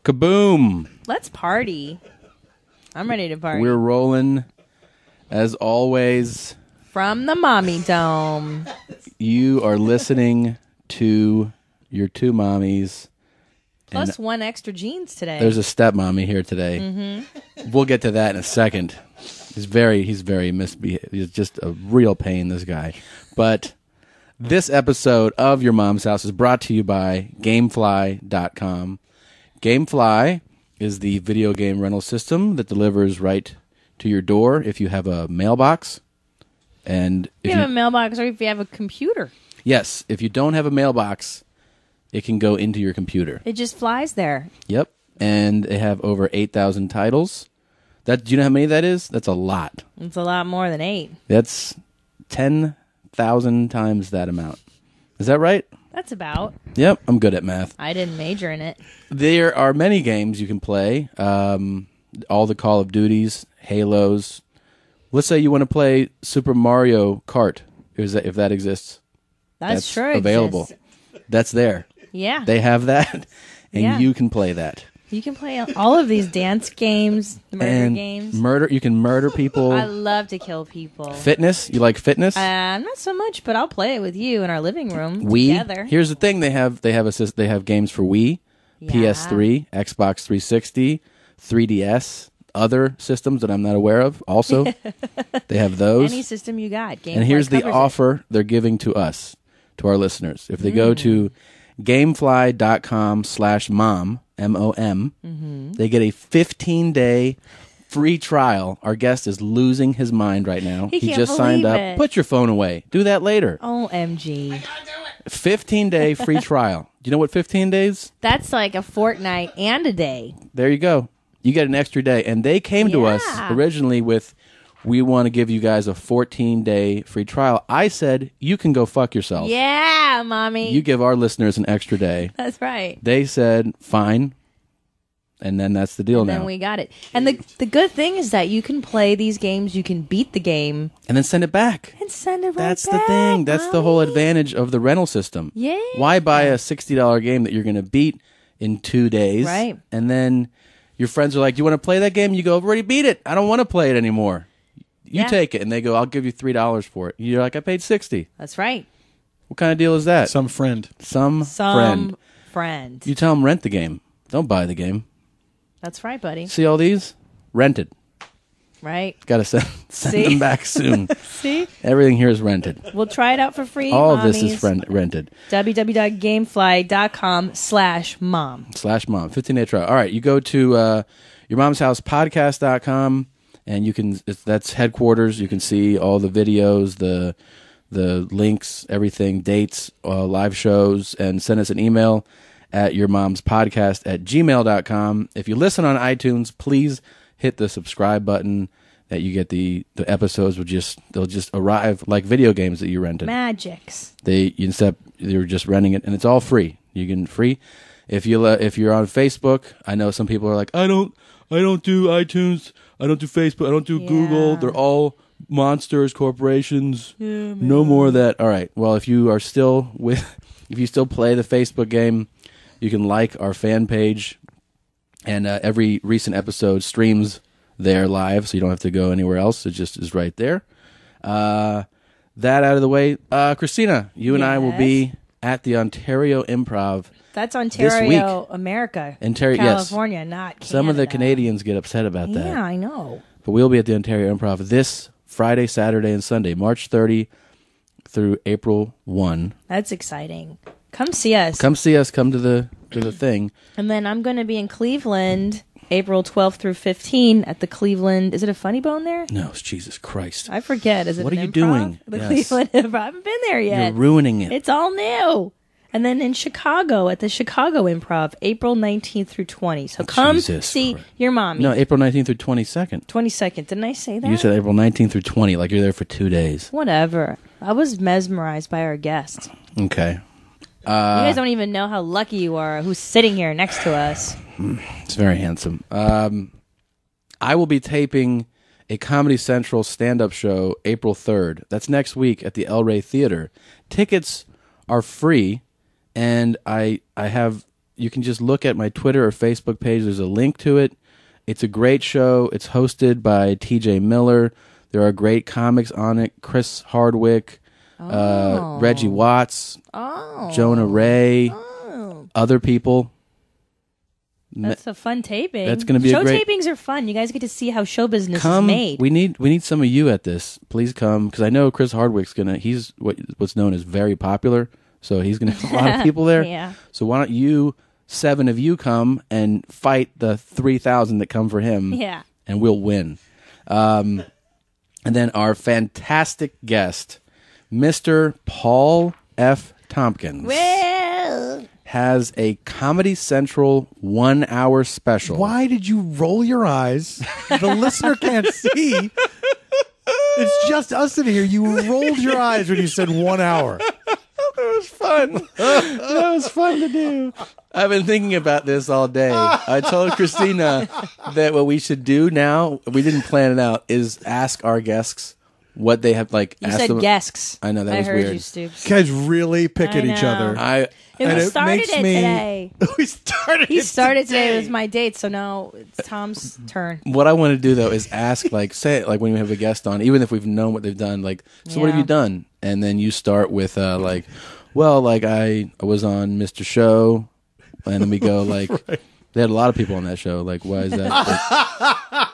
Kaboom! Let's party. I'm ready to party. We're rolling, as always. From the Mommy Dome. You are listening to your two mommies. Plus one extra jeans today. There's a stepmommy here today. Mm-hmm. We'll get to that in a second. He's very misbehaved. He's just a real pain, this guy. But this episode of Your Mom's House is brought to you by Gamefly.com. Gamefly is the video game rental system that delivers right to your door if you have a mailbox. And if you have a mailbox or if you have a computer. Yes, if you don't have a mailbox, it can go into your computer. It just flies there. Yep. And they have over 8,000 titles. Do you know how many that is? That's a lot. It's a lot more than 8. That's 10,000 times that amount. Is that right? That's about. Yep, I'm good at math. I didn't major in it. There are many games you can play. All the Call of Duties, Halos. Let's say you want to play Super Mario Kart, if that exists. That's sure available. Exists. That's there. Yeah. They have that, and you can play that. You can play all of these dance games, games. You can murder people. I love to kill people. Fitness? You like fitness? Not so much, but I'll play it with you in our living room Wii? together. Here's the thing: they have games for Wii, PS3, Xbox 360, 3DS, other systems that I'm not aware of. Also, they have those. Any system you got. Gamefly and here's the offer they're giving to us, to our listeners. If they go to Gamefly.com/mom, M-O-M, they get a 15-day free trial. Our guest is losing his mind right now. He just signed up. It. Put your phone away. Do that later. OMG. 15-day free trial. Do you know what 15 days? That's like a fortnight and a day. There you go. You get an extra day. And they came to us originally with, we want to give you guys a 14-day free trial. I said, you can go fuck yourself. Yeah, mommy. You give our listeners an extra day. That's right. They said, fine. And then that's the deal and now. Then we got it. And the good thing is that you can play these games, you can beat the game. And then send it back. And send it right That's back. the thing. That's the whole advantage of the rental system. Yeah. Why buy a $60 game that you're going to beat in 2 days? Right. And then your friends are like, you want to play that game? You go, I've already beat it. I don't want to play it anymore. You take it. And they go, I'll give you $3 for it. You're like, I paid $60. That's right. What kind of deal is that? Some friend. Some friend. You tell them rent the game. Don't buy the game. That's right, buddy. See all these? Rented. Right. Got to send them back soon. See? Everything here is rented. We'll try it out for free. All of this is rented. www.gamefly.com/mom. /mom. 15-day trial. All right. You go to yourmomshousepodcast.com and you can, that's headquarters. You can see all the videos, the links, everything, dates, live shows, and send us an email at yourmomspodcast@gmail.com. If you listen on iTunes, please hit the subscribe button. That you get the episodes they'll just arrive like video games that you rented. Magics. You're just renting it, and it's all free. You can free. If you're on Facebook, I know some people are like, I don't do iTunes, I don't do Facebook, I don't do Google. They're all monsters, corporations. Yeah, no more of that. All right. Well, if you still play the Facebook game, you can like our fan page, and every recent episode streams there live, so you don't have to go anywhere else. It just is right there. That out of the way, Christina, you and I will be at the Ontario Improv. That's Ontario, America. California, not Canada. Some of the Canadians get upset about that. Yeah, I know. But we'll be at the Ontario Improv this Friday, Saturday, and Sunday, March 30 through April 1. That's exciting. Come see us. Come see us. Come to the thing. And then I'm going to be in Cleveland, April 12th through 15 at the Cleveland. Is it a Funny Bone there? No, it's Jesus Christ. I forget. Is it? What an are you improv? doing? The Cleveland Improv. I haven't been there yet. You're ruining it. It's all new. And then in Chicago at the Chicago Improv, April 19th through 20. So come see your mommy. No, April 19th through 22nd. 22nd. Didn't I say that? You said April 19th through 20, like you're there for 2 days. Whatever. I was mesmerized by our guest. Okay. You guys don't even know how lucky you are who's sitting here next to us. It's very handsome. I will be taping a Comedy Central stand-up show April 3rd. That's next week at the El Rey Theater. Tickets are free, and I have you can just look at my Twitter or Facebook page. There's a link to it. It's a great show. It's hosted by TJ Miller. There are great comics on it. Chris Hardwick, Reggie Watts, Jonah Ray, other people. That's a fun taping. That's going to be show a great... tapings are fun. You guys get to see how show business is made. We need some of you at this. Please come, because I know Chris Hardwick's he's what's known as very popular, so he's gonna have a lot of people there. Yeah. So why don't you 7 of you come and fight the 3,000 that come for him? Yeah. And we'll win. And then our fantastic guest, Mr. Paul F. Tompkins. Well, has a Comedy Central 1 hour special. Why did you roll your eyes? The listener can't see. It's just us in here. You rolled your eyes when you said 1 hour. That was fun. That was fun to do. I've been thinking about this all day. I told Christina that what we should do now, we didn't plan it out, is ask our guests what they have, like. You said guests. I know, that was weird. weird. I heard you, Stoops. You guys really pick at each other. We started it today. We started He started today. It was my date, so now it's Tom's turn. What I want to do, though, is ask, like, say, like, when we have a guest on, even if we've known what they've done, like, so what have you done? And then you start with, like, well, like, I was on Mr. Show, and then we go, like, right. They had a lot of people on that show. Like, why is that?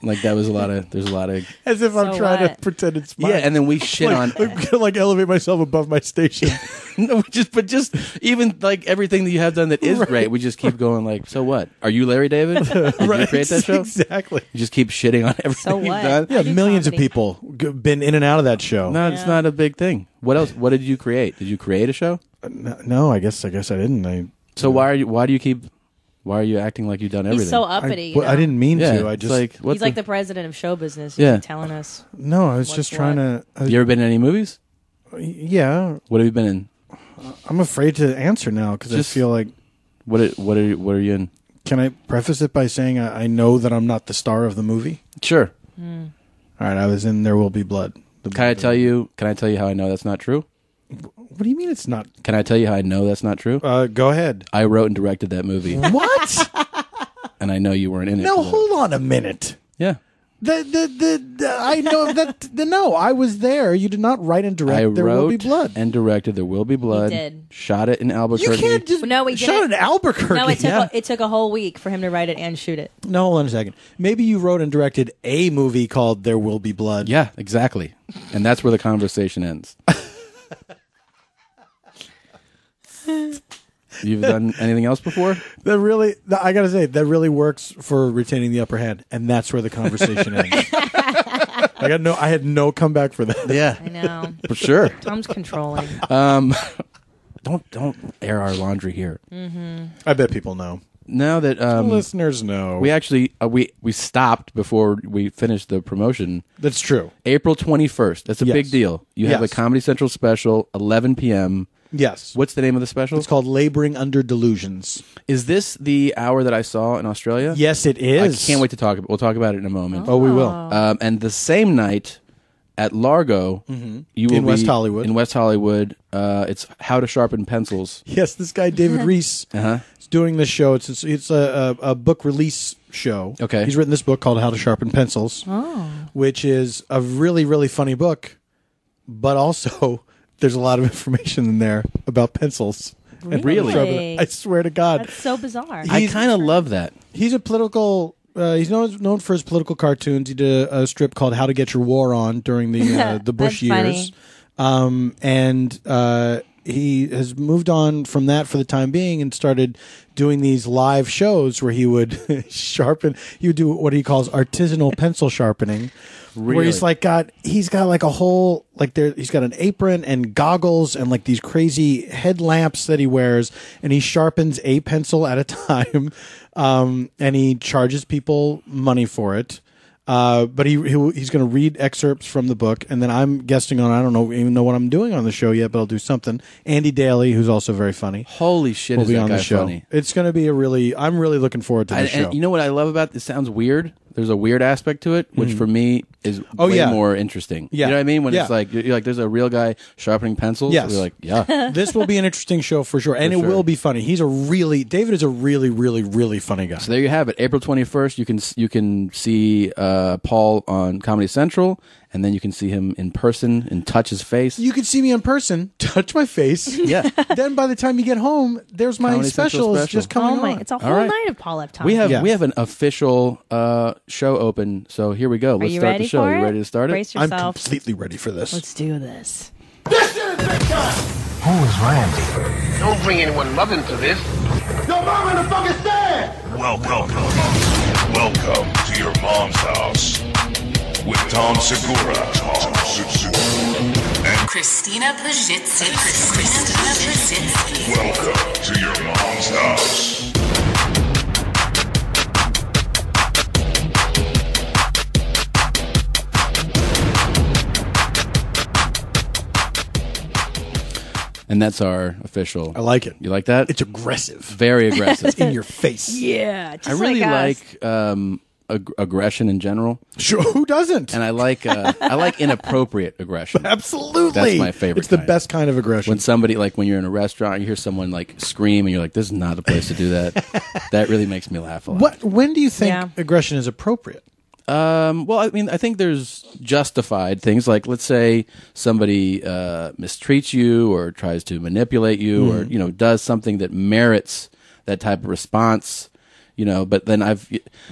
Like that was there's a lot of... As if I'm trying to pretend it's mine. Yeah, and then we shit on... I'm going to, like, elevate myself above my station. No, just even, like, everything that you have done that is great, we just keep going, like, so what? Are you Larry David? Did you create that show? Exactly. You just keep shitting on everything you've done? Yeah, millions of people been in and out of that show. No, it's not a big thing. What else? What did you create? Did you create a show? No, I guess I didn't. So why are you acting like you've done everything? He's so uppity. I didn't mean to. I just like, he's like the president of show business. He's telling us. No, I was just trying to. You ever been in any movies? Yeah. What have you been in? I'm afraid to answer now because I feel like. What are you in? Can I preface it by saying I know that I'm not the star of the movie? Sure. All right, I was in There Will Be Blood. Can I tell you how I know that's not true? What do you mean it's not? Can I tell you how I know that's not true? Go ahead. I wrote and directed that movie. What? And I know you weren't in it. No, hold on a minute. Yeah. I know that. No, I was there. You did not write and direct There Will Be Blood. And directed There Will Be Blood. He did. Shot it in Albuquerque. You can't just shot it in Albuquerque. No, it took a whole week for him to write it and shoot it. No, hold on a second. Maybe you wrote and directed a movie called There Will Be Blood. Yeah, exactly. And that's where the conversation ends. You've done anything else before? I gotta say, that really works for retaining the upper hand, and that's where the conversation ends. I had no comeback for that. Yeah, I know for sure. Tom's controlling. Don't air our laundry here. Mm-hmm. I bet people know. Now that listeners know, we actually we stopped before we finished the promotion. That's true. April 21st. That's a big deal. You have a Comedy Central special, 11 p.m. Yes. What's the name of the special? It's called Laboring Under Delusions. Is this the hour that I saw in Australia? Yes, it is. I can't wait to talk about it. We'll talk about it in a moment. Oh, we will. And the same night at Largo, you will in West Hollywood. In West Hollywood, it's How to Sharpen Pencils. Yes, this guy David Reese is doing this show. It's a book release show. Okay. He's written this book called How to Sharpen Pencils, which is a really, really funny book, but also there's a lot of information in there about pencils. Really? I swear to God. That's so bizarre. I kind of love that. He's a political... he's known for his political cartoons. He did a strip called "How to Get Your War On" during the Bush years, and he has moved on from that for the time being and started doing these live shows where he would sharpen. He would do what he calls artisanal pencil sharpening, where he's got like a whole he's got an apron and goggles and like these crazy headlamps that he wears, and he sharpens a pencil at a time. And he charges people money for it. But he's going to read excerpts from the book, and then I'm guesting on, I don't even know what I'm doing on the show yet, but I'll do something. Andy Daly, who's also very funny. Holy shit, will be on that the guy show. funny. It's going to be I'm really looking forward to the show. And you know what I love about this? Sounds weird, there's a weird aspect to it, which for me is way more interesting. Yeah. You know what I mean? When it's like, you're like, there's a real guy sharpening pencils. Yes. You're like, yeah. This will be an interesting show for sure. And it will be funny. David is a really, really, really funny guy. So there you have it. April 21st, you can see Paul on Comedy Central, and then you can see him in person and touch his face. You can see me in person, touch my face. Yeah. Then by the time you get home, there's my Comedy special is just coming on. It's a whole night of Paul F. We have an official show open, so here we go. Let's start the show. Are you ready to start it? Brace yourself. I'm completely ready for this. Let's do this. This is big time! Who is Randy? Don't bring anyone mother into this. Your mom in the fucking stand! Welcome to your mom's house with Tom Segura, and Christina Pazsitzky. welcome to your mom's house. And that's our official. I like it. You like that? It's aggressive. Very aggressive. In your face. Yeah, just I really like aggression in general. Sure, who doesn't? And I like inappropriate aggression. Absolutely. That's my favorite. It's the kind. best kind of aggression. When somebody, like when you're in a restaurant, you hear someone like scream, and you're like, "This is not the place to do that." That really makes me laugh a lot. When do you think aggression is appropriate? Well, I mean, I think there's justified things like, let's say somebody mistreats you or tries to manipulate you, or does something that merits that type of response. But then I've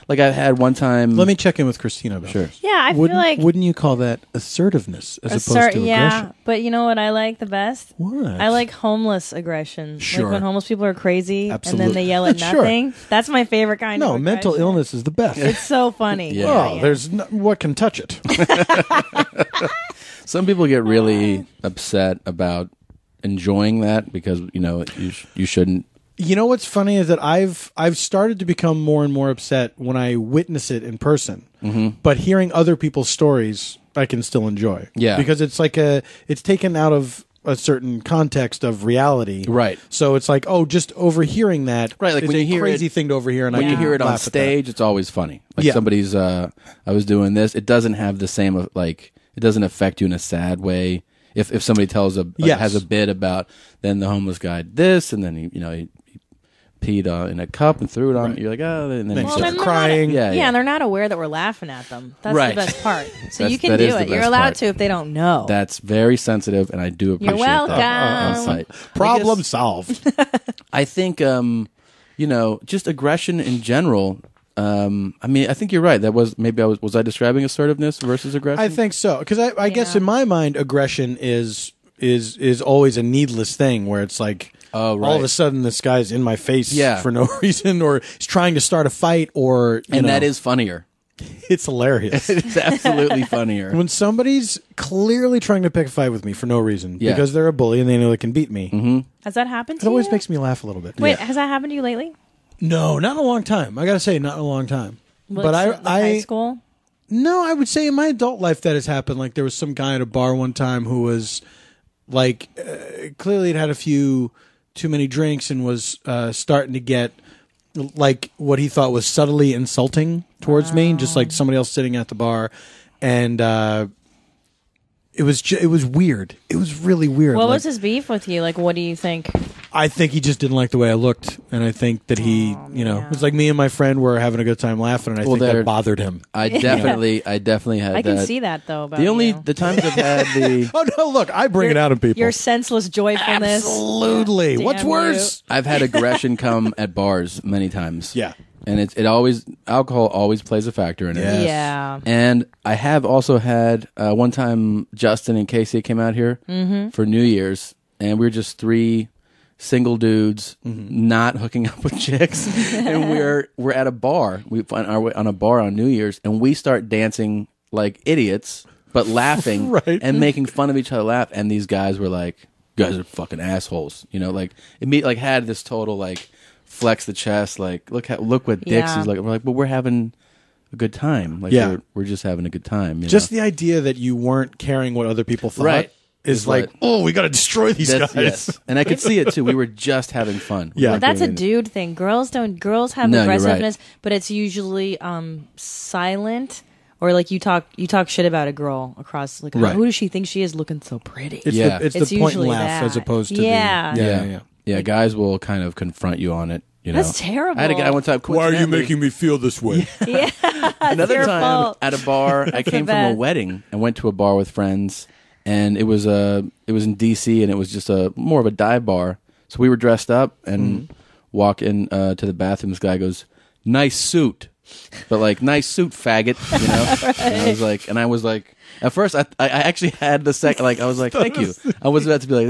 had one time. Let me check in with Christina about this. Yeah, I feel like... Wouldn't you call that assertiveness as opposed to aggression? Yeah, but you know what I like the best? What? I like homeless aggression. Sure. Like when homeless people are crazy Absolutely. and then they yell at Sure. nothing. That's my favorite kind of aggression. Mental illness is the best. It's so funny. Yeah. There's what can touch it? Some people get really upset about enjoying that because you shouldn't. You know what's funny is that I've started to become more and more upset when I witness it in person. Mm-hmm. But hearing other people's stories, I can still enjoy. Yeah, because it's like it's taken out of a certain context of reality. Right. So it's like, just overhearing that. Right. Like is when you hear crazy it, thing to overhear, and when I you hear it on laugh at stage, it's always funny. Like somebody's, I was doing this. It doesn't have the same it doesn't affect you in a sad way. If somebody tells has a bit about then the homeless guy did this, and then he peed in a cup and threw it on. Right. You're like, and then you start crying. And they're not aware that we're laughing at them. That's right. the best part. So you can that do it. You're allowed to if they don't know. That's very sensitive, and I do appreciate You're welcome. that on site. Problem solved. I think just aggression in general. I mean, I think you're right. That was maybe was I describing assertiveness versus aggression? I think so, because I guess in my mind, aggression is always a needless thing where it's like. Oh, right. All of a sudden, this guy's in my face for no reason, or he's trying to start a fight, or that is funnier. It's hilarious. It's absolutely funnier when somebody's clearly trying to pick a fight with me for no reason because they're a bully and they know they can beat me. Mm-hmm. Has that happened to you? It always makes me laugh a little bit. Wait, has that happened to you lately? No, not in a long time. I gotta say, not in a long time. But high school. No, I would say in my adult life that has happened. Like there was some guy at a bar one time who was like clearly had a few too many drinks and was starting to get like what he thought was subtly insulting towards me, just like somebody else sitting at the bar, and it was weird. It was really weird. What was his beef with you? Like, what do you think? I think he just didn't like the way I looked, and I think that he, it was like me and my friend were having a good time laughing, and I think that bothered him. I definitely had. I can see that though. About the times I've had the. Oh no! Look, I bring it out in people. Your senseless joyfulness. Absolutely. What's worse? I've had aggression come at bars many times. Yeah. And alcohol always plays a factor in it. Yes. Yeah. And I have also had one time Justin and Casey came out here for New Year's, and we were just three single dudes not hooking up with chicks, and we're at a bar. We find our way on a bar on New Year's, and we start dancing like idiots, but laughing and making fun of each other. Laugh, and these guys were like, "You guys are fucking assholes," like it had this total like. Flex the chest, like look what dicks is like. We're like, but we're having a good time. Like we're just having a good time. Just the idea that you weren't caring what other people thought is like, oh, we got to destroy these guys. Yes. And I could see it too. We were just having fun. Yeah, but that's a dude thing. Girls have aggressiveness, but it's usually silent. Or like you talk shit about a girl across like who does she think she is looking so pretty? It's the point and laugh as opposed to yeah. Guys will kind of confront you on it. You know? That's terrible. I had a guy one time. Why are you making me feel this way? Yeah. Another time fault. at a bar, I came from a wedding and went to a bar with friends, and it was in DC, and it was just more of a dive bar. So we were dressed up and walk in to the bathroom. This guy goes, "Nice suit." But like, nice suit, faggot, you know. Right. And I was like, at first, I actually had the second, like, I was like, thank you. I was about to be like,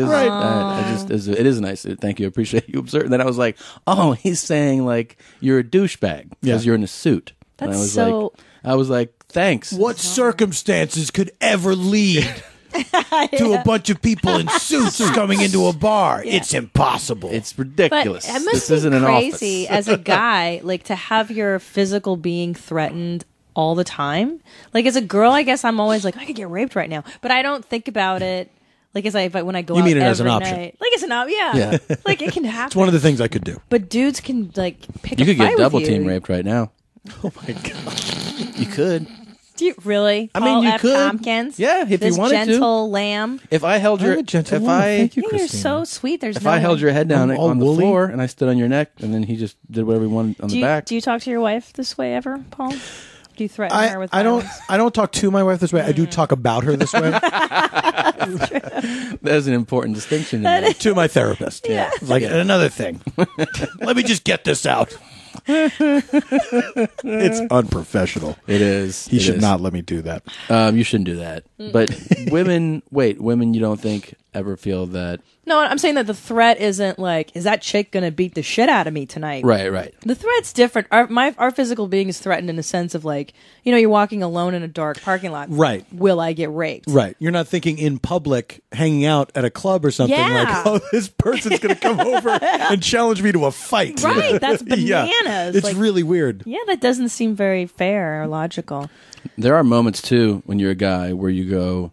this it is a nice suit. Thank you, appreciate you observing. Then I was like, oh, he's saying like you're a douchebag because you're in a suit. That's and I was like, thanks. What circumstances could ever lead to a bunch of people in suits coming into a bar? It's impossible. It's ridiculous. But it must this be isn't crazy an office. as a guy, like to have your physical being threatened all the time. Like as a girl, I guess I'm always like, I could get raped right now, but I don't think about it. Like when I go out mean it every as an option? night. Like it's an option, yeah. Like it can happen. It's one of the things I could do. But dudes can like pick. You a could fight get double with team you. raped right now. Oh my god, You could. Do you really? I mean, Paul you F. could. Tompkins? Yeah, if this you wanted to. gentle lamb. If I held I'm a gentle woman. Thank you, You're Christina. so sweet. There's If no I held one. your head down I'm all on the woolly. floor and I stood on your neck, and then he just did whatever he wanted on the back. Do you talk to your wife this way ever, Paul? Do you threaten her with violence? I don't talk to my wife this way. I do talk about her this way. That's an important distinction to me. To my therapist. Yeah. Like another thing. Let me just get this out. It's unprofessional. It is. He should not let me do that. You shouldn't do that. But women, you don't think ever feel that? No, I'm saying that the threat isn't like, is that chick going to beat the shit out of me tonight? Right. The threat's different. Our physical being is threatened in a sense of like, you're walking alone in a dark parking lot. Right. Will I get raped? Right. You're not thinking in public, hanging out at a club or something like, oh, this person's going to come over and challenge me to a fight. Right. That's bananas. Yeah. It's like, really weird. Yeah, that doesn't seem very fair or logical. There are moments too when you're a guy where you go,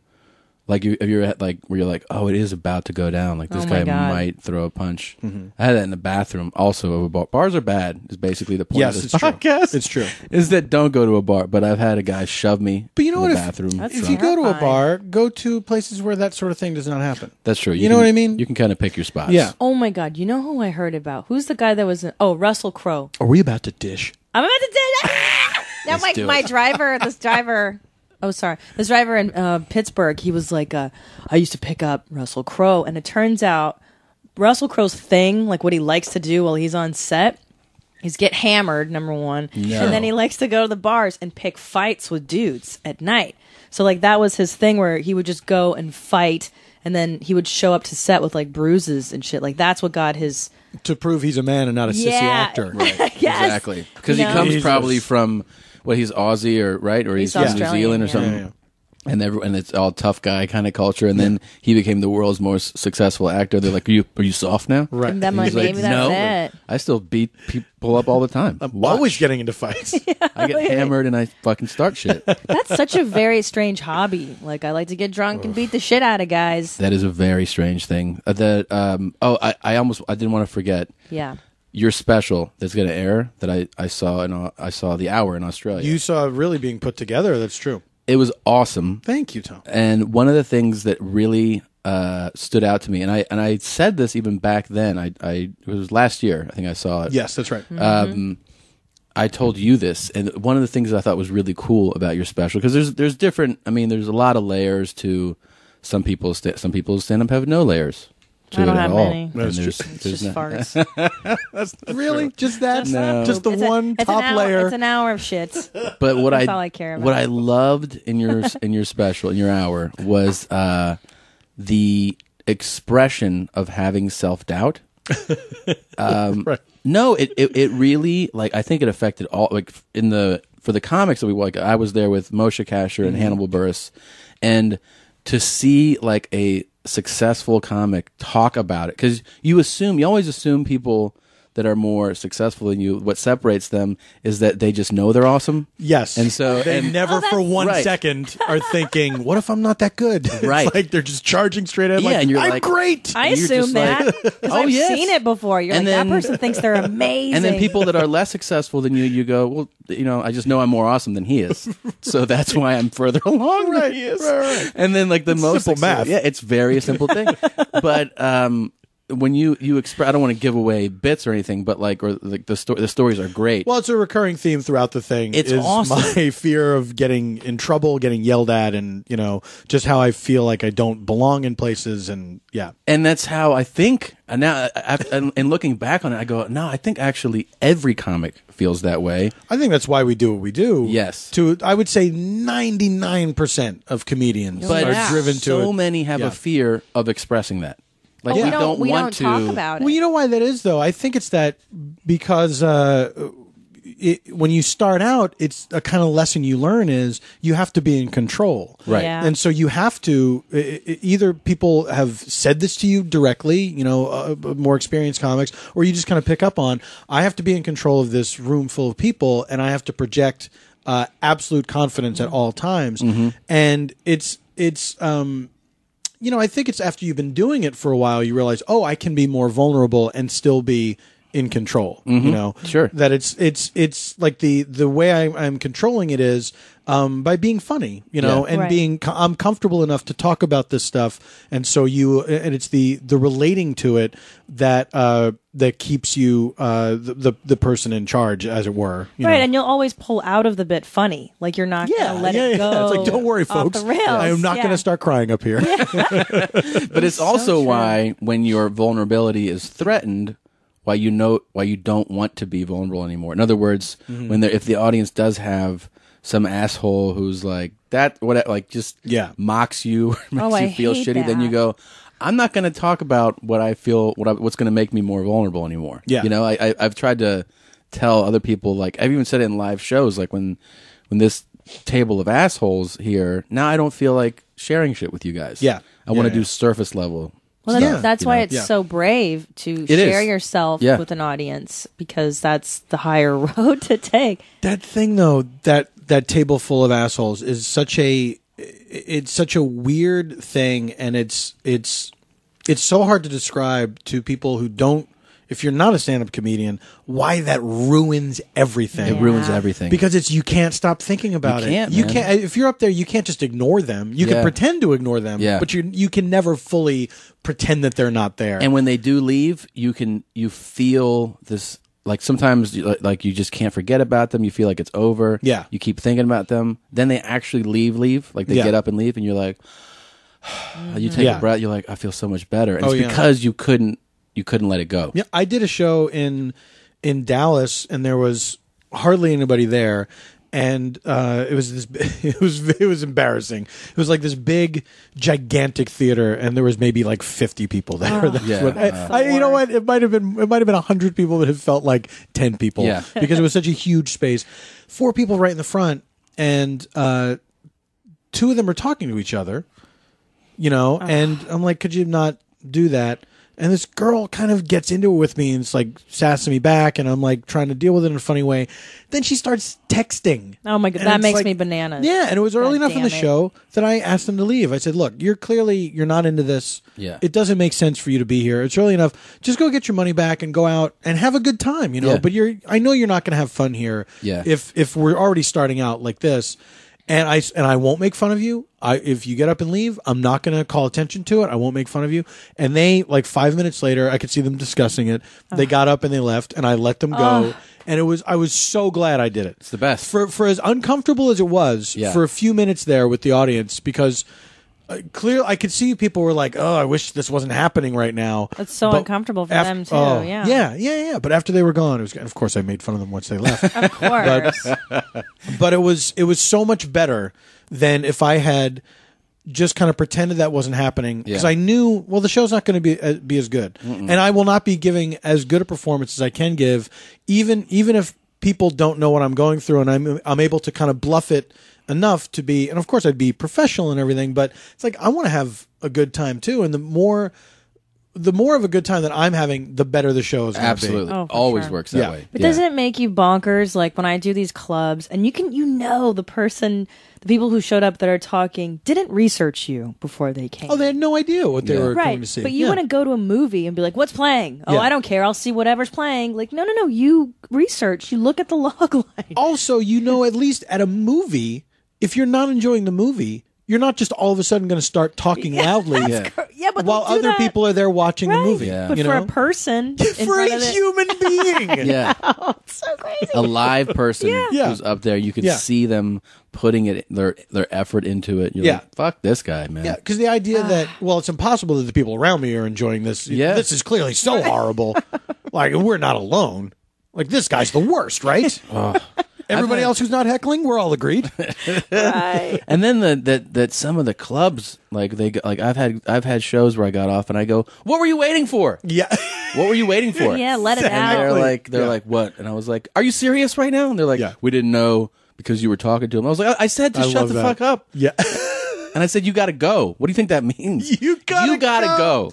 like if you're at like where you're like, oh, it is about to go down. Like this guy might throw a punch. Mm-hmm. I had that in the bathroom. Also, of a bar. Bars are bad. Is basically the point of this podcast. It's true. Is that don't go to a bar. But I've had a guy shove me. But you know in what? The bathroom. If you go to a bar, go to places where that sort of thing does not happen. That's true. You know what I mean? You can kind of pick your spots. Yeah. Oh my God! You know who I heard about? Who's the guy that was? Russell Crowe. Are we about to dish? I'm about to do that. Now my driver, this driver. Oh, sorry. This driver in Pittsburgh, he was like, I used to pick up Russell Crowe. And it turns out Russell Crowe's thing, like what he likes to do while he's on set, is get hammered, number one. No. And then he likes to go to the bars and pick fights with dudes at night. So like that was his thing where he would just go and fight. And then he would show up to set with like bruises and shit. Like that's what got his... To prove he's a man and not a sissy actor. Right. Yes. Exactly. Because he comes probably from... Well, he's Aussie or he's from New Zealand or something. Yeah. And it's all tough guy kind of culture. And then he became the world's most successful actor. They're like, are you soft now? Right. And then maybe like, that's it. I still beat people up all the time. I'm always getting into fights. I get hammered and I fucking start shit. That's such a very strange hobby. Like I like to get drunk and beat the shit out of guys. That is a very strange thing. I didn't want to forget. Yeah. Your special that's going to air that I saw the hour in Australia. You saw it really being put together. That's true. It was awesome. Thank you, Tom. And one of the things that really stood out to me, and I said this even back then. It was last year. I think I saw it. Yes, that's right. I told you this, and one of the things I thought was really cool about your special, because there's different. I mean, there's a lot of layers to some people's stand up have no layers. I don't have many. That's it's just farts. That's really just that. No. Just the one top layer. It's an hour of shit. But what That's all I care about. What I loved in your special, in your hour, was the expression of having self-doubt. Right. No, it really, like, I think it affected all, like, for the comics that we, like, I was there with Moshe Kasher and Hannibal Buress, and to see like a successful comic talk about it, because you always assume people that are more successful than you, what separates them is that they just know they're awesome. Yes. And so they never for 1 second are thinking, what if I'm not that good? Right. It's like they're just charging straight ahead. Yeah, and you're I'm like, great. I assume that. Because I've seen it before. You're And like, then- that person thinks they're amazing. And then people that are less successful than you go, well, I just know I'm more awesome than he is. So that's why I'm further along than he is. Right. And then like the most simple math. Yeah, it's very simple thing. But when you express, I don't want to give away bits or anything, but the stories are great. Well, it's a recurring theme throughout the thing. It's is awesome. My fear of getting in trouble, getting yelled at, and just how I feel like I don't belong in places, and yeah. And that's how I think. And now, and looking back on it, I go, no, I think actually every comic feels that way. I think that's why we do what we do. Yes. I would say 99% of comedians But are driven to so it. many have Yeah. a fear of expressing that. Like we we don't want to talk about it. Well, you know why that is, though? I think it's that because when you start out, it's a kind of lesson you learn is you have to be in control. Right. Yeah. And so you have to, either people have said this to you directly, more experienced comics, or you just kind of pick up on, I have to be in control of this room full of people, and I have to project absolute confidence at all times. And it's I think it's after you've been doing it for a while, you realize, I can be more vulnerable and still be in control. Sure. That it's like the way I'm controlling it is by being funny, and Right. I'm comfortable enough to talk about this stuff, and so and it's the relating to it that keeps you the person in charge, as it were. You Right, know? and you'll always pull out of the bit funny. Like you're not going to let it go. It's like, don't worry, off folks. the rails. I am not going to start crying up here. But it's also true. why when your vulnerability is threatened, why you don't want to be vulnerable anymore. In other words, if the audience does have some asshole who's like that, just mocks you, makes I you feel hate shitty, then you that. go, I'm not going to talk about what I feel, what's going to make me more vulnerable anymore. Yeah. I've tried to tell other people, like I've even said it in live shows, like when this table of assholes here, now I don't feel like sharing shit with you guys. Yeah. I want to Yeah. do surface level. Well, stuff, that's you why know? it's so brave to It share is. yourself Yeah. with an audience, because that's the higher road to take. That thing, though, that table full of assholes is such a weird thing, and it's so hard to describe to people who don't. If you're not a stand-up comedian, why that ruins everything. It ruins everything. Because you can't stop thinking about You can't, it. You man. can't. If you're up there, you can't just ignore them. You can Yeah. pretend to ignore them, Yeah. but you can never fully pretend that they're not there. And when they do leave, you feel this, like sometimes like you just can't forget about them. You feel like it's over. Yeah. You keep thinking about them. Then they actually leave. Like they Yeah. get up and leave, and you're like, you take Yeah. a breath. You're like, I feel so much better. And Oh, it's yeah. because you couldn't let it go. Yeah, I did a show in Dallas, and there was hardly anybody there, and it was it was embarrassing. It was like this big, gigantic theater, and there was maybe like 50 people there. That's Yeah. what, you know what? It might have been 100 people that have felt like 10 people. Yeah. Because it was such a huge space. 4 people right in the front, and 2 of them are talking to each other. And I'm like, could you not do that? And this girl kind of gets into it with me and it's like sassing me back, and I'm like trying to deal with it in a funny way. Then she starts texting. Oh my god, And that it's makes like- me bananas. Yeah, and it was early God enough in the damn it. show that I asked them to leave. I said, "Look, you're not into this. Yeah. It doesn't make sense for you to be here. It's early enough. Just go get your money back and go out and have a good time, Yeah. But I know you're not going to have fun here. Yeah. If we're already starting out like this." And I won't make fun of you. If you get up and leave, I'm not going to call attention to it. I won't make fun of you. And they, like 5 minutes later, I could see them discussing it. They got up and they left, and I let them go. And I was so glad I did it. It's the best. For as uncomfortable as it was, Yeah. for a few minutes there with the audience, because I could see people were like, "Oh, I wish this wasn't happening right now." That's so But uncomfortable for af- them too. oh, Yeah. yeah. But after they were gone, of course I made fun of them once they left. Of course. But it was so much better than if I had just kind of pretended that wasn't happening, because Yeah. I knew, well, the show's not going to be as good, and I will not be giving as good a performance as I can give, even if people don't know what I'm going through, and I'm able to kind of bluff it enough to be, and of course I'd be professional and everything, but it's like I want to have a good time too, and the more the more of a good time that I'm having, the better the show is going to be. Absolutely. Oh, for Always sure. works that way. But doesn't it make you bonkers? Like when I do these clubs, and the people who showed up that are talking didn't research you before they came. Oh, they had no idea what they were right. coming to see. But you want to go to a movie and be like, "What's playing?" Oh, Yeah. I don't care. I'll see whatever's playing. Like, no. You research. You look at the log line. Also, at least at a movie, if you're not enjoying the movie, you're not just all of a sudden going to start talking loudly. Yeah, but while they'll do other that. people are there watching the Right. movie. Yeah. But you for know? a person, in For front a of the- human being. Yeah. it's so crazy. A live person Yeah. who's up there, you can Yeah. see them putting their effort into it. You're Yeah. like, fuck this guy, man. Yeah, because the idea that, it's impossible that the people around me are enjoying this. Yeah. This is clearly so horrible. Like, we're not alone. Like, this guy's the worst, right? Everybody else who's not heckling, we're all agreed. Right. And then that some of the clubs, I've had shows where I got off and I go, "What were you waiting for? Yeah. What were you waiting for?" Yeah, let it And out. they're like, "What?" And I was like, "Are you serious right now?" And they're like, Yeah. "We didn't know because you were talking to him." I was like, "I said to I shut love the that. fuck up." Yeah. And I said, "You got to go." What do you think that means? You gotta go.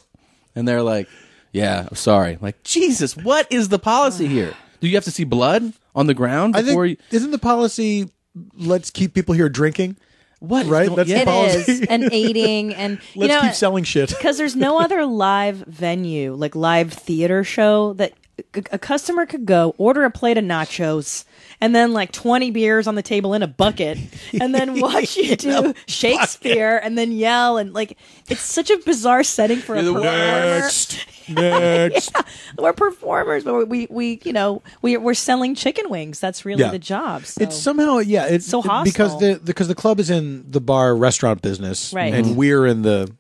And they're like, "Yeah, I'm sorry." I'm like, Jesus, what is the policy here? Do you have to see blood on the ground I before think, isn't the policy, let's keep people here drinking? What? Right? That's the It policy. is, and aiding, and Let's keep selling shit. because there's no other live venue, like live theater show, that a customer could go order a plate of nachos and then like 20 beers on the table in a bucket, and then watch you do Shakespeare and then yell, and like it's such a bizarre setting for a performer. Next. We're performers, but we're selling chicken wings. That's really Yeah. the job. So. It's somehow, it's So because hostile. because the club is in the bar restaurant business, Right. and we're in the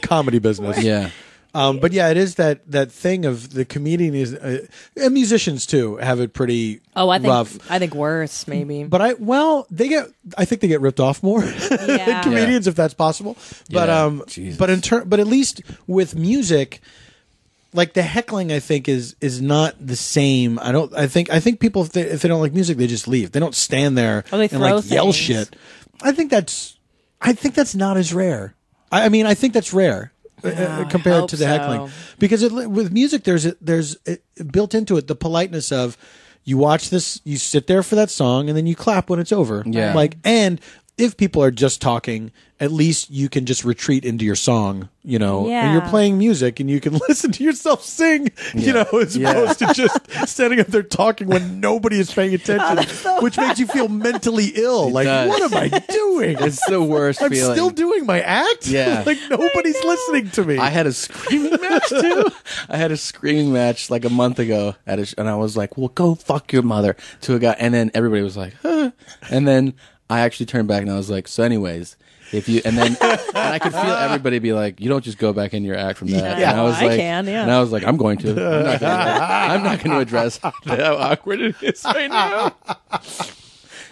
comedy business. Yeah. But yeah, it is that thing of the comedian is, and musicians too have it pretty rough. I think worse maybe. But I think they get ripped off more than comedians, if that's possible. But Yeah. Jesus. but at least with music, like the heckling, I think is not the same. I think people, if they don't like music, they just leave. They don't stand there Or they and throw like yell things. shit. I think that's not as rare. I mean, I think that's rare. Compared hope to the so. heckling, because with music, there's built into it the politeness of you watch this, you sit there for that song, and then you clap when it's over. Yeah. And if people are just talking, at least you can just retreat into your song, and Yeah. you're playing music and you can listen to yourself sing, as opposed to just standing up there talking when nobody is paying attention, which makes you feel mentally ill. Like, does. what am I doing? It's the worst I'm feeling. still doing my act. Yeah. like nobody's listening to me. I had a screaming match too. I had a screaming match like a month ago and I was like, "Well, go fuck your mother," to a guy, and then everybody was like, "Huh," and then I actually turned back and I was like, "So, anyways." And I could feel everybody be like, "You don't just go back in your act from that." Yeah, and I was I like, can, yeah. And I was like, "I'm going to. I'm not going to address how awkward it is right now."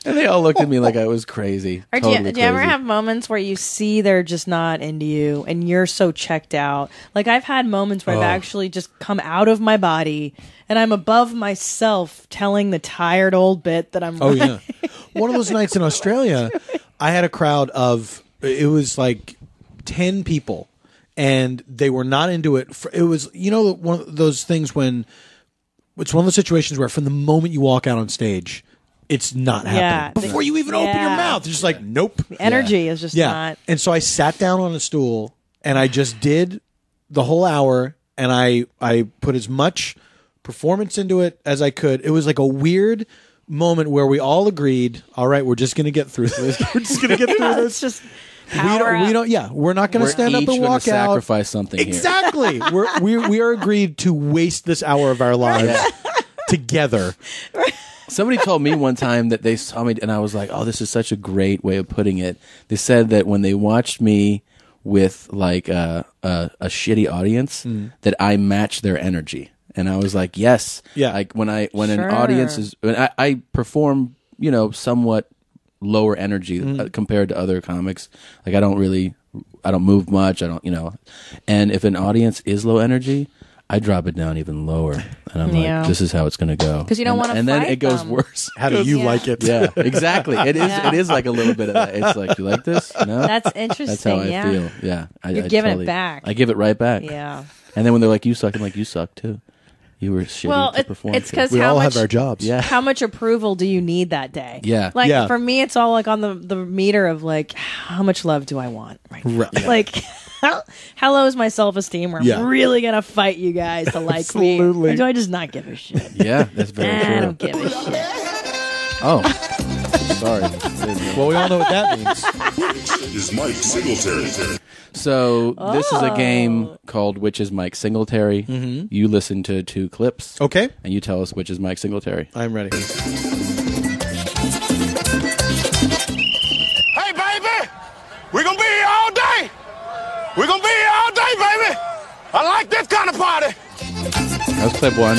And they all looked at me like I was crazy. Or Totally do you ever crazy. have moments where you see they're just not into you and you're so checked out? Like I've had moments where I've actually just come out of my body and I'm above myself telling the tired old bit that I'm Oh yeah. One of those nights in Australia, I had a crowd of, it was like 10 people, and they were not into it. It was, one of those things when it's one of those situations where from the moment you walk out on stage, it's not happening. Before you even open your mouth, it's just like, nope. Energy is just not. And so I sat down on a stool and I just did the whole hour, and I put as much performance into it as I could. It was like a weird moment where we all agreed, all right, we're just going to get through this. We're just going to get through It's this. just power up. We're not going to stand up each and gonna walk out. sacrifice something here. Exactly. we are agreed to waste this hour of our lives together. Somebody told me one time that they saw me, and I was like, "Oh, this is such a great way of putting it." They said that when they watched me with like a shitty audience, that I match their energy, and I was like, "Yes, Yeah. Like when an Sure. audience is, when I perform, somewhat lower energy compared to other comics. Like I don't move much. I don't, and if an audience is low energy, I drop it down even lower, and I'm Yeah. like, "This is how it's going to go." 'Cause you don't wanna and then fight it goes them. worse. How do you Yeah. like it? Yeah, exactly. It is like a little bit of that. It's like, "You like this?" No, That's interesting. that's how I yeah. feel. Yeah, You're I giving it totally- back. I give it right back. Yeah. And then when they're like, you suck, I'm like, you suck too. You were shitty to perform. It's because We all have our jobs. Yeah. How much approval do you need that day? Yeah. Like Yeah. for me, it's all like on the meter of like, how much love do I want right now? Right. Like, how low is my self-esteem where Yeah. I'm really going to fight you guys to like me? Absolutely. Or do I just not give a shit? Yeah, that's very I true. don't give a shit. Oh, sorry. Well, we all know what that means. Is Mike Singletary. So this is a game called Which is Mike Singletary. Mm-hmm. You listen to 2 clips. Okay. And you tell us which is Mike Singletary. I'm ready. Hey, baby! We're gonna be here all day! We're gonna be here all day, baby! I like this kind of party! That was clip 1.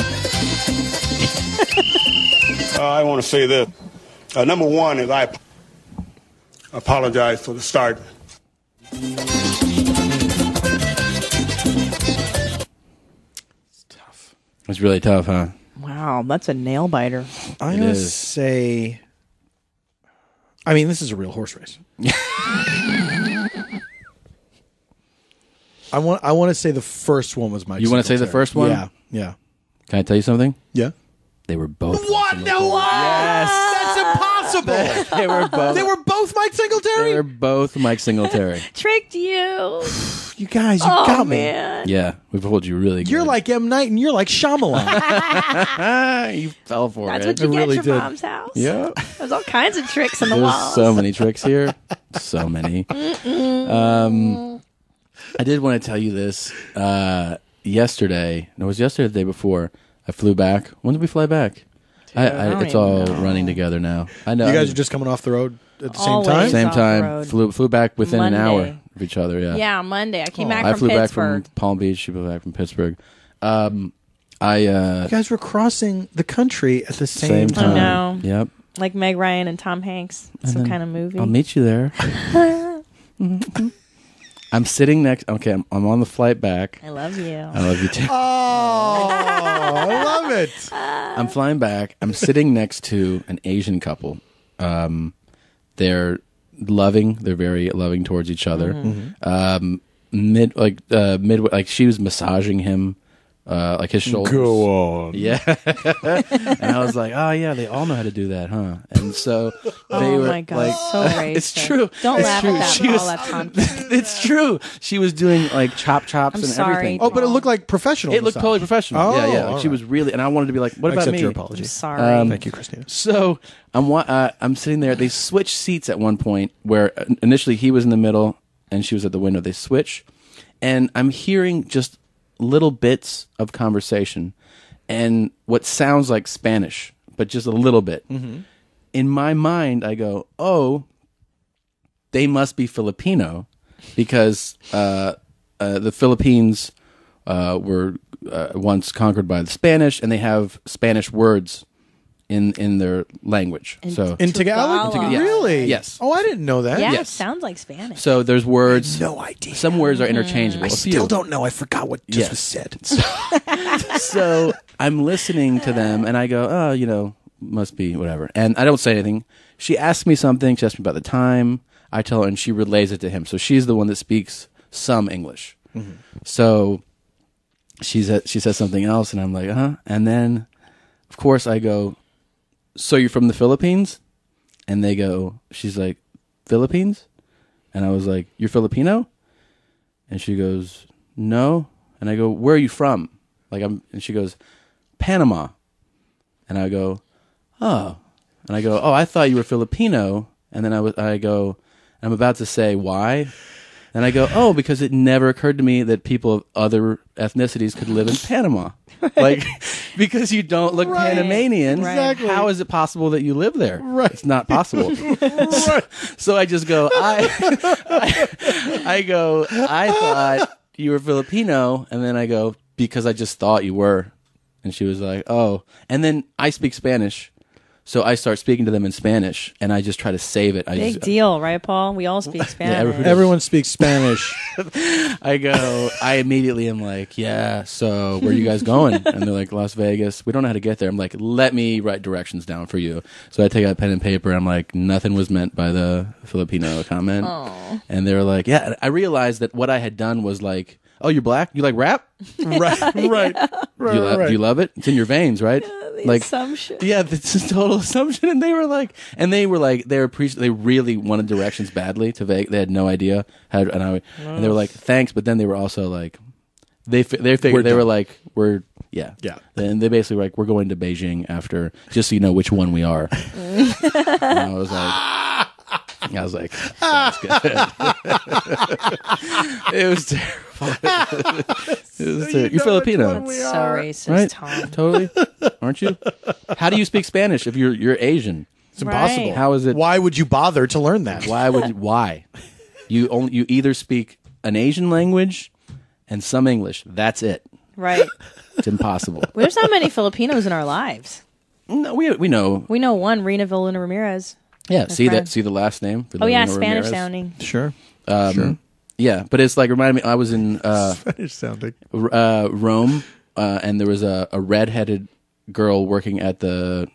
I want to say this. Number one is I apologize for the start. It's really tough, huh? Wow, that's a nail biter. I'm It going to is. say... I mean, this is a real horse race. I want to say the first one was Mike You want to say the Singletary. first one? Yeah. Yeah. Can I tell you something? Yeah. They were both. What? No way! Yes. That's impossible! They were both. They were both Mike Singletary? They were both Mike Singletary. Tricked you. You guys, you Oh, got me. man. Yeah, we've hold you really good. You're like M. Night and you're like Shyamalan. You fell for That's it. what you I get really at did. your mom's house. Yeah. There's all kinds of tricks in the There's walls. so many tricks here. So many. I did want to tell you this. Yesterday, no, it was yesterday or the day before, I flew back. When did we fly back? don't It's even all know. running together now. I know. You guys are just coming off the road at the same Always. time? Same off the time. road. Flew back within an Monday. hour of each other. Yeah. Yeah, Monday. I came back I from flew Pittsburgh. back from Palm Beach. She flew back from Pittsburgh. You guys were crossing the country at the same Same time. I know. Yep. Like Meg Ryan and Tom Hanks. Some kind of movie. I'll meet you there. I'm sitting next. Okay, I'm on the flight back. I love you. I love you too. Oh, I love it. I'm flying back. I'm sitting next to an Asian couple. They're loving. They're very loving towards each other. Like she was massaging him, like his shoulders. Go on. Yeah. And I was like, oh yeah, they all know how to do that, huh? And so they were my God, like, so racist. it's true. Don't It's laugh true. at that, She was- Paul. Tompkins. It's true. She was doing like chops I'm and sorry. everything. Oh, but it looked like professional. It looked massage. totally professional. Oh, yeah. Like all she right. was really, and I wanted to be like, what about Accept me? your I'm apology. sorry. Thank you, Christina. So I'm sitting there. They switched seats at one point where initially he was in the middle and she was at the window. They switch, and I'm hearing just little bits of conversation and what sounds like Spanish, but just a little bit. In my mind, I go, "Oh, they must be Filipino," because the Philippines were once conquered by the Spanish, and they have Spanish words in their language. So In Tagalog? Tagalog. Yeah. Really? Yes. Oh, I didn't know that. Yeah, it Yes. sounds like Spanish. So there's words. No idea. Some words are interchangeable. I A few. still don't know. I forgot what just Yes. was said. So I'm listening to them, and I go, oh, must be whatever. And I don't say anything. She asks me something. She asks me about the time. I tell her, and she relays it to him. So she's the one that speaks some English. So she says something else, and I'm like, And then, of course, I go, so you're from the Philippines? And they go, she's like, Philippines? And I was like, you're Filipino? And she goes, no. And I go, where are you from? And she goes, Panama. And I go, oh. And I go, oh, I thought you were Filipino. And then I go, I'm about to say why. And I go, oh, because it never occurred to me that people of other ethnicities could live in Panama. Because you don't look Panamanian. Exactly. How is it possible that you live there? Right. It's not possible. So I just go, I go, I thought you were Filipino. And then I go, because I just thought you were. And she was like, oh. And then I speak Spanish. So I start speaking to them in Spanish, and I just try to save it. Big deal, right, Paul? We all speak Spanish. Everyone speaks Spanish. I immediately am like, yeah, so where are you guys going? And they're like, Las Vegas. We don't know how to get there. I'm like, let me write directions down for you. So I take out pen and paper. I'm like, nothing was meant by the Filipino comment. Aww. And they were like, yeah. I realized that what I had done was like, Oh, you're black? You like rap? right. Do you love it? It's in your veins, right? Like assumption. Yeah, it's a total assumption. And they really wanted directions badly to Vegas. They had no idea how, and they were like, thanks. But then they were also like, they figured they were like, yeah. And they basically were like, we're going to Beijing after, just so you know which one we are. And I was like, sounds good. It was terrible. You're Filipino. So racist, right? Tom. Totally. Aren't you? How do you speak Spanish if you're Asian? It's impossible. Right. How is it? Why would you bother to learn that? Why? You either speak an Asian language and some English. That's it. Right. It's impossible. There's not many Filipinos in our lives. No, we know. We know one, Rena Villena Ramirez. Yeah. See friend. the last name. Oh yeah, Rena Spanish Ramirez. sounding. Sure. Yeah, but it's like reminded me. I was in Spanish sounding. Rome, and there was a redheaded girl working at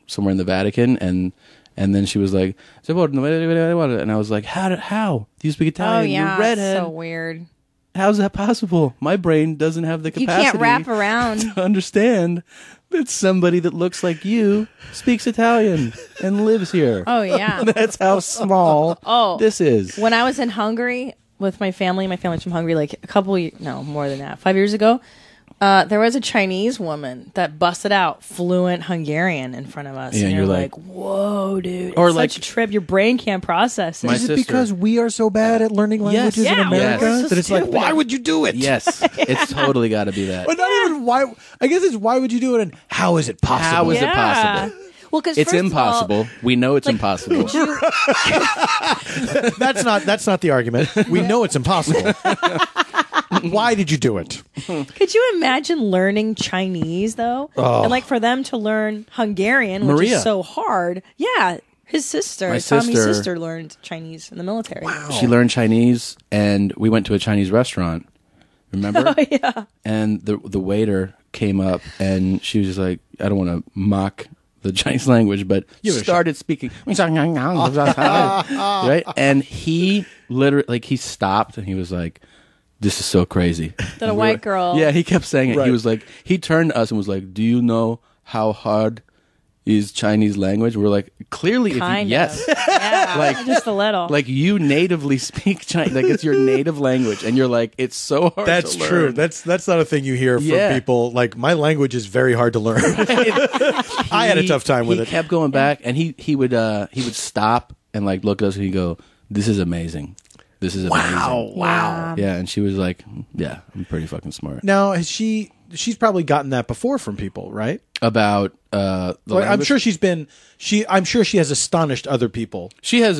somewhere in the Vatican, and then she was like, and I was like, how do you speak Italian? Oh yeah, You're redhead. so weird. How's that possible? My brain doesn't have the capacity. You can't wrap around to understand that somebody that looks like you speaks Italian and lives here. Oh yeah. That's how small this is. When I was in Hungary with my family's from Hungary, like more than that, 5 years ago, there was a Chinese woman that busted out fluent Hungarian in front of us. Yeah, and you're you're like, whoa, dude. Or it's like- such a trip. Your brain can't process it. My Is it sister- because we are so bad at learning languages Yeah, in America we're so that it's like, stupid. why would you do it? Yes, it's totally got to be that. But not even why. I guess it's why would you do it, and how is it possible? How is it possible? Well, because It's impossible. We know it's impossible. That's not the argument. We know it's impossible. Why did you do it? Could you imagine learning Chinese though, and like for them to learn Hungarian, which Maria. is so hard? Yeah, his sister, My Tommy's sister- sister, learned Chinese in the military. Wow. She learned Chinese, and we went to a Chinese restaurant. Remember? Oh yeah. And the waiter came up, and she was just like, I don't want to mock the Chinese language, but started speaking. Right? And he literally, he stopped, and he was like, this is so crazy. That a white girl. Yeah, he kept saying it. Right. He was like, he turned to us and was like, do you know how hard is Chinese language? We're like, clearly, Kind yes. of. Yeah, Like- just a little. Like, you natively speak Chinese. Like, it's your native language. And you're like, it's so hard That's to learn. true. That's not a thing you hear from Yeah. people. Like, my language is very hard to learn. I had a tough time with He it. kept going back, and he would stop and like look at us, and he'd go, this is amazing. This is amazing. wow. Yeah, and she was like, yeah, I'm pretty fucking smart. Now, she's probably gotten that before from people, right? About the Like, I'm language? sure I'm sure she has astonished other people. She has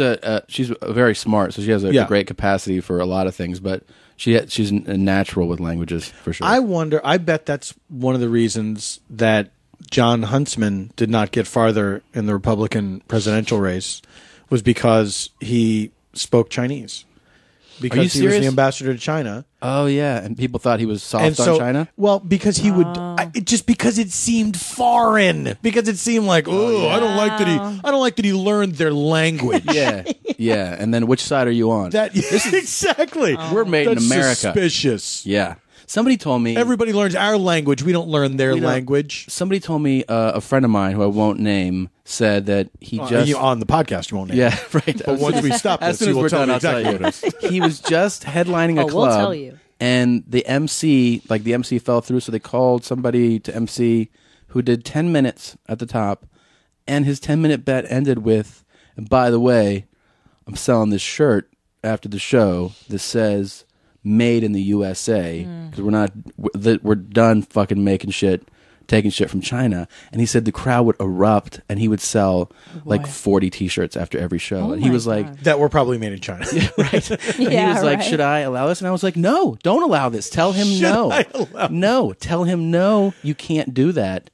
she's very smart, so she has a great capacity for a lot of things, but she's a natural with languages for sure. I bet that's one of the reasons that John Huntsman did not get farther in the Republican presidential race was because he spoke Chinese. Because he was serious? the ambassador to China. Oh yeah, and people thought he was soft on China. Well, because he would just because it seemed foreign. Because it seemed like, I don't like that he learned their language. Yeah, and then which side are you on? Exactly. We're made in That's America. Suspicious. Yeah, somebody told me Everybody learns our language. We don't learn their We don't. language. Somebody told me a friend of mine who I won't name said that he just On the podcast, you won't name. yeah right. But once we stop As this, soon you as will we're tell done, me I'll tell exactly you. what it is. He was just headlining a we'll club, tell you. and the MC fell through, so they called somebody to MC who did 10 minutes at the top, and his 10-minute bet ended with, and by the way, I'm selling this shirt after the show that says "Made in the USA" because we're done fucking taking shit from China. And he said the crowd would erupt, and he would sell like 40 T-shirts after every show. And he my was like, God. That were probably made in China. right. And he Yeah, was like, right. should I allow this? And I was like, no, don't allow this. Tell him no. No, tell him no, you can't do that.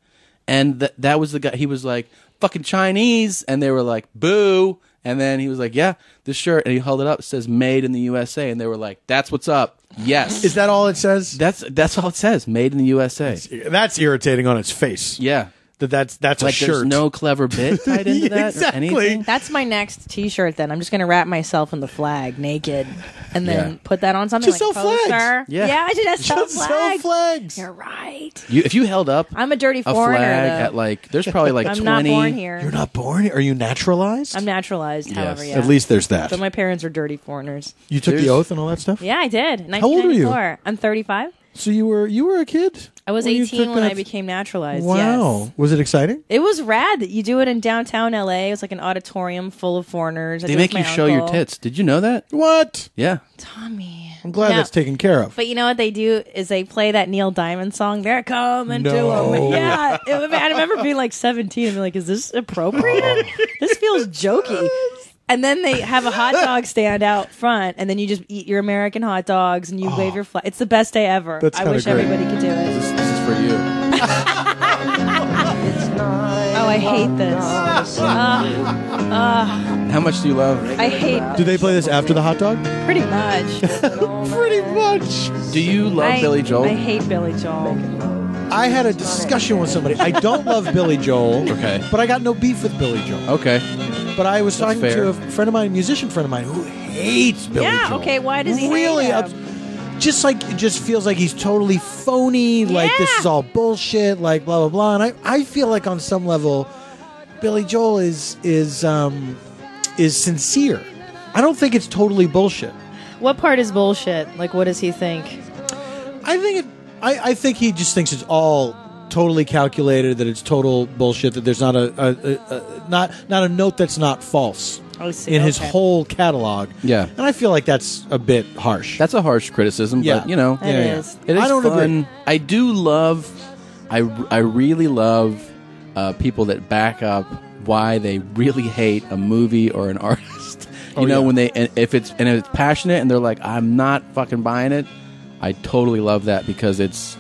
And that was the guy. He was like, fucking Chinese. And they were like, boo. And then he was like, yeah, this shirt. And he held it up. It says "Made in the USA." And they were like, that's what's up. Yes. Is that all it says? That's all it says. "Made in the USA." That's irritating on its face. Yeah. That's a like shirt. there's no clever bit tied into that Exactly. or anything. That's my next T-shirt. Then I'm just gonna wrap myself in the flag naked, and then Yeah. put that on something Just like sell a poster. flags. Yeah. I should just sell Just sell flags. flags. You're right. If you held up I'm a dirty a foreigner. flag though. at like, there's probably like I'm 20. not born here. You're not born? Are you naturalized? I'm naturalized. Yes. However, yeah. At least there's that. But my parents are dirty foreigners. You took the There's- oath and all that stuff? Yeah, I did. How old are you? 1994. I'm 35. So you were a kid? I was when you 18 took when I that- became naturalized. Wow. Yes. Was it exciting? It was rad that you do it in downtown LA. It was like an auditorium full of foreigners. I They did make with you my show your uncle. tits. Did you know that? What? Yeah. Tommy. I'm glad No. that's taken care of. But you know what they do is they play that Neil Diamond song. They're coming No. to him. Yeah, I remember being like 17 and being like, "Is this appropriate? This feels jokey." And then they have a hot dog stand out front, and then you just eat your American hot dogs and you wave your flag. It's the best day ever. That's I kinda wish great. everybody could do it. This is for you. Oh, I hate this. How much do you love? I hate Do they play this after the hot dog? pretty much. Pretty much. Do you love Billy Joel? I hate Billy Joel. I had a discussion with somebody. I don't love Billy Joel. Okay. But I got no beef with Billy Joel. Okay. But I was talking fair. to a friend of mine, a musician friend of mine, who hates Billy Yeah, Joel. okay, why does he hate really him? just like it just feels like he's totally phony, like this Yeah. is all bullshit, like blah blah blah. And I feel like on some level Billy Joel is sincere. I don't think it's totally bullshit. What part is bullshit? Like, what does he think? I think he just thinks it's all totally calculated, that it's total bullshit, that there's not not a note that's not false I see. in his okay. whole catalog. Yeah. And I feel like that's a bit harsh. That's a harsh criticism, Yeah. but you know, It is. it is I don't fun. agree. I do love. I really love people that back up why they really hate a movie or an artist. You know, yeah. when if it's passionate and they're like, I'm not fucking buying it. I totally love that because it's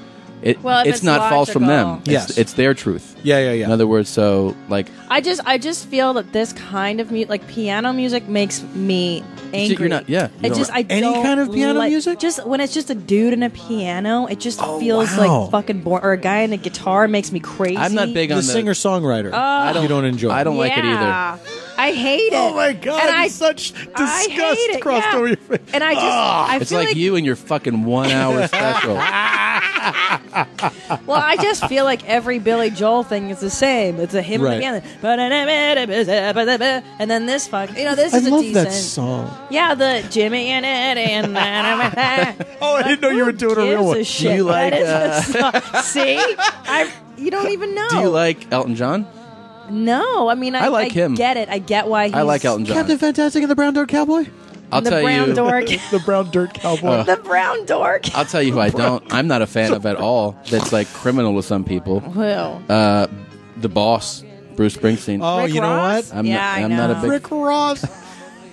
Well, if it's not false from them. logical. Yes. It's their truth. yeah. In other words, so like I just feel that this kind of like piano music makes me angry. you're not- yeah, you It don't just I Any don't kind of piano like- music? Just when it's just a dude and a piano, it just feels wow. like fucking boring. Or a guy and a guitar makes me crazy. I'm not big The on singer-songwriter. I don't you don't enjoy. I don't like it either. Yeah. I hate it. Oh my god! And I, such I disgust hate it, crossed yeah. over your face. And I just I It's feel like you and your fucking 1 hour special. Well, I just feel like every Billy Joel thing is the same. It's a hymn Right. and the and then this fuck. You know, this I is a love decent. that song. Yeah, the Jimmy and Eddie and Oh, I didn't know you were doing a real one. Gives a shit. Do you like, That is the song. See, you don't even know. Do you like Elton John? No, I mean, I like him. Get it. I get why he's I like Elton John. Captain Fantastic and the Brown Dirt Cowboy. I'll the tell brown you. dork. The Brown Dirt Cowboy. The brown dork. I'll tell you who I don't. I'm not a fan of at all. That's like criminal to some people. Who? The Boss, Bruce Springsteen. Oh, Rick you know Ross? what? I'm Yeah, not, I I'm not a know. big. Rick Ross.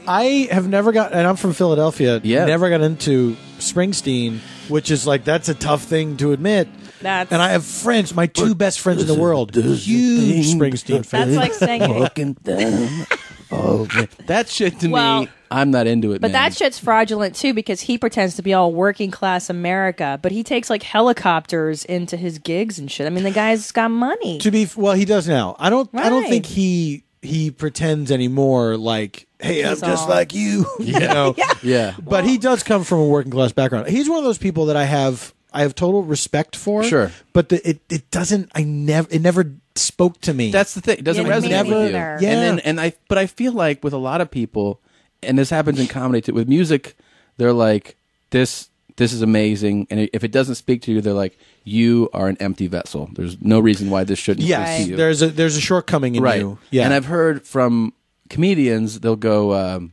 I have never got, and I'm from Philadelphia. Yeah. Never got into Springsteen, which is like that's a tough thing to admit. That's And I have friends, my two best friends in the world, huge Springsteen fans. that's like saying. Looking down. Oh, man. That shit to Well, me, I'm not into it. But man. that shit's fraudulent too because he pretends to be all working class America, but he takes like helicopters into his gigs and shit. I mean, the guy's got money. To be well, he does now. I don't Right. think he pretends anymore. Like, hey, I'm He's just all- like you. You know. Yeah. But he does come from a working class background. He's one of those people that I have total respect for. Sure. But it doesn't. It never spoke to me. That's the thing. It doesn't Yeah, me resonate with you. neither. Yeah. And then but I feel like with a lot of people, and this happens in comedy too. With music, they're like, this is amazing, and if it doesn't speak to you, they're like, you are an empty vessel. There's no reason why this shouldn't yes. speak to you. There's a shortcoming in Right. you. Yeah. And I've heard from comedians, they'll go,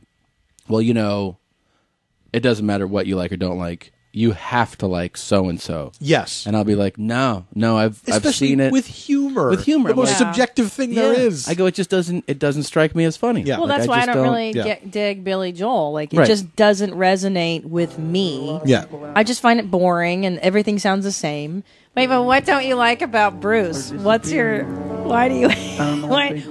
well, you know, it doesn't matter what you like or don't like. You have to like so and so. yes. And I'll be like, no, I've Especially seen it with humor. With humor, the most like- subjective thing there Yeah. is. I go, it doesn't strike me as funny. Yeah. Well, Like, that's why I just don't really yeah. dig Billy Joel. Like, it Right. just doesn't resonate with me. Yeah. I just find it boring and everything sounds the same. Wait, but what don't you like about Bruce? Why do you,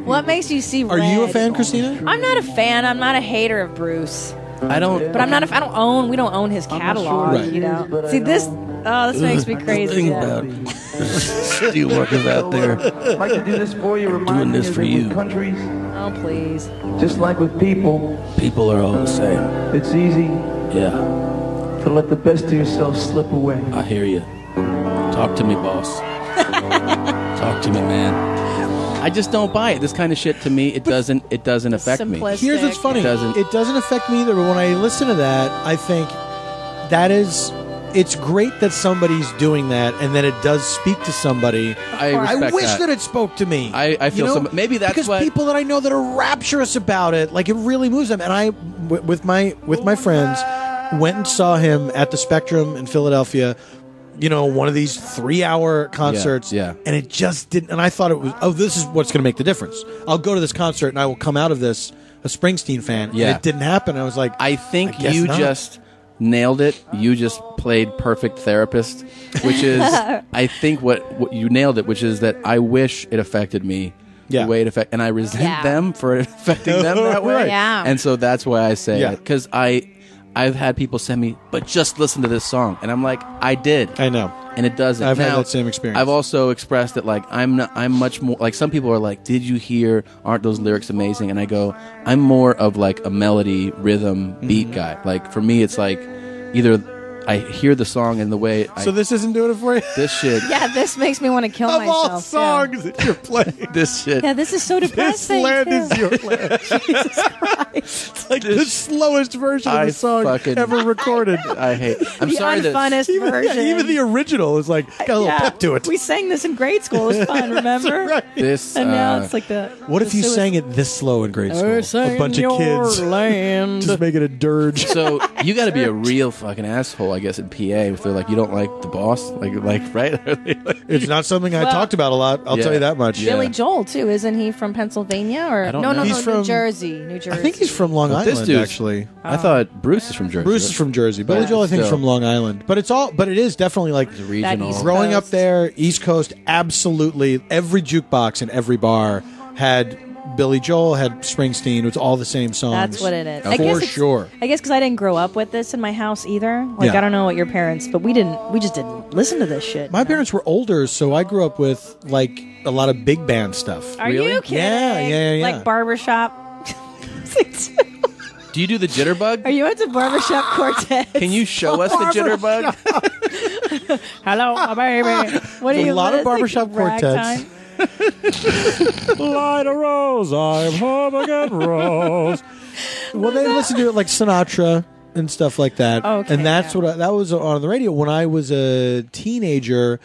what makes you see Are red? you a fan, Christina? I'm not a fan. I'm not a hater of Bruce. I don't. But we don't own his catalog, Right. you know. See, this Oh, this makes me crazy. Think about steel workers out there I'd like to do this for you, doing this for you. countries, Oh, please. just like with people, People are all the same. it's easy Yeah, to let the best of yourself slip away. I hear you. Talk to me, boss. Talk to me, man. I just don't buy it. This kind of shit to me, it doesn't affect me. Simplistic. Here's what's funny. It doesn't. affect me either, but when I listen to that, I think it's great that somebody's doing that and that it does speak to somebody. I respect wish that it spoke to me. I feel maybe that's because what people that I know that are rapturous about it, like it really moves them. And I, with my friends, went and saw him at the Spectrum in Philadelphia. One of these 3-hour concerts. Yeah. And it just didn't. And I thought it was, this is what's going to make the difference. I'll go to this concert and I will come out of this a Springsteen fan. Yeah. And it didn't happen. I was like, I think guess you not. just nailed it. You just played perfect therapist, which is, I think what you nailed it, which is that I wish it affected me the way it affected, and I resent them for it affecting them that way. Yeah. And so that's why I say Yeah. it, because I've had people send me, but just listen to this song, and I'm like, I did. I know. And it doesn't. I've had Now, that same experience. I've also expressed that, like, I'm much more, like, some people are like, did you hear, aren't those lyrics amazing? And I go, I'm more of like a melody, rhythm, beat guy. Like, for me, it's like, either I hear the song and the way So this isn't doing it for you? this shit, Yeah, this makes me want to kill Of myself. all songs that you're playing, this shit. Yeah, this is so this depressing. land too. is your land. Jesus Christ. It's like the slowest version of I the song fucking- ever recorded. I hate. I'm The sorry that unfunnest version. Even the original is like got a little pep to it. We sang this in grade school. It was fun, remember? Right. this. And now it's like the. What if you sang it this slow in grade school? A bunch of kids land. just making a dirge. So you got to be a real fucking asshole, I guess, in PA if they're like, you don't like the boss, like right? Are they like- It's not something I Well- talked about a lot. I'll Yeah. tell you that much. Yeah. Billy Joel too, isn't he from Pennsylvania or I don't no? know. He's New from- Jersey, New Jersey. I think he's from Long This Island. dude's- Actually, I thought Bruce is from Jersey. Bruce is from Jersey. Billy But Joel, I think, is still. from Long Island. But it is definitely like He's a regional. East growing up Coast. there, East Coast. Absolutely, every jukebox and every bar had Billy Joel, had Springsteen. It was all the same songs. That's what it is. For I guess it's- sure. I guess because I didn't grow up with this in my house either. Like Yeah. I don't know what your parents, but we didn't. We just didn't listen to this shit. My parents were older, so I grew up with like a lot of big band stuff. Are Really? you kidding? Yeah. Like barbershop. Do you do the jitterbug? Are you into barbershop quartet? Can you show us the jitterbug? Hello, my baby. What are A you? lot what of is barbershop it, quartets. ragtime? Light a rose, I'm home again, Rose. Well, they listen to it like Sinatra and stuff like that. Okay, and that's yeah. that was on the radio when I was a teenager.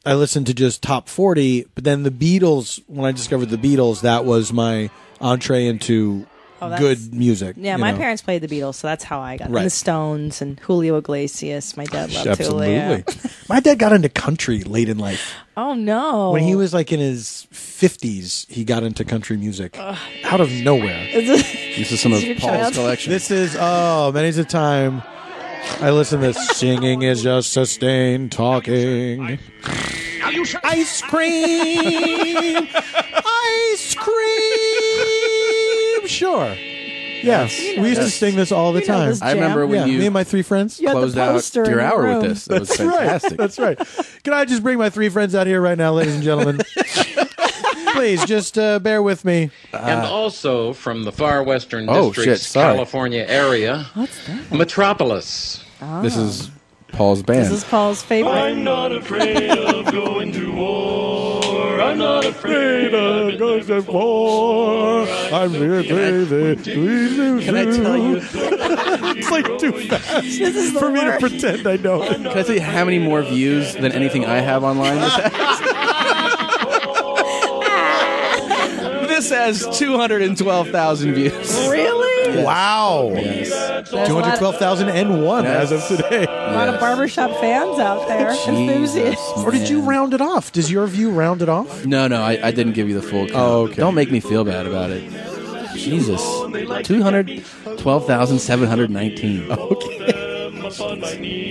I listened to just top 40, but then the Beatles. When I discovered the Beatles, that was my entree into that's- good music. Yeah, you my know? parents played the Beatles, so that's how I got Right. and the Stones and Julio Iglesias. My dad loved Absolutely. Julio. My dad got into country late in life. Oh no! When he was like in his 50s, he got into country music out of nowhere. This is some of your Paul's child? collection. This is, many's a time I listen to this. Singing is just sustained talking. Ice cream! Ice cream! Sure. Yes. We used to sing this all the You know time. this I remember jam. when Yeah, you me and my three friends. You had the closed out poster in your your hour room. with this. That was fantastic. That's right. Can I just bring my three friends out here right now, ladies and gentlemen? Please, just bear with me. And also from the far western Oh, district's shit, sorry. California area, Metropolis. This is Paul's band. This is Paul's favorite. I'm not afraid of going to war. I'm not afraid of going to war. I'm crazy. Can I tell you? It's like too fast This is the for me to worst. pretend I know it. Can I tell you how many more views than anything I have online? This has 212,000 views. Really? Wow. Yes. There's a lot of- 212,001 as of today. A lot of barbershop fans out there, enthusiasts. Or did you round it off? Does your view round it off? No, I didn't give you the full count. Oh, okay. Don't make me feel bad about it. Jesus. 212,719. Okay.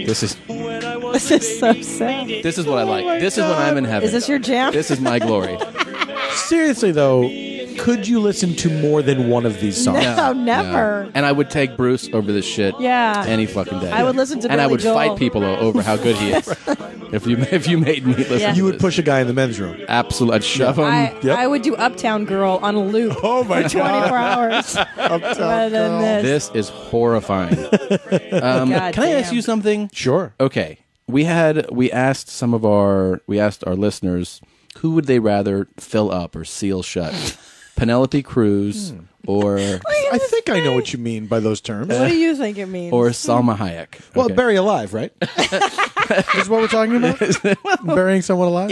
This is This is so sad. this is what I like. This is when I'm in heaven. Is this your jam? This is my glory. Seriously, though, could you listen to more than one of these songs? No, never. No. And I would take Bruce over this shit. Yeah. Any fucking day. I would listen to and I Billy would Joel. fight people over how good he is. If you made me listen, Yeah. to You would this. push a guy in the men's room. Absolutely, I'd shove him. I would do Uptown Girl on a loop. Oh my for 24 hours. Rather than this. This is horrifying. Can I ask you something? Sure. Okay, we asked our listeners who would they rather fill up or seal shut, Penelope Cruz or I think I know what you mean by those terms. What do you think it means? or Salma Hayek. Well, Okay. bury alive, right? Is what we're talking about? Burying someone alive?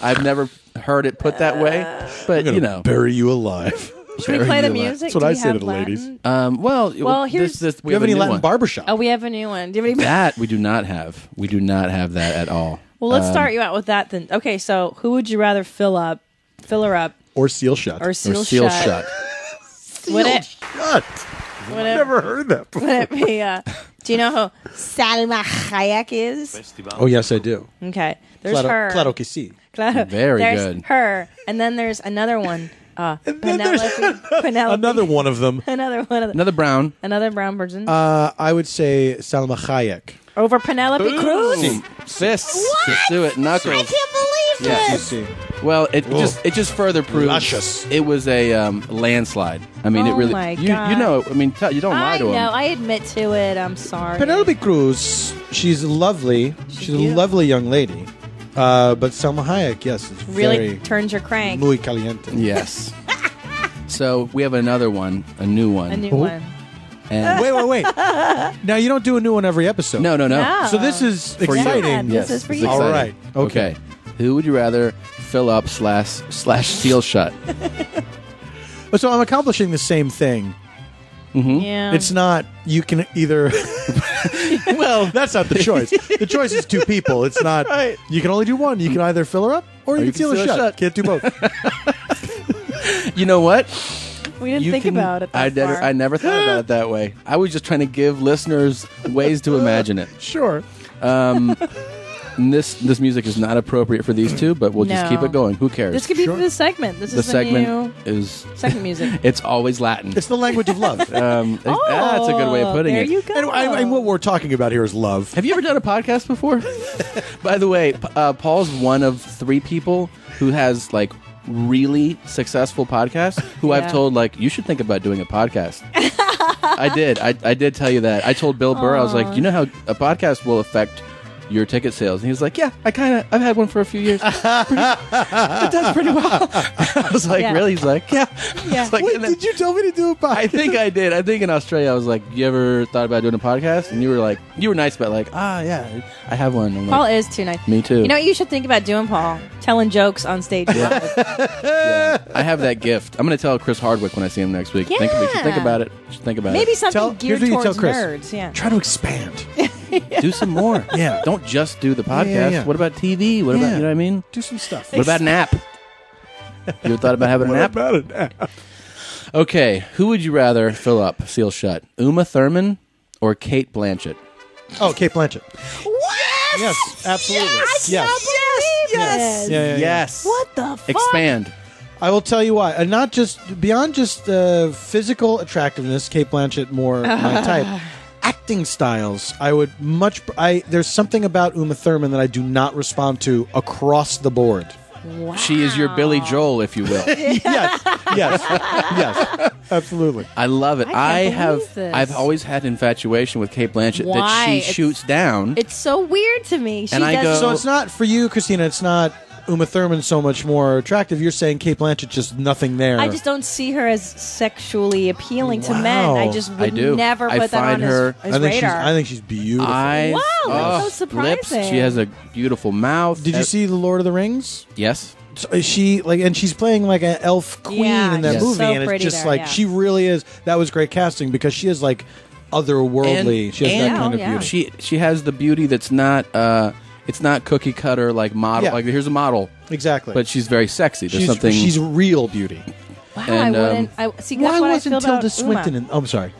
I've never heard it put that way, but I'm gonna bury you alive. Should we play the music? That's what Do I we say to have the Latin? ladies. Well, here's. Do you have any Latin barbershop? Oh, we have a new one. Do you have any? That we do not have. We do not have that at all. Well, let's start you out with that then. Okay, so who would you rather fill her up, Or seal shut. or seal seal shut? shut. Would it? Shut. Would it? Never heard that before. Would it be? Do you know who Salma Hayek is? Oh, yes, I do. Okay, there's her. Claro que sí. Very there's good. her, and then there's another one. Penelope. Another one of them. Another one of them. Another Another brown brown. person. I would say Salma Hayek. Over Penelope Cruz. Fists. Let's do it. Knuckles. I can't believe Yeah. this. Well, it just further proves Luscious. it was a landslide. I mean, it Oh really. my you God. know. I mean, you don't lie I to know. him. I admit to it. I'm sorry. Penelope Cruz, she's lovely. She's a beautiful. lovely young lady. But Salma Hayek, yes, is really very turns your crank. muy caliente. Yes. So we have another one, a new one. A new one. And Wait. Now, you don't do a new one every episode. no. No. So this is For you. exciting. This is for it's you. All exciting. right. Okay. Who would you rather fill up / seal shut? So I'm accomplishing the same thing. Yeah. It's not, you can either... well, that's not the choice. The choice is two people. It's not, you can only do one. You can either fill her up or you can seal her shut. Can't do both. You know what? we didn't think about it. I That far. never thought about it that way. I was just trying to give listeners ways to imagine it. Sure. And this music is not appropriate for these two, but we'll just No. keep it going. Who cares? This could be for the segment. This the is the segment new is segment music. it's always Latin. It's the language of love. That's a good way of putting there it. you go. And what we're talking about here is love. Have you ever done a podcast before? By the way, Paul's one of 3 people who has like really successful podcasts who I've Yeah. told like you should think about doing a podcast. I did. I did tell you that. I told Bill Burr, I was like, you know how a podcast will affect your ticket sales? And he was like, yeah, I've had one for a few years. It does pretty well. I was like, Yeah. really? He's like, yeah. Yeah. I was like, Wait, and then- did you tell me to do a podcast? I think I did. I think in Australia I was like, you ever thought about doing a podcast? And you were like, you were nice about like, yeah, I have one. I'm Paul like, is too nice. me too. You know what you should think about doing, Paul? Telling jokes on stage. Yeah. I have that gift. I'm going to tell Chris Hardwick when I see him next week. We should think about it. Should think about Maybe it. something Here's geared what you tell towards Chris. nerds. Yeah. Try to expand. Do some more. Yeah. Don't just do the podcast. yeah. What about TV? What about, Yeah. you know what I mean? Do some stuff. What about an app? You ever thought about having an app? about it? Okay. Who would you rather fill up, seal shut? Uma Thurman or Kate Blanchett? Oh, Kate Blanchett. What? Yes, absolutely. Yes. Yes. Yeah. Yes. What the fuck? Expand. I will tell you why. And not just beyond just physical attractiveness, Kate Blanchett more my type. Acting styles, I would there's something about Uma Thurman that I do not respond to across the board. Wow. She is your Billy Joel, if you will. yes, absolutely. I love it. I can't believe this. I've always had infatuation with Kate Blanchett that Why? she It's- shoots down. It's so weird to me. She And I does go- So it's not for you, Christina. It's not Uma Thurman so much more attractive. You're saying Kate Blanchett just nothing there. I just don't see her as sexually appealing to men. Wow. I just would do. never I put that find on her- his I think radar. I think she's beautiful. Wow, that's so Lips. surprising. She has a beautiful mouth. Did you see The Lord of the Rings? Yes. So is she and she's playing like an elf queen Yeah, in that she's movie, so and it's pretty just there, like yeah. she really is. That was great casting because she is like otherworldly. She has that kind of yeah. beauty. She has the beauty that's not it's not cookie cutter like model. Yeah. Like here's a model, Exactly. but she's very sexy. There's something. She's real beauty. Wow, And, I wouldn't. See, that's Why what I wasn't feel Tilda about Swinton? Uma. I'm sorry.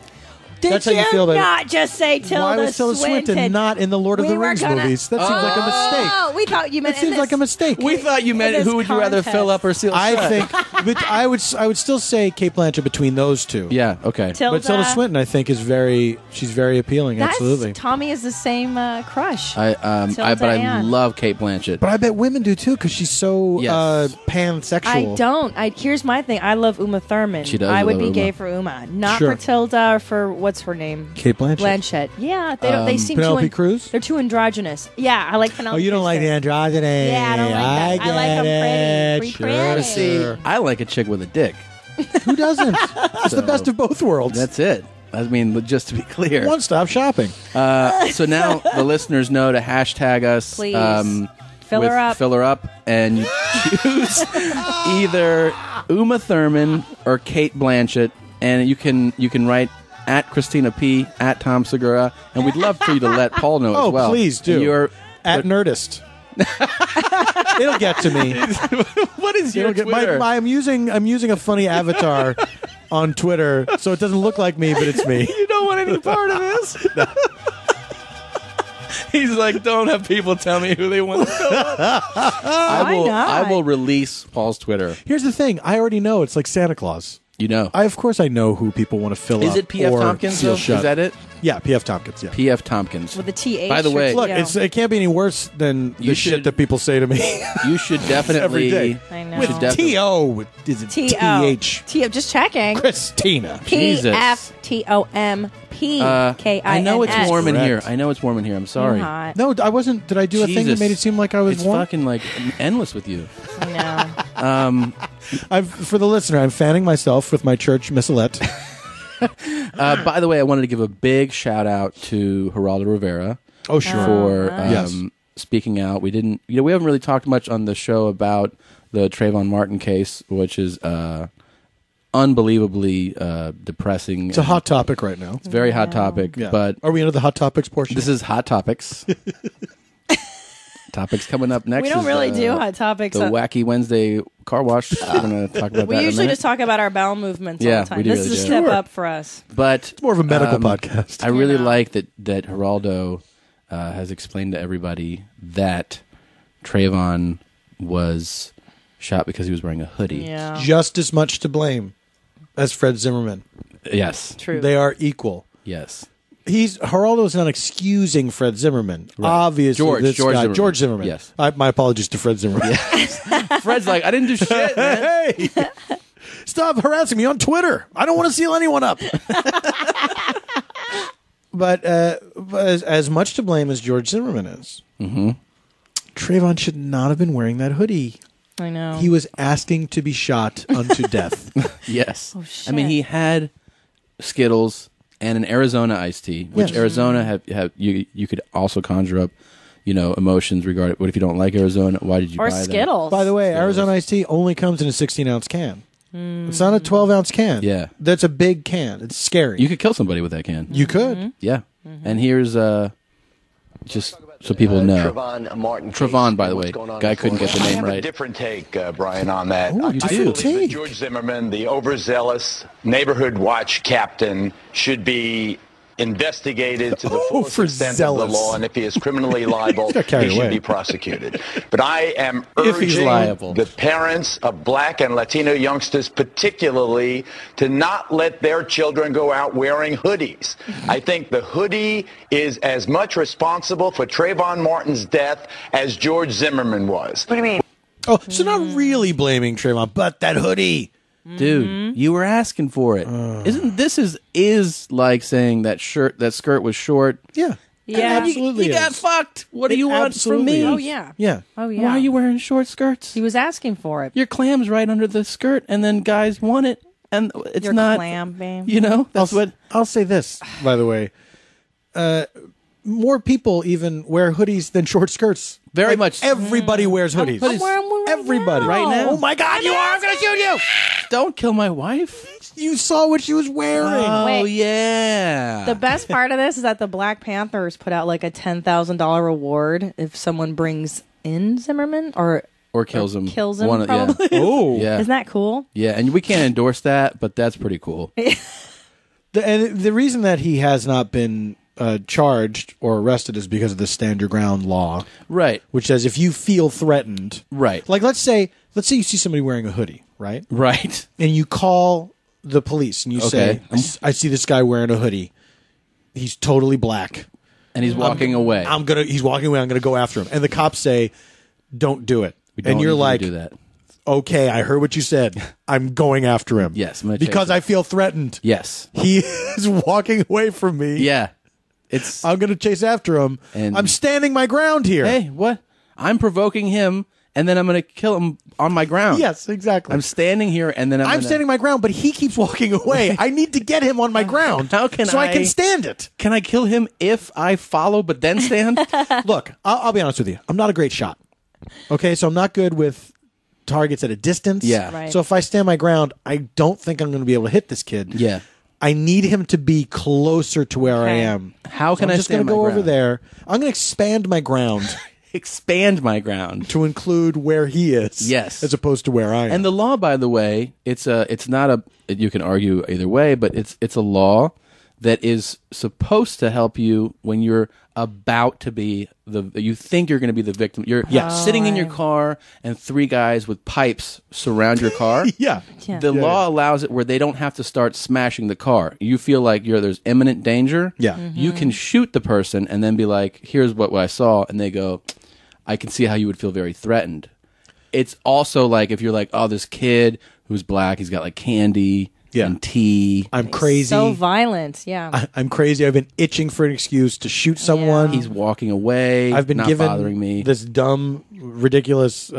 That's how you feel about it. not just say Tilda Why was Tilda Swinton not in the Lord of the Rings movies? That seems like a mistake. Oh, we thought you meant. That seems like a mistake. We thought you meant who would you rather fill up or seal shut? I think, but I would still say Kate Blanchett between those two. Yeah, okay. Tilda. But Tilda Swinton, I think, she's very appealing. Absolutely. Tommy is the same crush. But I love Kate Blanchett. But I bet women do too because she's so pansexual. I don't. Here's my thing. I love Uma Thurman. She does. I would be Uma. gay for Uma, not Sure. for Tilda or for what's her name? Kate Blanchett. Blanchett. Yeah, they don't. They seem Penelope too. Cruz? They're too androgynous. Yeah, I like Penelope. Oh, you don't like the androgyny? Yeah, I don't like that. I like them pretty. Sure. See, I like a chick with a dick. Who doesn't? It's the best of both worlds. That's it. I mean, just to be clear. One-stop shopping. So now the listeners know to hashtag us. Please. Fill her up. And you choose either Uma Thurman or Kate Blanchett, and you can write at Christina P, at Tom Segura, and we'd love for you to let Paul know as well. Oh, please do. You're at Nerdist. It'll get to me. What is your Twitter? I'm using a funny avatar on Twitter, so it doesn't look like me, but it's me. You don't want any part of this? No. He's like, don't have people tell me who they want to fill up. I will release Paul's Twitter. Here's the thing. I already know it's like Santa Claus. You know. Of course I know who people want to fill up. Is it P.F. or Tompkins? seal Though? shut. Is that it? Yeah, P.F. Tompkins. Yeah. P.F. Tompkins. With a TH. By the way, look, it can't be any worse than the shit that people say to me. You should definitely. Every day. I know. With T.O. Is it T.H.? T.O. Just checking. Christina. P-F-T-O-M-P-K-I-N-S. I know it's warm in here. I'm sorry. No, I wasn't. Did I do a thing that made it seem like I was it's warm? fucking like endless with you. I know. For the listener, I'm fanning myself with my church missalette. By the way, I wanted to give a big shout out to Geraldo Rivera. Oh, sure. For speaking out. We didn't. We haven't really talked much on the show about the Trayvon Martin case, which is unbelievably depressing. It's a hot topic right now. It's a very hot topic. Yeah. But are we into the hot topics portion? This is hot topics. Topics coming up next. We don't really do hot topics. The Wacky Wednesday car wash. We're going to talk about that. We usually in a just talk about our bowel movements all the time. We do this is a step up for us. But it's more of a medical podcast. I really like that Geraldo has explained to everybody that Trayvon was shot because he was wearing a hoodie. Yeah. Just as much to blame as Fred Zimmerman. Yes. True. They are equal. Yes. Geraldo's not excusing Fred Zimmerman. Right. Obviously, George Zimmerman. Yes. My apologies to Fred Zimmerman. Yes. Fred's like, I didn't do shit, man. Hey, stop harassing me on Twitter. I don't want to seal anyone up. But as much to blame as George Zimmerman is, Trayvon should not have been wearing that hoodie. I know. He was asking to be shot unto death. Yes. Oh, shit. I mean, he had Skittles and an Arizona iced tea, which Arizona have you could also conjure up, emotions regarding. What if you don't like Arizona? Why did you buy Skittles? By the way, Skittles. Arizona iced tea only comes in a 16-ounce can. It's not a 12-ounce can. Yeah. That's a big can. It's scary. You could kill somebody with that can. You could. Yeah. And here's just so people know. Trayvon, by the way, guy couldn't get the name right. I have a different take, Brian, on that. Ooh, I different believe take. that George Zimmerman, the overzealous neighborhood watch captain, should be investigated to the fullest extent of the law, and if he is criminally liable, he should be prosecuted. But I am urging the parents of black and Latino youngsters particularly to not let their children go out wearing hoodies. I think the hoodie is as much responsible for Trayvon Martin's death as George Zimmerman was. What do you mean? Oh, so not really blaming Trayvon, but that hoodie. Dude, you were asking for it. Isn't this is like saying that skirt was short? Yeah. Yeah. Absolutely. You got fucked. What do you want from me? Oh, yeah. Yeah. Oh, yeah. Why are you wearing short skirts? He was asking for it. Your clam's right under the skirt, and then guys want it, and it's Your not. clam, babe. That's what. I'll say this, by the way. More people even wear hoodies than short skirts. Very much. Everybody wears hoodies. I'm wearing one Everybody. Right now. Oh, my God, you are. I'm going to shoot you. Don't kill my wife. You saw what she was wearing. Oh, Wait. yeah. The best part of this is that the Black Panthers put out like a $10,000 reward if someone brings in Zimmerman or kills him. Kills him, One of- probably. Yeah. Oh. Yeah. Isn't that cool? Yeah, and we can't endorse that, but that's pretty cool. And the reason that he has not been charged or arrested is because of the stand your ground law, right? Which says if you feel threatened, right? Like let's say you see somebody wearing a hoodie, right? Right. And you call the police and you say, "I see this guy wearing a hoodie. He's totally black, and he's walking away. He's walking away. I'm gonna go after him." And the cops say, "Don't do it." And you're like, do that. Okay, I heard what you said. I'm going after him. Yes, because I feel threatened. Yes, he is walking away from me. Yeah, I'm going to chase after him. And I'm standing my ground here. Hey, what? I'm provoking him, and then I'm going to kill him on my ground. Yes, exactly. I'm standing here, and then I'm standing my ground, but he keeps walking away. I need to get him on my ground. How can I can stand it? Can I kill him if I follow but then stand? Look, I'll be honest with you. I'm not a great shot. Okay, so I'm not good with targets at a distance. Yeah. Right. So if I stand my ground, I don't think I'm going to be able to hit this kid. Yeah. I need him to be closer to where I am. How can I'm I just stand going to go my over ground? there. I'm going to expand my ground. Expand my ground to include where he is. Yes. As opposed to where I am. And the law, by the way, it's not a, you can argue either way, but it's a law that is supposed to help you when you're about to be you think you're going to be the victim. You're sitting in your car and three guys with pipes surround your car. Yeah. The law allows it where they don't have to start smashing the car. You feel like there's imminent danger. Yeah. You can shoot the person and then be like, here's what I saw. And they go, I can see how you would feel very threatened. It's also like if you're like, oh, this kid who's black, he's got like candy and tea. I'm crazy. So violent, yeah. I'm crazy. I've been itching for an excuse to shoot someone. He's walking away. I've been not given bothering me. this dumb, ridiculous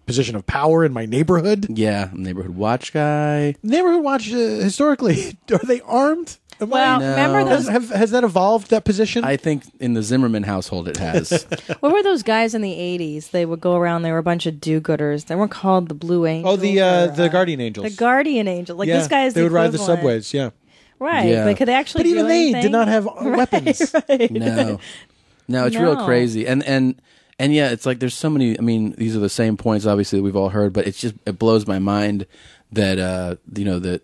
position of power in my neighborhood. Yeah, neighborhood watch guy. Neighborhood watch, historically, are they armed? Remember those? Has that evolved, that position? I think in the Zimmerman household it has. What were those guys in the 80s? They would go around, they were a bunch of do-gooders. They weren't called the Blue Angels. Oh, the Guardian Angels. The Guardian Angel. Like this guy is they the would ride the equivalent. subways, yeah. Right, Yeah. but could they actually But even do they anything? did not have weapons. Right. No, it's real crazy. And yeah, it's like there's so many. I mean, these are the same points, obviously, that we've all heard, but it blows my mind that that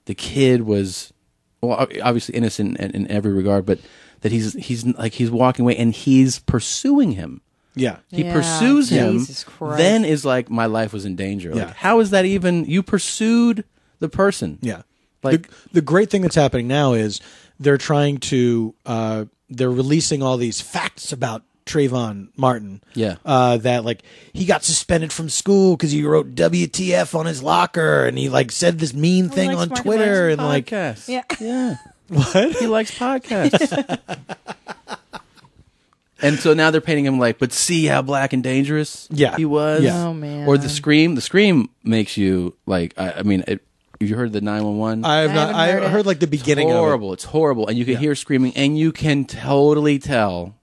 the kid was, well, obviously innocent in every regard, but that he's walking away and he's pursuing him. Yeah. He pursues him, Jesus Christ. then is like, my life was in danger. Yeah. Like, how is that even? You pursued the person. Yeah. Like the great thing that's happening now is they're trying to they're releasing all these facts about Trayvon Martin. Yeah. That like he got suspended from school because he wrote WTF on his locker and he like said this mean thing on Twitter and like podcasts. Yeah. what? He likes podcasts. And so now they're painting him like, but see how black and dangerous he was? Yeah. Oh, man. Or the Scream. The Scream makes you like, I mean, have you heard the 911? I have not. I heard like the beginning horrible. of it. It's horrible. And you can hear screaming and you can totally tell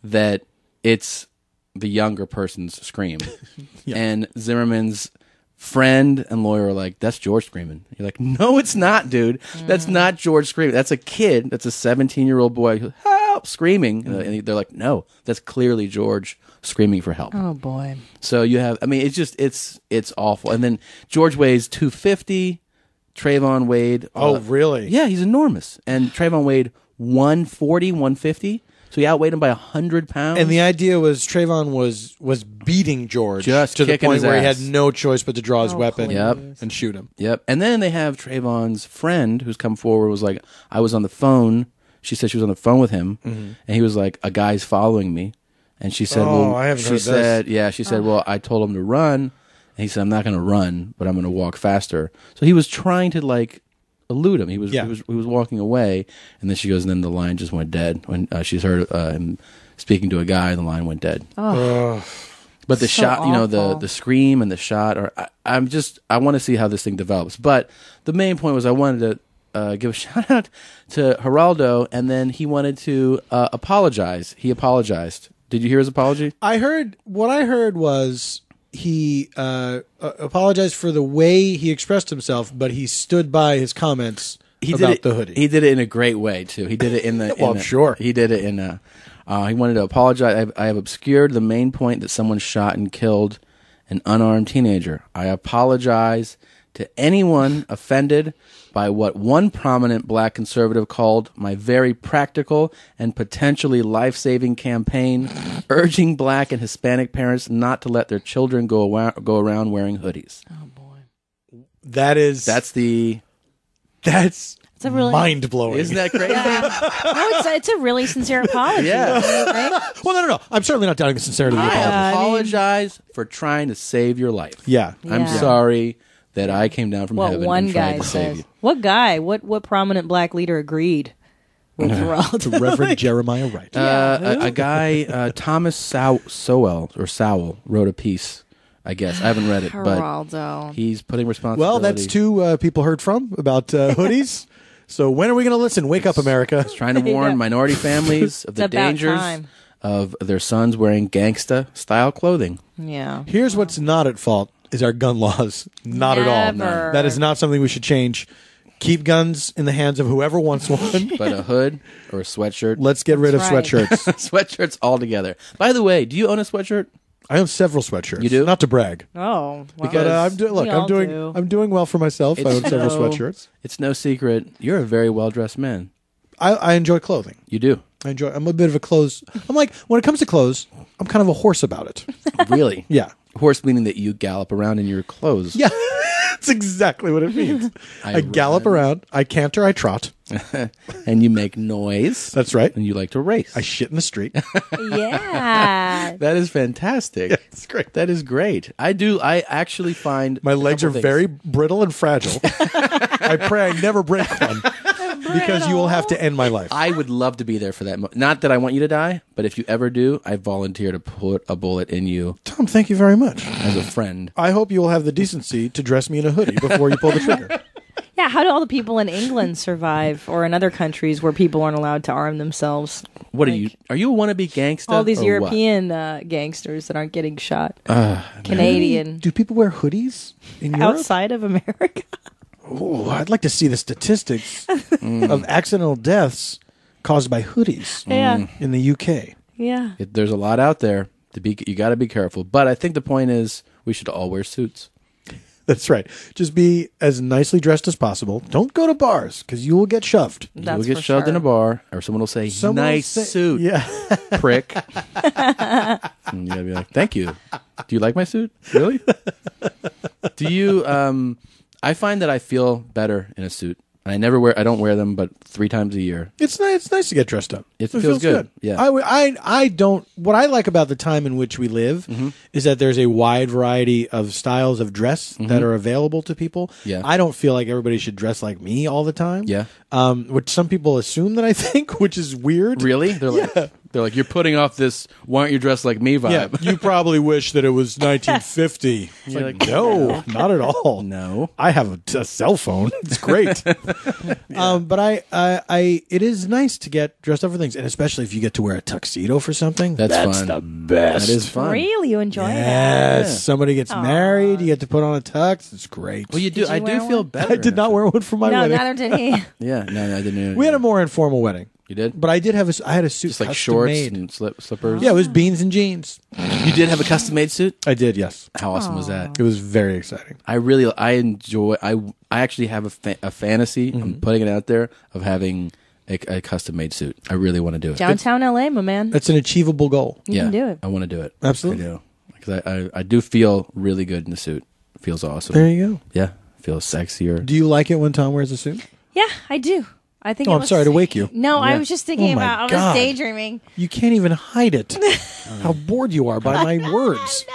that it's the younger person's scream. And Zimmerman's friend and lawyer are like, that's George screaming. You're like, no, it's not, dude. That's not George screaming. That's a kid. That's a 17-year-old boy who, help, screaming. And they're like, no, that's clearly George screaming for help. Oh, boy. So you have, I mean, it's just, it's awful. And then George weighs 250. Trayvon weighed. Oh, really? Yeah, he's enormous. And Trayvon weighed 140, 150. So he outweighed him by 100 pounds. And the idea was Trayvon was beating George Just to the kicking point his where ass. he had no choice but to draw his weapon please. and shoot him. Yep. And then they have Trayvon's friend who's come forward, was like, I was on the phone. She said she was on the phone with him. And he was like, a guy's following me. And she said, Oh, I haven't heard this. Yeah, she said, well, I told him to run. And he said, I'm not going to run, but I'm going to walk faster. So he was trying to like elude him. He was walking away. And then she goes, and then the line just went dead when she's heard him speaking to a guy, and the line went dead. Oh. But the So shot, you know, awful. the scream and the shot are, I want to see how this thing develops. But the main point was I wanted to give a shout out to Geraldo, and then he wanted to apologize. He apologized. Did you hear his apology? What I heard was he apologized for the way he expressed himself, but he stood by his comments about the hoodie. He did it in a great way too. He did it in the. Well, I'm sure. He did it in a. He wanted to apologize. I have obscured the main point that someone shot and killed an unarmed teenager. I apologize to anyone offended by what one prominent black conservative called my very practical and potentially life-saving campaign urging black and Hispanic parents not to let their children go around wearing hoodies. Oh, boy. That's a really mind-blowing. Isn't that crazy? No, it's a really sincere apology. Yeah. Right? Well, no. I'm certainly not doubting the sincerity of the apology. I apologize for trying to save your life. Yeah. I'm sorry that I came down from heaven one and tried guy to save says. you. What guy? What prominent black leader agreed with Geraldo? Reverend Jeremiah Wright. A guy, Thomas Sowell wrote a piece. I guess I haven't read it, Geraldo. but he's putting responsibility. Well, that's two people heard from about hoodies. So when are we going to listen? Wake up, America. He's trying to warn minority families of the dangers of their sons wearing gangsta-style clothing. Yeah. Here's what's not at fault is our gun laws. Not at all. Never. That is not something we should change. Keep guns in the hands of whoever wants one. But a hood or a sweatshirt. Let's get rid of That's right. sweatshirts. Sweatshirts altogether. By the way, do you own a sweatshirt? I own several sweatshirts. You do? Not to brag. Oh, well, But I'm doing well for myself. I own several sweatshirts. It's no secret. You're a very well-dressed man. I enjoy clothing. You do. I'm a bit of a clothes. I'm like, when it comes to clothes, I'm kind of a horse about it. Really? Yeah. Horse meaning that you gallop around in your clothes. Yeah. That's exactly what it means. I gallop around, I canter, I trot. And you make noise. That's right. And you like to race. I shit in the street. Yeah. That is fantastic. Yeah, it's great. That is great. I actually find my legs are very brittle and fragile. I pray I never break one because you will have to end my life. I would love to be there for that. Not that I want you to die, but if you ever do, I volunteer to put a bullet in you. Tom, thank you very much. As a friend. I hope you will have the decency to dress me in a hoodie before you pull the trigger. Yeah, how do all the people in England survive, or in other countries where people aren't allowed to arm themselves? What are you a wannabe gangster? All these or European gangsters that aren't getting shot. Canadian. Do people wear hoodies in Europe? Outside of America? Oh, I'd like to see the statistics of accidental deaths caused by hoodies in the UK. Yeah. There's a lot out there. You got to be careful. But I think the point is we should all wear suits. That's right. Just be as nicely dressed as possible. Don't go to bars because you will get shoved. You will get shoved in a bar, or someone will say, "Nice suit, yeah, prick." And you gotta be like, "Thank you. Do you like my suit? Really? Do you?" I find that I feel better in a suit. I don't wear them, but 3 times a year. It's nice to get dressed up. It feels good. Yeah. I don't. What I like about the time in which we live is that there's a wide variety of styles of dress that are available to people. Yeah. I don't feel like everybody should dress like me all the time. Yeah. Which some people assume that I think, which is weird. Really? They're like, you're putting off this "why aren't you dressed like me" vibe. Yeah, you probably wish that it was 1950. It's like, no, not at all. No, I have a cell phone. It's great. But it is nice to get dressed up for things, and especially if you get to wear a tuxedo for something. That's fun. The best. That is fun. Really, you enjoy that? Yes. Somebody gets married, you get to put on a tux. It's great. Well, you do. I do feel better. I did not wear one for my wedding. No, neither did he. Yeah, no, I didn't. We had a more informal wedding. You did? But I did have I had a suit just like custom shorts made. and slippers. Yeah, it was beans and jeans. You did have a custom made suit? I did, yes. How awesome was that? It was very exciting. I enjoy. I actually have a fantasy. I'm putting it out there of having a custom made suit. I really want to do it. Downtown LA, my man. It's an achievable goal. You can do it. I want to do it. Absolutely. I do. Because I do feel really good in the suit. It feels awesome. There you go. Yeah. Feels sexier. Do you like it when Tom wears a suit? Yeah, I do. I think. I'm sorry to wake you. No, I was just thinking I was daydreaming. You can't even hide it. How bored you are by my words.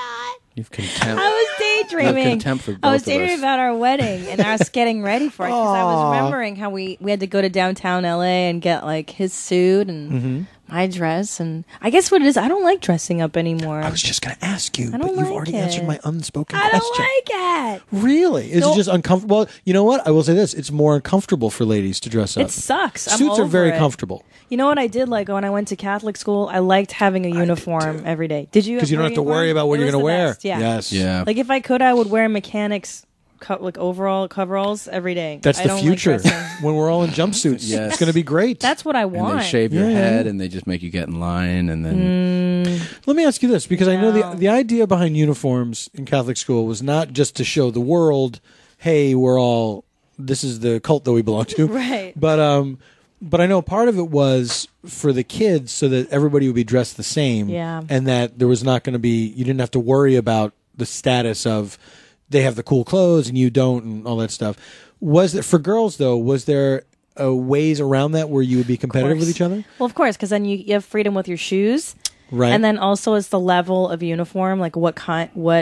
You've contempt. I was daydreaming. You have contempt for both I was of daydreaming us. about our wedding, and I was getting ready for it because I was remembering how we had to go to downtown LA and get like his suit and my dress, and I guess what it is, I don't like dressing up anymore. I was just going to ask you, I but don't you've like already it. answered my unspoken I question. don't like it. Really? Is it just uncomfortable? Well, you know what? I will say this. It's more uncomfortable for ladies to dress up. It sucks. I'm Suits are over very it. comfortable. You know what I did like when I went to Catholic school? I liked having a uniform every day. Did you? Because you don't have to worry about what you're going to wear. Best, yeah. Yes. Yeah. Like if I could, I would wear mechanics like overall coveralls every day. That's I the don't future. Like dressing. When we're all in jumpsuits. Yes. It's going to be great. That's what I And want. they shave your head and they just make you get in line and then Let me ask you this, because I know the idea behind uniforms in Catholic school was not just to show the world, hey, this is the cult that we belong to. Right. But I know part of it was for the kids so that everybody would be dressed the same. Yeah. And that there was not going to be, you didn't have to worry about the status of they have the cool clothes and you don't and all that stuff. For girls, though, was there ways around that where you would be competitive with each other? Well, of course, because then you have freedom with your shoes. Right. And then also it's the level of uniform. Like what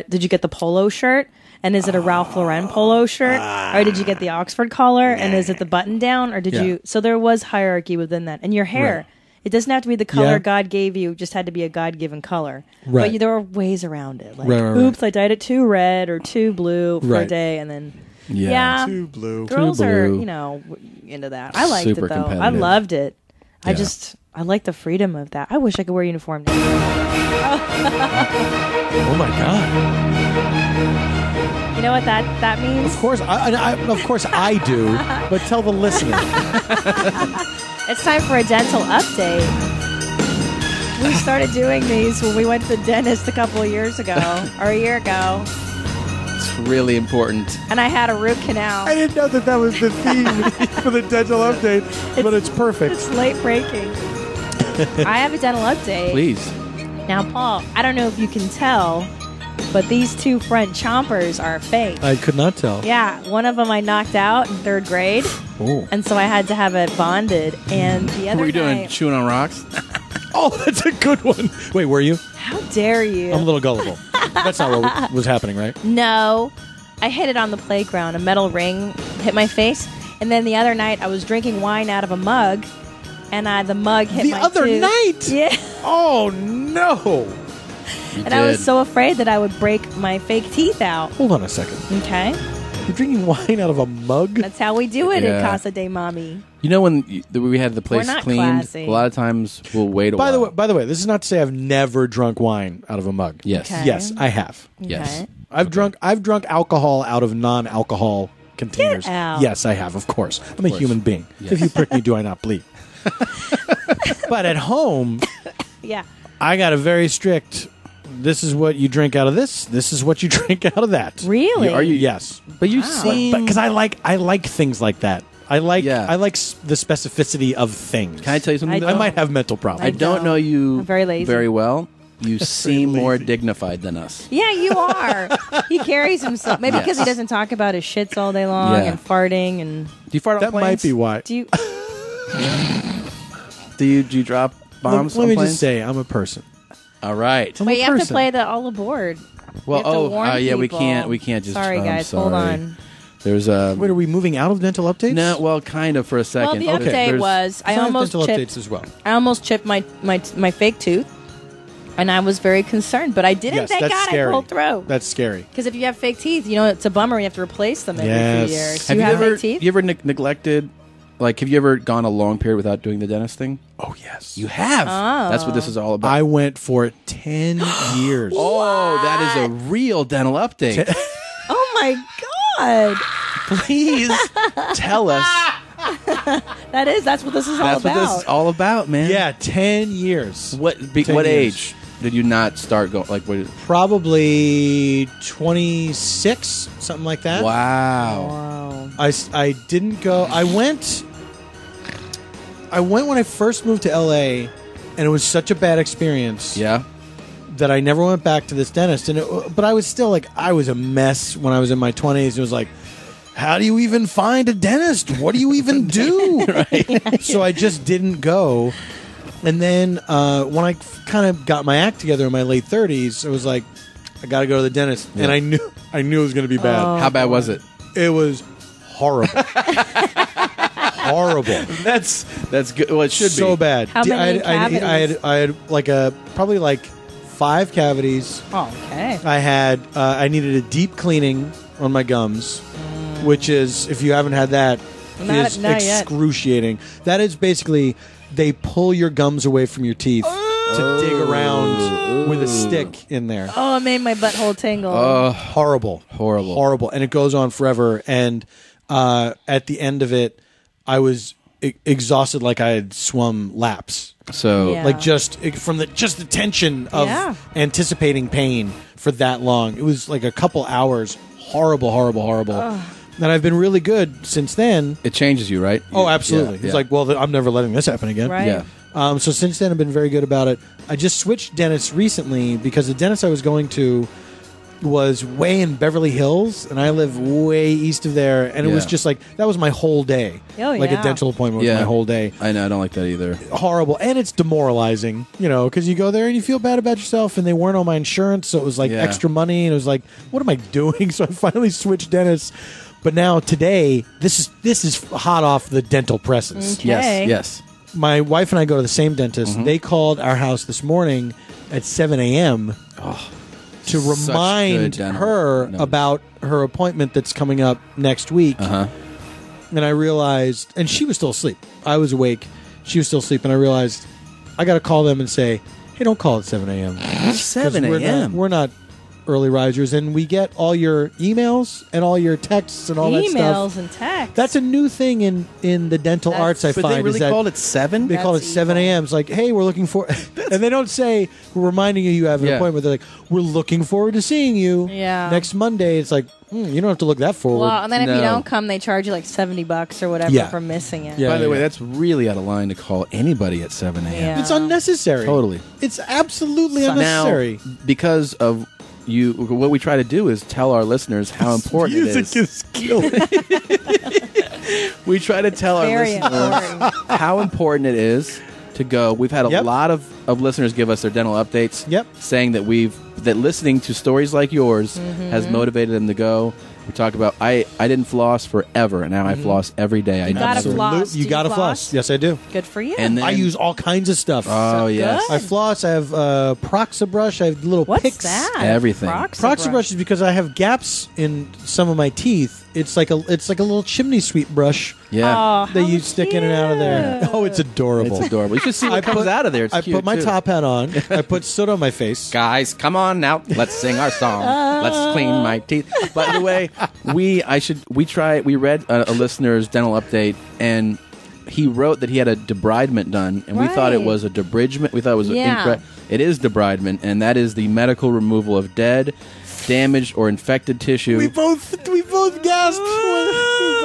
did you get the polo shirt? And is it a Ralph Lauren polo shirt? Or did you get the Oxford collar? And is it the button down? Or did you... So there was hierarchy within that. And your hair. Right. It doesn't have to be the color God gave you. It just had to be a God-given color. Right. But there are ways around it. Like, oops, I dyed it too red or too blue for a day. And then... Yeah. Too blue. Girls are, into that. I liked Super it, though. competitive. I loved it. Yeah. I like the freedom of that. I wish I could wear a uniform now. Oh, my God. You know what that means? Of course I do, but tell the listener. It's time for a dental update. We started doing these when we went to the dentist a couple of years ago, or a year ago. It's really important. And I had a root canal. I didn't know that was the theme for the dental update, but it's perfect. It's late breaking. I have a dental update. Please. Now, Paul, I don't know if you can tell, but these two front chompers are fake. I could not tell. Yeah, one of them I knocked out in 3rd grade. Oh. And so I had to have it bonded. And the other What were you doing? night, Chewing on rocks? Oh, that's a good one. Wait, were you? how dare you? I'm a little gullible. That's not what was happening, right? No. I hit it on the playground. A metal ring hit my face. And then the other night, I was drinking wine out of a mug. And the mug hit my tooth. The other night? Yeah. Oh, no. And I was so afraid that I would break my fake teeth out. Hold on a second. Okay. You're drinking wine out of a mug? That's how we do it Yeah. in Casa de Mami. You know when we had the place We're not cleaned, classy. a lot of times we'll wait a while. By the way, this is not to say I've never drunk wine out of a mug. Yes. Okay. Yes, I have. Yes. Okay. I've drunk alcohol out of non-alcohol containers. Get out. Yes, I have, of course. I'm a human being. Yes. If you prick me, do I not bleed? But at home, Yeah. I got a very strict, this is what you drink out of this is what you drink out of that. Really? Are you? Yes. But you seem... Because I like things like that. I like Yeah. the specificity of things. Can I tell you something? I might have mental problems. I don't know you I'm very lazy. very well. You seem more dignified than us. Yeah, you are. He carries himself. Maybe because he doesn't talk about his shits all day long Yeah. and farting and... Do you fart on That planes? might be why. Do you... Do you drop bombs Let on me planes? just say, I'm a person. All right. I'm Wait, a you have to person. play the all aboard. Well, You have to warn yeah, people. we can't just... Sorry, I'm guys. Hold sorry. on. There's a... Wait, are we moving out of dental updates? No, well, kind of for a second. Well, the update There's- was I have almost dental chipped. updates as well. I almost chipped my fake tooth, and I was very concerned. But I didn't. Yes, Thank that's God scary. I pulled through. That's scary. Because if you have fake teeth, it's a bummer. You have to replace them every Yes. few years. Have you have ever, fake teeth? You ever neglected... Like, have you ever gone a long period without doing the dentist thing? Oh, yes. You have. Oh. That's what this is all about. I went for 10 years. Oh, that is a real dental update. Oh my God! Please tell us. That's what this is all That's about. what this is all about, man. Yeah, 10 years. What 10 what years. age did you not start going? Like, what? Probably 26, something like that. Wow. Wow. I didn't go. I went when I first moved to LA, and it was such a bad experience. Yeah. That I never went back to this dentist, but I was still I was a mess when I was in my 20s. It was like, how do you even find a dentist? What do you even do? Right. So I just didn't go. And then when I kind of got my act together in my late 30s, I was like, I got to go to the dentist, Yeah. and I knew it was going to be bad. Oh. How bad was it? It was horrible. Horrible. That's good. Well, it should So be bad. How many cavities? I had probably 5 cavities. Oh, okay. I needed a deep cleaning on my gums, which is, if you haven't had that, is Not yet. excruciating. That is basically, they pull your gums away from your teeth to dig around with a stick in there. Oh, it made my butthole tingle. Horrible. Horrible. And it goes on forever. And at the end of it, I was exhausted, like I had swum laps. So, Yeah. Like just the tension of Yeah. anticipating pain for that long. It was like a couple hours. Horrible. And I've been really good since then. It changes you, right? Oh, absolutely. Yeah, It's like, well, I'm never letting this happen again. Right. Yeah. So since then, I've been very good about it. I just switched dentists recently because the dentist I was going to was way in Beverly Hills, and I live way east of there, and it was just like, that was my whole day. Oh, like yeah. a dental appointment was my whole day. I know, I don't like that either. Horrible. And it's demoralizing, because you go there and you feel bad about yourself, and they weren't on my insurance, so it was like extra money, and it was like, what am I doing? So I finally switched dentists. But now today, this is hot off the dental presses. Okay. Yes. My wife and I go to the same dentist. They called our house this morning at 7 a.m. To remind her about her appointment that's coming up next week. And I realized, and she was still asleep. I was awake. She was still asleep, and I realized I got to call them and say, hey, don't call at 7 a.m. 7 a.m.? We're not early risers, and we get all your emails and all your texts and all that stuff. Emails and texts. That's a new thing in the dental arts, I find. But they really is that called it 7? They call it 7 a.m. It's like, hey, we're looking for... and they don't say, we're reminding you have an appointment. They're like, we're looking forward to seeing you next Monday. It's like, you don't have to look that forward. Well, and then if you don't come, they charge you like $70 or whatever for missing it. By the way, that's really out of line to call anybody at 7 a.m. Yeah. It's unnecessary. Totally. It's absolutely unnecessary. Now, because of what we try to do is tell our listeners how important it is. Music is killing. We try to tell our listeners how important it is to go. We've had a lot of listeners give us their dental updates, saying that that listening to stories like yours has motivated them to go. We talked about I didn't floss forever, and now I floss every day. You gotta floss. You gotta floss. Yes, I do. Good for you. And then, I use all kinds of stuff. Oh, yes. I floss. I have Proxabrush. I have little What's picks. that? Everything. Proxabrush is because I have gaps in some of my teeth. It's like a little chimney sweep brush. Yeah. That you stick in and out of there. Oh, it's adorable. It's adorable. You should see what comes out of there. It's I cute, put my too. top hat on. I put soot on my face. Guys, come on now. Let's sing our song. Let's clean my teeth. By the way, we read a listener's dental update, and he wrote that he had a debridement done, and we thought it was a debridgement. We thought it was incorrect. It is debridement, and that is the medical removal of dead, damaged, or infected tissue. We both gasped.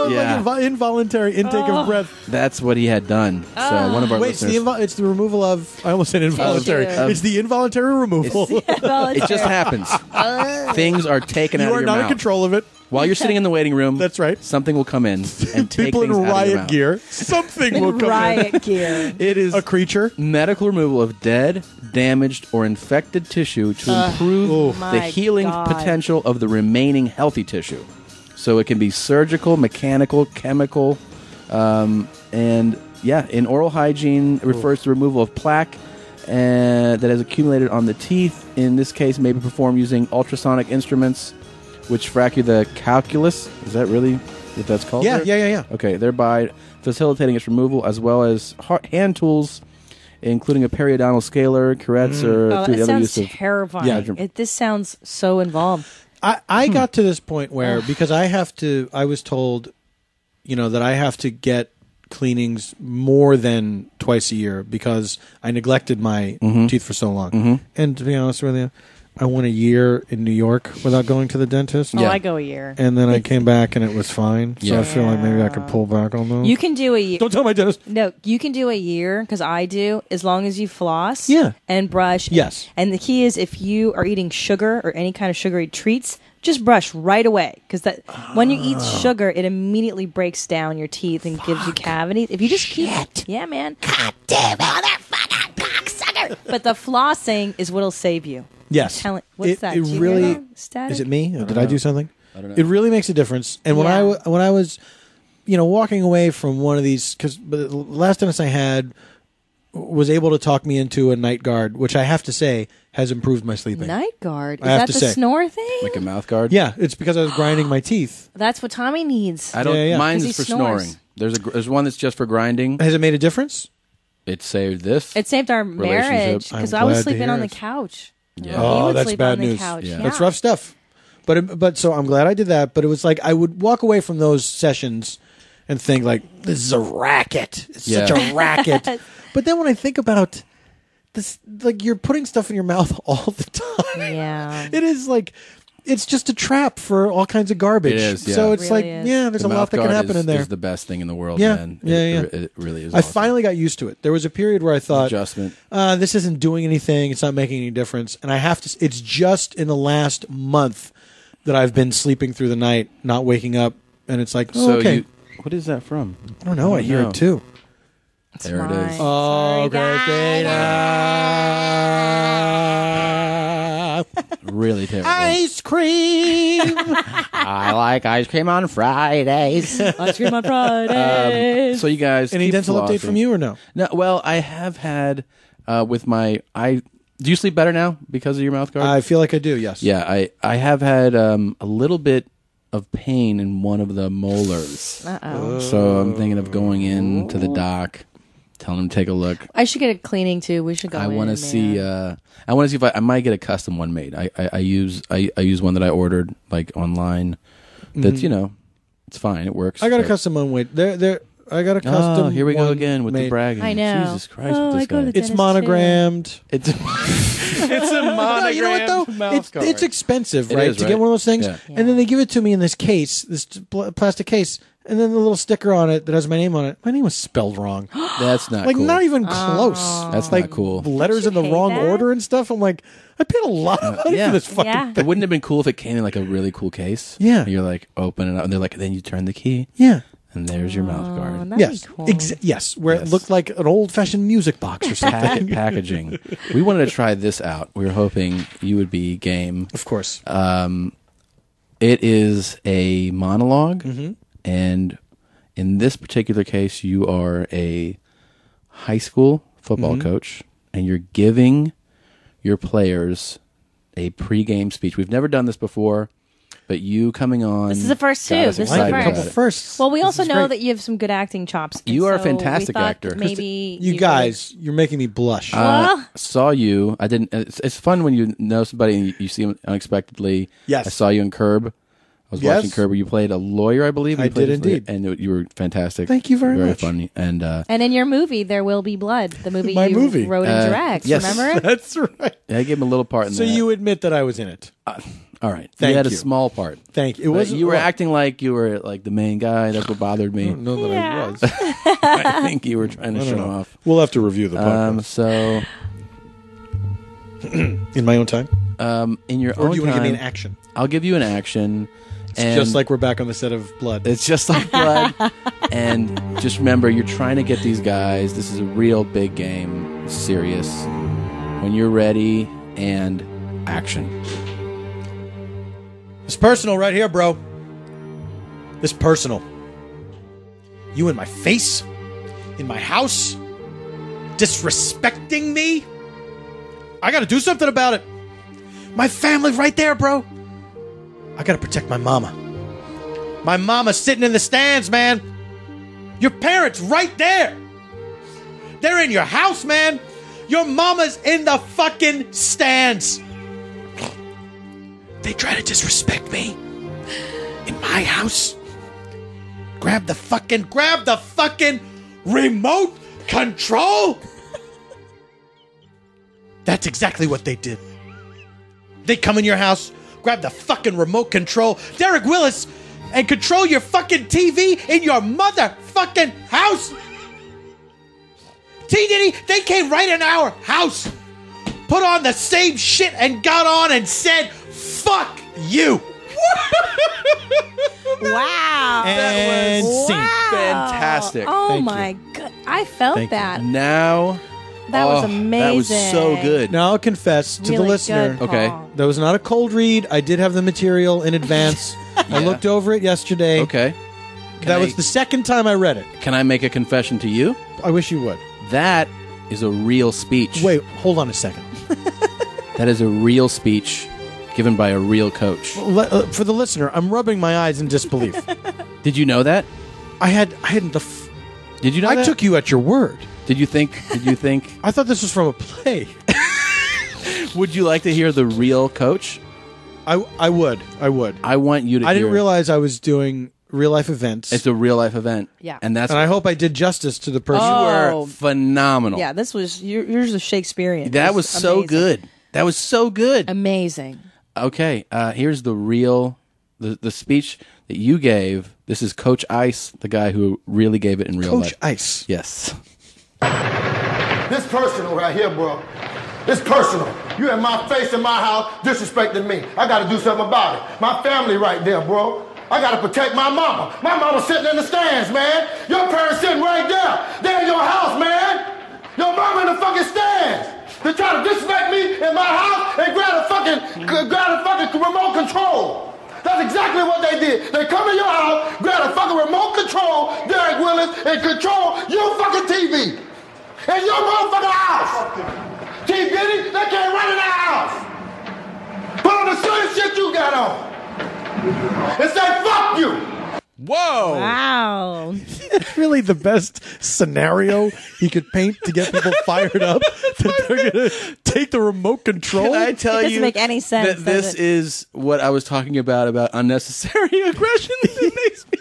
Like involuntary intake of breath. That's what he had done. So one of our listeners. It's the removal of. I almost said involuntary. It's the involuntary removal. It just happens. Things are taken out of your mouth. You are not in control of it. While you're sitting in the waiting room, that's right. Something will come in and take people in things out of your riot mouth. gear. Something will come in. Riot gear. It is a creature. Medical removal of dead, damaged, or infected tissue to improve the healing potential of the remaining healthy tissue. So it can be surgical, mechanical, chemical, and in oral hygiene, it refers to removal of plaque that has accumulated on the teeth. In this case, may be performed using ultrasonic instruments, which fracture the calculus. Is that really what that's called? Yeah. Okay, thereby facilitating its removal, as well as hand tools, including a periodontal scaler, curettes, or Oh, through it the other sounds use of... terrifying. This sounds so involved. I got to this point where, because I was told, that I have to get cleanings more than twice a year because I neglected my teeth for so long. And to be honest with you, I went a year in New York without going to the dentist. Oh, I go a year. And then I came back and it was fine. So I feel like maybe I could pull back on those. You can do a year. Don't tell my dentist. No, you can do a year, because I do, as long as you floss and brush. Yes. And the key is, if you are eating sugar or any kind of sugary treats, just brush right away, because when you eat sugar, it immediately breaks down your teeth and gives you cavities. If you just keep man. God damn motherfucker, cocksucker. But the flossing is what'll save you. Yes. What's that? It Do you really hear that static? Is it me? Did I do something? I don't know. It really makes a difference. And when I was, walking away from one of these, because the last dentist I had was able to talk me into a night guard, which I have to say has improved my sleeping. Night guard? Is I have that to the say. snore thing? Like a mouth guard? Yeah, it's because I was grinding my teeth. That's what Tommy needs. I don't. Mine's 'Cause he for snores. snoring. There's one that's just for grinding. Has it made a difference? It saved this. It saved our relationship. marriage, because I'm I was glad to sleeping hear on the it. couch. Yeah. He Oh, would that's sleep bad on the news. couch. Yeah. That's rough stuff. But so I'm glad I did that. But it was like I would walk away from those sessions and think like, this is a racket. It's such a racket. But then when I think about this, like, you're putting stuff in your mouth all the time. Yeah. It is like, it's just a trap for all kinds of garbage. It is, yeah. So it's Really is. there's a lot that can happen in there. Is the best thing in the world, Yeah, man. yeah. It really is. I awesome. finally got used to it. There was a period where I thought, Adjustment. this isn't doing anything. It's not making any difference. And I have to. It's just in the last month that I've been sleeping through the night, not waking up, and it's like, okay. What is that from? I don't know. I hear it too. There it is. Oh, Christina. Really terrible. Ice cream. I like ice cream on Fridays. Ice cream on Fridays. So you guys, Any keep dental update flossing. from you or no? No. Well, I have had with my Do you sleep better now because of your mouth guard? I feel like I do. Yes. Yeah, I have had a little bit of pain in one of the molars. Uh-oh. So I'm thinking of going in to the doc, telling him to take a look. I should get a cleaning too. We should go. I want to see. I want to see if I might get a custom one made. I use one that I ordered like online. That's it's fine. It works. I got a custom one made. I got a custom. Oh, here we go one again with the made. bragging. I know. Jesus Christ, Oh, with this I go to guy. the It's dentist, monogrammed. It's a monogrammed No, you know what though? mouth guard. It's expensive, It right? is, To right? get one of those things, Yeah. and then they give it to me in this case, this plastic case, and then the little sticker on it that has my name on it. My name was spelled wrong. That's not like cool. not even close. That's like not cool. letters in the hate wrong that? order and stuff. I'm like, I paid a lot of money yeah. for this fucking Yeah. thing. It wouldn't have been cool if it came in like a really cool case. Yeah. And you're like, open it up. And they're like, then you turn the key. Yeah. And there's your mouth guard. That'd Yes. be cool. Yes. Where Yes. it looked like an old-fashioned music box or something. Packaging. We wanted to try this out. We were hoping you would be game. Of course. It is a monologue. Mm-hmm. And in this particular case, you are a high school football Mm-hmm. coach. And you're giving your players a pregame speech. We've never done this before. But you coming on... This is the first got too. us This is the excited a about couple it. firsts. Well, we also This is know great. that you have some good acting chops. and You are a so fantastic we thought actor. Maybe You guys, you're making me blush. Well- Saw you. I didn't. It's fun when you know somebody and you see them unexpectedly. Yes. I saw you in Curb. I was Yes. watching Curb where you played a lawyer, I believe. I You played did a lawyer, indeed. and you were fantastic. Thank you very much. funny. And And in your movie, There Will Be Blood, the movie My you movie. wrote and direct. yes. Remember? That's right. I gave him a little part in So that. you admit that I was in it. all right? Thank you had a you. small part. Thank you. It But was you were acting like you were like the main guy. That's what bothered me. I don't know that Yeah. I was. I think you were trying to I don't show know. off. We'll have to review the podcast So in my own time. in your Or own do you want to give time, me an action? I'll give you an action. It's and just like we're back on the set of Blood. It's just like blood. And just remember, you're trying to get these guys. This is a real big game. It's serious. When you're ready, and action. It's personal right here, bro. It's personal. You in my face, in my house, disrespecting me. I got to do something about it. My family right there, bro. I got to protect my mama. My mama's sitting in the stands, man. Your parents right there. They're in your house, man. Your mama's in the fucking stands. They try to disrespect me in my house. Grab the fucking remote control. That's exactly what they did. They come in your house, grab the fucking remote control, Derek Willis, and control your fucking TV in your motherfucking house. T-Diddy, they came right in our house, put on the same shit and got on and said, fuck you. Wow. And scene. Fantastic. Oh Thank my god. I felt Thank you. that. Now, That was amazing. That was so good. Now I'll confess to Really the listener. good, Okay. Paul. That was not a cold read. I did have the material in advance. I looked over it yesterday. Okay. That was the second time I read it. Can I make a confession to you? I wish you would. That is a real speech. Wait, hold on a second. That is a real speech given by a real coach. For the listener, I'm rubbing my eyes in disbelief. Did you know that? I hadn't the. Did you know I that? took you at your word. Did you think? I thought this was from a play. Would you like to hear the real coach? I would. I want you to. I didn't realize I was doing real life events. It's a real life event. Yeah. and that's. And I hope I did justice to the person. You Oh. were phenomenal. Yeah, this was yours was Shakespearean. That It was so amazing. good. That was so good. Amazing. Okay, here's the real the speech that you gave. This is Coach Ice, the guy who really gave it in real life. Coach Ice. Yes. This personal right here, bro. It's personal. You in my face in my house disrespecting me. I got to do something about it. My family right there, bro. I got to protect my mama. My mama's sitting in the stands, man. Your parents sitting right there. They're in your house, man. Your mama in the fucking stands. They try to disrespect me in my house and grab a fucking remote control. That's exactly what they did. They come in your house, grab a fucking remote control, Derek Willis, and control your fucking TV. In your motherfucking house. T-Bitty, they can't run in the house. Put on the same shit you got on. And say, fuck you. Whoa. Wow. It's really the best scenario he could paint to get people fired up. That they're going to take the remote control. Can I tell It doesn't you make any sense, that this does it? is what I was talking about unnecessary aggression? It makes me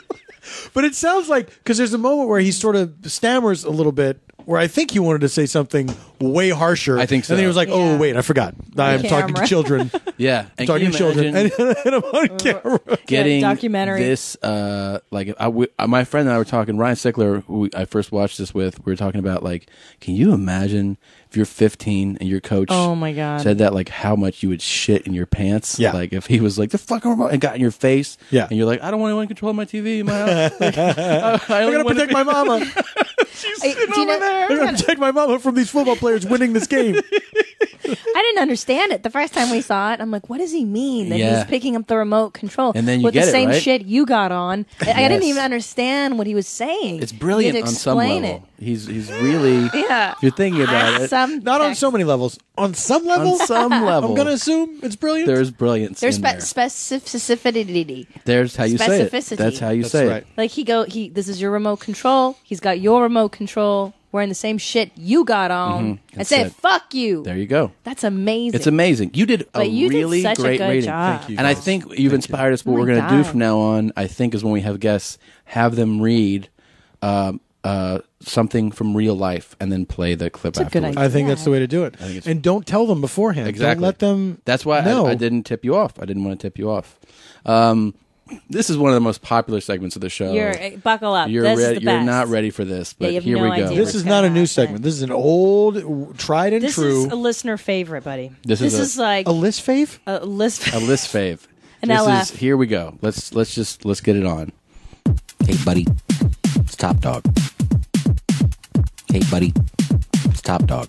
But it sounds like, because there's a moment where he sort of stammers a little bit, where I think he wanted to say something way harsher. I think so. And then he was like, oh, Yeah. wait, I forgot. I'm talking to Camera. children. Yeah. I'm talking to children. And I'm on camera. Getting documentary. this, my friend and I were talking, Ryan Sickler, who I first watched this with, we were talking about, like, can you imagine if you're 15 and your coach Oh, my God. said that, like, how much you would shit in your pants? Yeah. Like, if he was like, the fucking remote, and got in your face. Yeah. And you're like, I don't want anyone controlling my TV in my house. Like, I I gotta protect my mama. She's Hey, sitting do you over know- there. I gotta protect my mama from these football players winning this game. I didn't understand it the first time we saw it. I'm like, what does he mean that Yeah. he's picking up the remote control And then you with get the it, same right? shit you got on? I didn't Yes. even understand what he was saying. It's brilliant You had on to some explain level. it. He's really, Yeah. if you're thinking about it, Not on so many levels. On some level, on some level, I'm gonna assume it's brilliant. there's brilliance There's in there. specificity. There's how you say it. specificity. That's how you That's say right. it. Like this is your remote control. He's got your remote control. Wearing the same shit you got on, and That's say it. fuck you. There you go. That's amazing. It's amazing. You did a But you did really such a great good rating. job. Thank you. And I think you've inspired us. What Oh we're my going to do God. from now on, I think, is when we have guests, have them read something from real life and then play the clip That's a good afterwards. idea. I think that's the way to do it. think it's- And don't tell them beforehand. Exactly. Don't let them. That's why know. I didn't tip you off. I didn't want to tip you off. This is one of the most popular segments of the show. Buckle up. You're This is ready. the You're best. not ready for this, but you have here no we go. idea. This what's is gonna not a new happen. segment. This is an old, tried and This true. is a listener favorite, buddy. This is like a list fave. a list. a list fave. An This LF. is here we go. Let's get it on. Hey buddy, it's Top Dog. Hey buddy, it's Top Dog.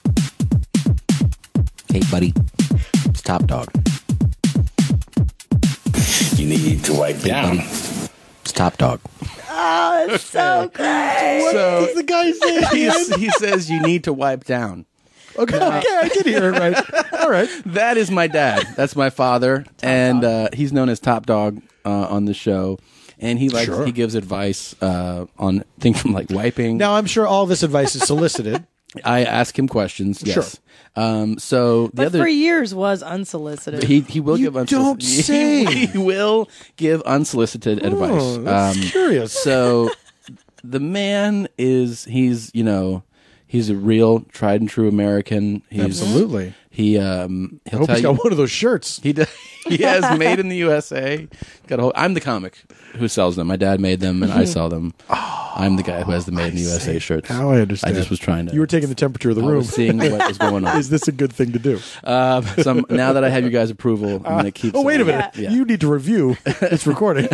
Hey buddy, it's Top Dog. You need to wipe down. It's Top Dog. Oh, it's so great. So What's the guy saying? he says you need to wipe down. Okay, I did hear it right. All right. That is my dad. That's my father, and he's known as Top Dog on the show. And he Sure. he gives advice on things from like wiping. Now I'm sure all this advice is solicited. I ask him questions. Sure. Yes. So the But other for years was unsolicited. he will You give unsolicited. don't say. He will give unsolicited advice. Oh, that's curious. So the man he's a real tried and true American. He's Absolutely. He'll I hope tell he's you got one of those shirts. he does. He has made in the USA. Got a whole, I'm the comic who sells them. My dad made them, and I sell them. I'm the guy who has the made in the USA shirts. Now I understand. I just was trying to. You were taking the temperature of the I room. was seeing what was going on. Is this a good thing to do? Now that I have you guys' approval, I'm going to keep. Oh, wait a selling minute. it. Yeah. You need to review. It's recording.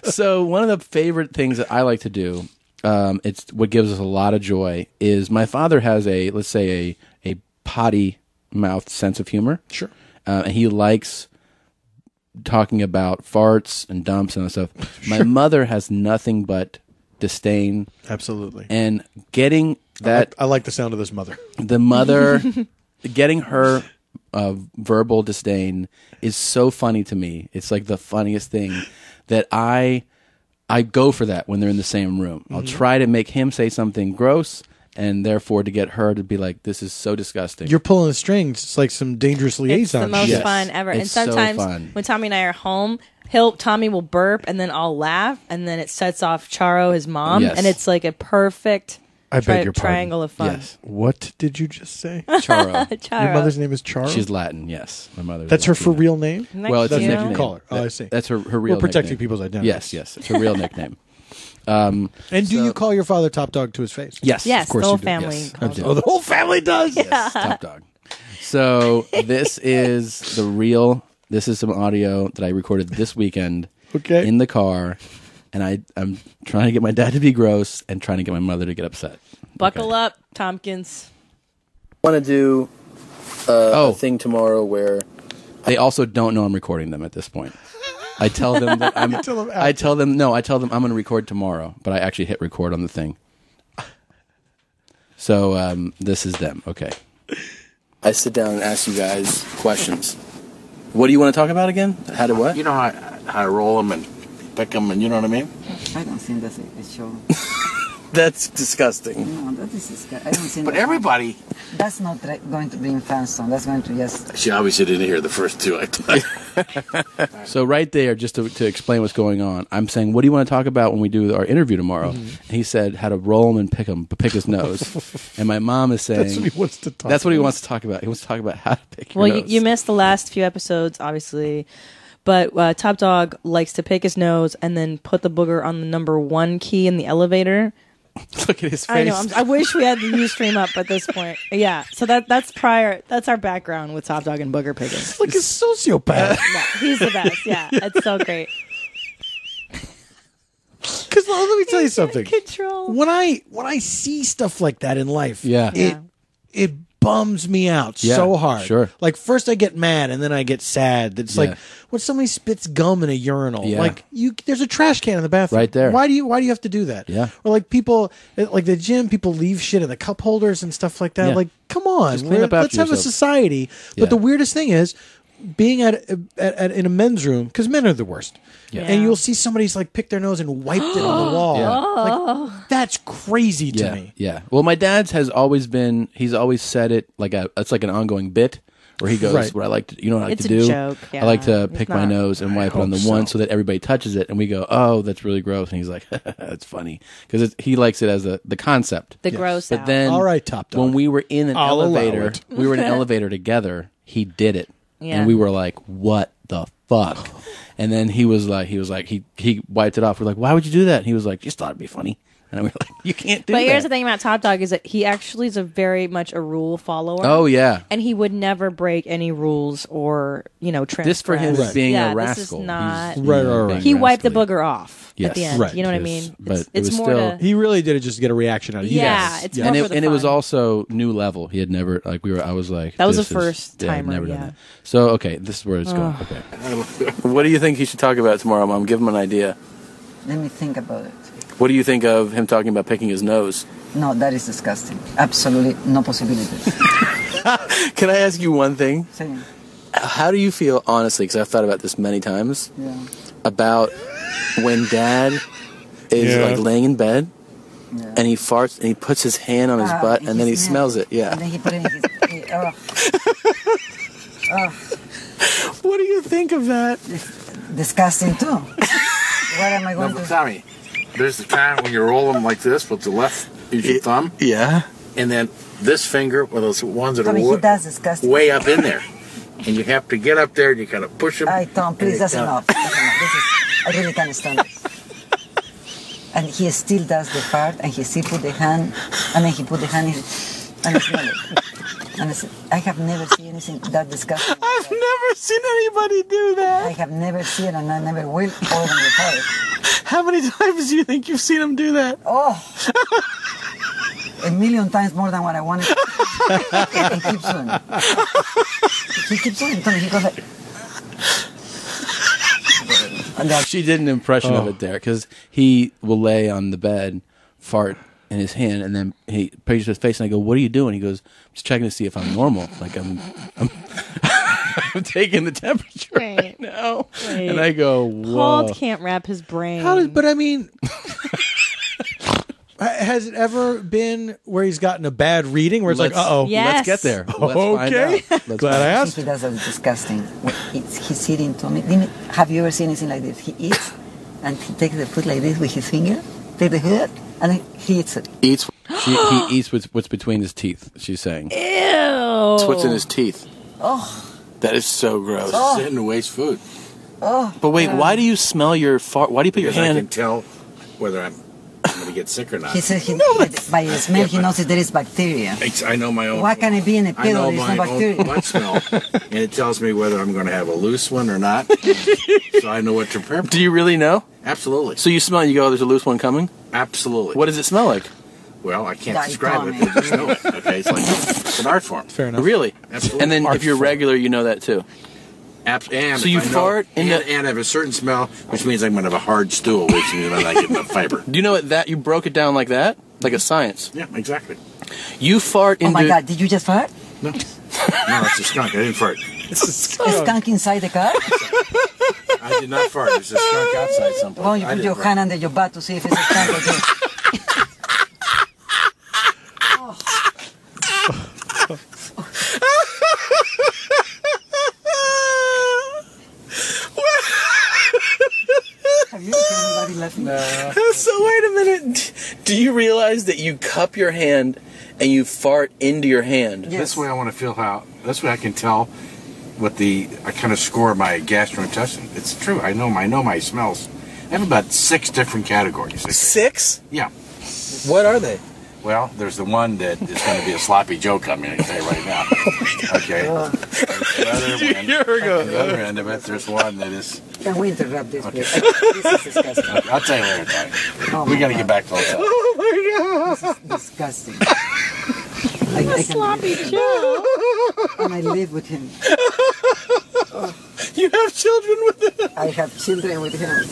So one of the favorite things that I like to do, it's what gives us a lot of joy, is my father has let's say a potty mouth sense of humor. Sure. And he likes talking about farts and dumps and stuff. My mother has nothing but disdain. Absolutely. And getting that, I like the sound of this mother. the mother, getting her verbal disdain is so funny to me. It's like the funniest thing that I go for that when they're in the same room. I'll try to make him say something gross, and therefore to get her to be like, this is so disgusting. You're pulling the strings. It's like some dangerous liaison. It's the most Yes. fun ever. And It's so sometimes fun. when Tommy and I are home, Tommy will burp and then I'll laugh and then it sets off Charo, his mom, Yes. and it's like a perfect I beg your pardon. Triangle of fun. Yes. What did you just say? Charo. Your mother's name is Charo? She's Latin, yes. My mother's That's her Latina. for real name? Well, it's a That's what nickname. you call her. Oh, I see. That's her real We're protecting nickname. people's identities. Yes. It's her real nickname. And do you call your father Top Dog to his face? Yes, Yes, of course the whole you do. family Yes, calls I do. Oh, the whole family does? Yes, Top Dog. So this is this is some audio that I recorded this weekend in the car, and I'm trying to get my dad to be gross and trying to get my mother to get upset. Buckle up, Tompkins. I want to do a thing tomorrow where they also don't know I'm recording them at this point. I tell them that I tell them I'm going to record tomorrow, but I actually hit record on the thing. So this is them. Okay. I sit down and ask you guys questions. What do you want to talk about again? How to what? You know how to roll them and pick them, and you know what I mean? I don't think that's a show. That's disgusting. No, that is disgusting. I don't think. But everybody. That's not going to be in Fanston. That's going to just. She obviously didn't hear the first two. I thought. So right there, just to explain what's going on, I'm saying, what do you want to talk about when we do our interview tomorrow? And he said how to roll him and pick his nose. And my mom is saying That's what he wants to talk That's what he wants to talk about. He wants to talk about how to pick your Well, nose. you missed the last few episodes, obviously. But Top Dog likes to pick his nose and then put the booger on the number 1 key in the elevator. Look at his face. I know. I wish we had the Ustream up at this point. Yeah. So that's prior. That's our background with Top Dog and booger picking. It's like a sociopath. No, he's the best. Yeah, it's so great. Because let me tell you something. Control. When I see stuff like that in life, Yeah. it bums me out so hard. Sure. Like first I get mad and then I get sad. It's Yeah. like when somebody spits gum in a urinal. Yeah. Like there's a trash can in the bathroom. Right there. Why do you have to do that? Yeah. Or like people like the gym, people leave shit in the cup holders and stuff like that. Yeah. Like, come on. Just clean up after Let's have a yourself. society. But Yeah. the weirdest thing is being in a men's room, because men are the worst. Yeah. And you'll see somebody's like picked their nose and wiped it on the wall. Yeah. Like that's crazy to me. Yeah. Well, my dad's has always been. He's always said it like it's like an ongoing bit where he goes, Right. "What I like to, you know what I like It's to a do? joke, I yeah. like to It's pick my not- nose and wipe it on the hope one so. so that everybody touches it." And we go, "Oh, that's really gross." And he's like, "That's funny," because he likes it as the concept. The gross But out. then, All right, Top Dog. when we were in an I'll allow elevator, it. we were in an elevator together. He did it, Yeah. and we were like, "What the fuck?" And then he wiped it off. We're like, "Why would you do that?" And he was like, "Just thought it'd be funny." And we were like, "You can't do But that." here's the thing about Top Dog is that he actually is a very much a rule follower. Oh yeah. And he would never break any rules or, transgress. This for him is being a rascal. This is not. He's, Right. being He wiped the rascally. booger off Yes. at the end. Right. You know what I Yes. mean? But it it's was more still- to. He really did it just to get a reaction out of you. Yeah, Yes. it's Yeah. more And for the it was fun. also new level. He had never I was like, That was this a first I've timer, never done yeah. that. So okay, this is where it's going. Okay. What do you think he should talk about tomorrow, Mom? Give him an idea. Let me think about it. What do you think of him talking about picking his nose? No, that is disgusting. Absolutely no possibility. Can I ask you one thing? Say, How do you feel, honestly, because I've thought about this many times, yeah. about when Dad is Yeah. like laying in bed Yeah. and he farts and he puts his hand on his butt and then he smells it? Yeah. And then he put it in his. What do you think of that? Disgusting too. What am I No, going but to? Tommy, there's the kind when you roll them like this with the left is your thumb, Yeah. and then this finger, or those ones that Tommy, he are does disgusting. way up in there. And you have to get up there and you kind of push them. Tom, please, that's enough. That's enough. This is, I really can't stand it. And he still does the fart, and he still put the hand, and then he put the hand in, and smell it. And I have never seen anything that disgusting. I've never seen anybody do that. I have never seen, and I never will, or when you How many times do you think you've seen him do that? Oh, 1,000,000 times more than what I wanted. And he keeps doing it. He keeps doing it. He goes like. She did an impression of it there because he will lay on the bed, fart in his hand, and then he pushes his face, and I go, "What are you doing?" He goes, "I'm just checking to see if I'm normal. Like I'm I'm taking the temperature right now." Wait. And I go, "Whoa." Paul can't wrap his brain. But I mean, has it ever been where he's gotten a bad reading where it's like, uh-oh. Yes. Let's get there. Let's Okay. find out. Glad I I asked. think he does that disgusting. When he's eating to me. Have you ever seen anything like this? He eats, and he takes the food like this with his finger, take the hood, and then he eats it. Eats. He eats what's between his teeth. She's saying. Ew. It's what's in his teeth. Oh. That is so gross. Oh. Sitting to waste food. Oh. But wait, why do you smell your fart? Why do you put Because your hand? I can tell whether I'm going to get sick or not. He says by the smell he knows that there is bacteria. I know my own. Why can it be in a I know pillow? There's no my bacteria. own butt smell, and it tells me whether I'm going to have a loose one or not. So I know what to prepare for. Do you really know? Absolutely. So you smell it, you go, there's a loose one coming? Absolutely. What does it smell like? Well, I can't describe it. You just know it. Okay, it's an art form. Fair enough. Really? Absolutely. And then if you're regular, you know that too. And so you fart and I have a certain smell, which means I'm going to have a hard stool, which means I'm not getting enough fiber. Do you know what that you broke it down like that? Like a science. Yeah, exactly. You fart into... Oh my God, did you just fart? No, it's a skunk. I didn't fart. It's a skunk inside the car? I did not fart. There's a skunk outside someplace. Well, you put your hand under your butt to see if it's a skunk or not. Have you seen anybody laughing? No. So wait a minute. Do you realize that you cup your hand and you fart into your hand? Yes. This way I want to feel how... This way I can tell what I kind of score my gastrointestinal. It's true. I know my smells. I have about 6 different categories. 6? Yeah. What are they? Well, there's the one that is going to be a sloppy Joe coming, I can tell you right now. Okay. The other end of it, there's one that is... Can we interrupt this? Okay. This is disgusting. Okay, I'll tell you later, Tony. We got to get back to the hotel. Oh my God. This is disgusting. I sloppy Joe. And I live with him. Oh. You have children with him? I have children with him.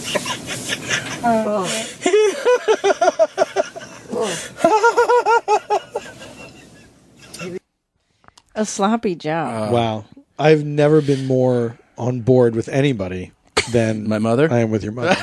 A sloppy Joe. Wow. I've never been more on board with anybody than my mother. I am with your mother.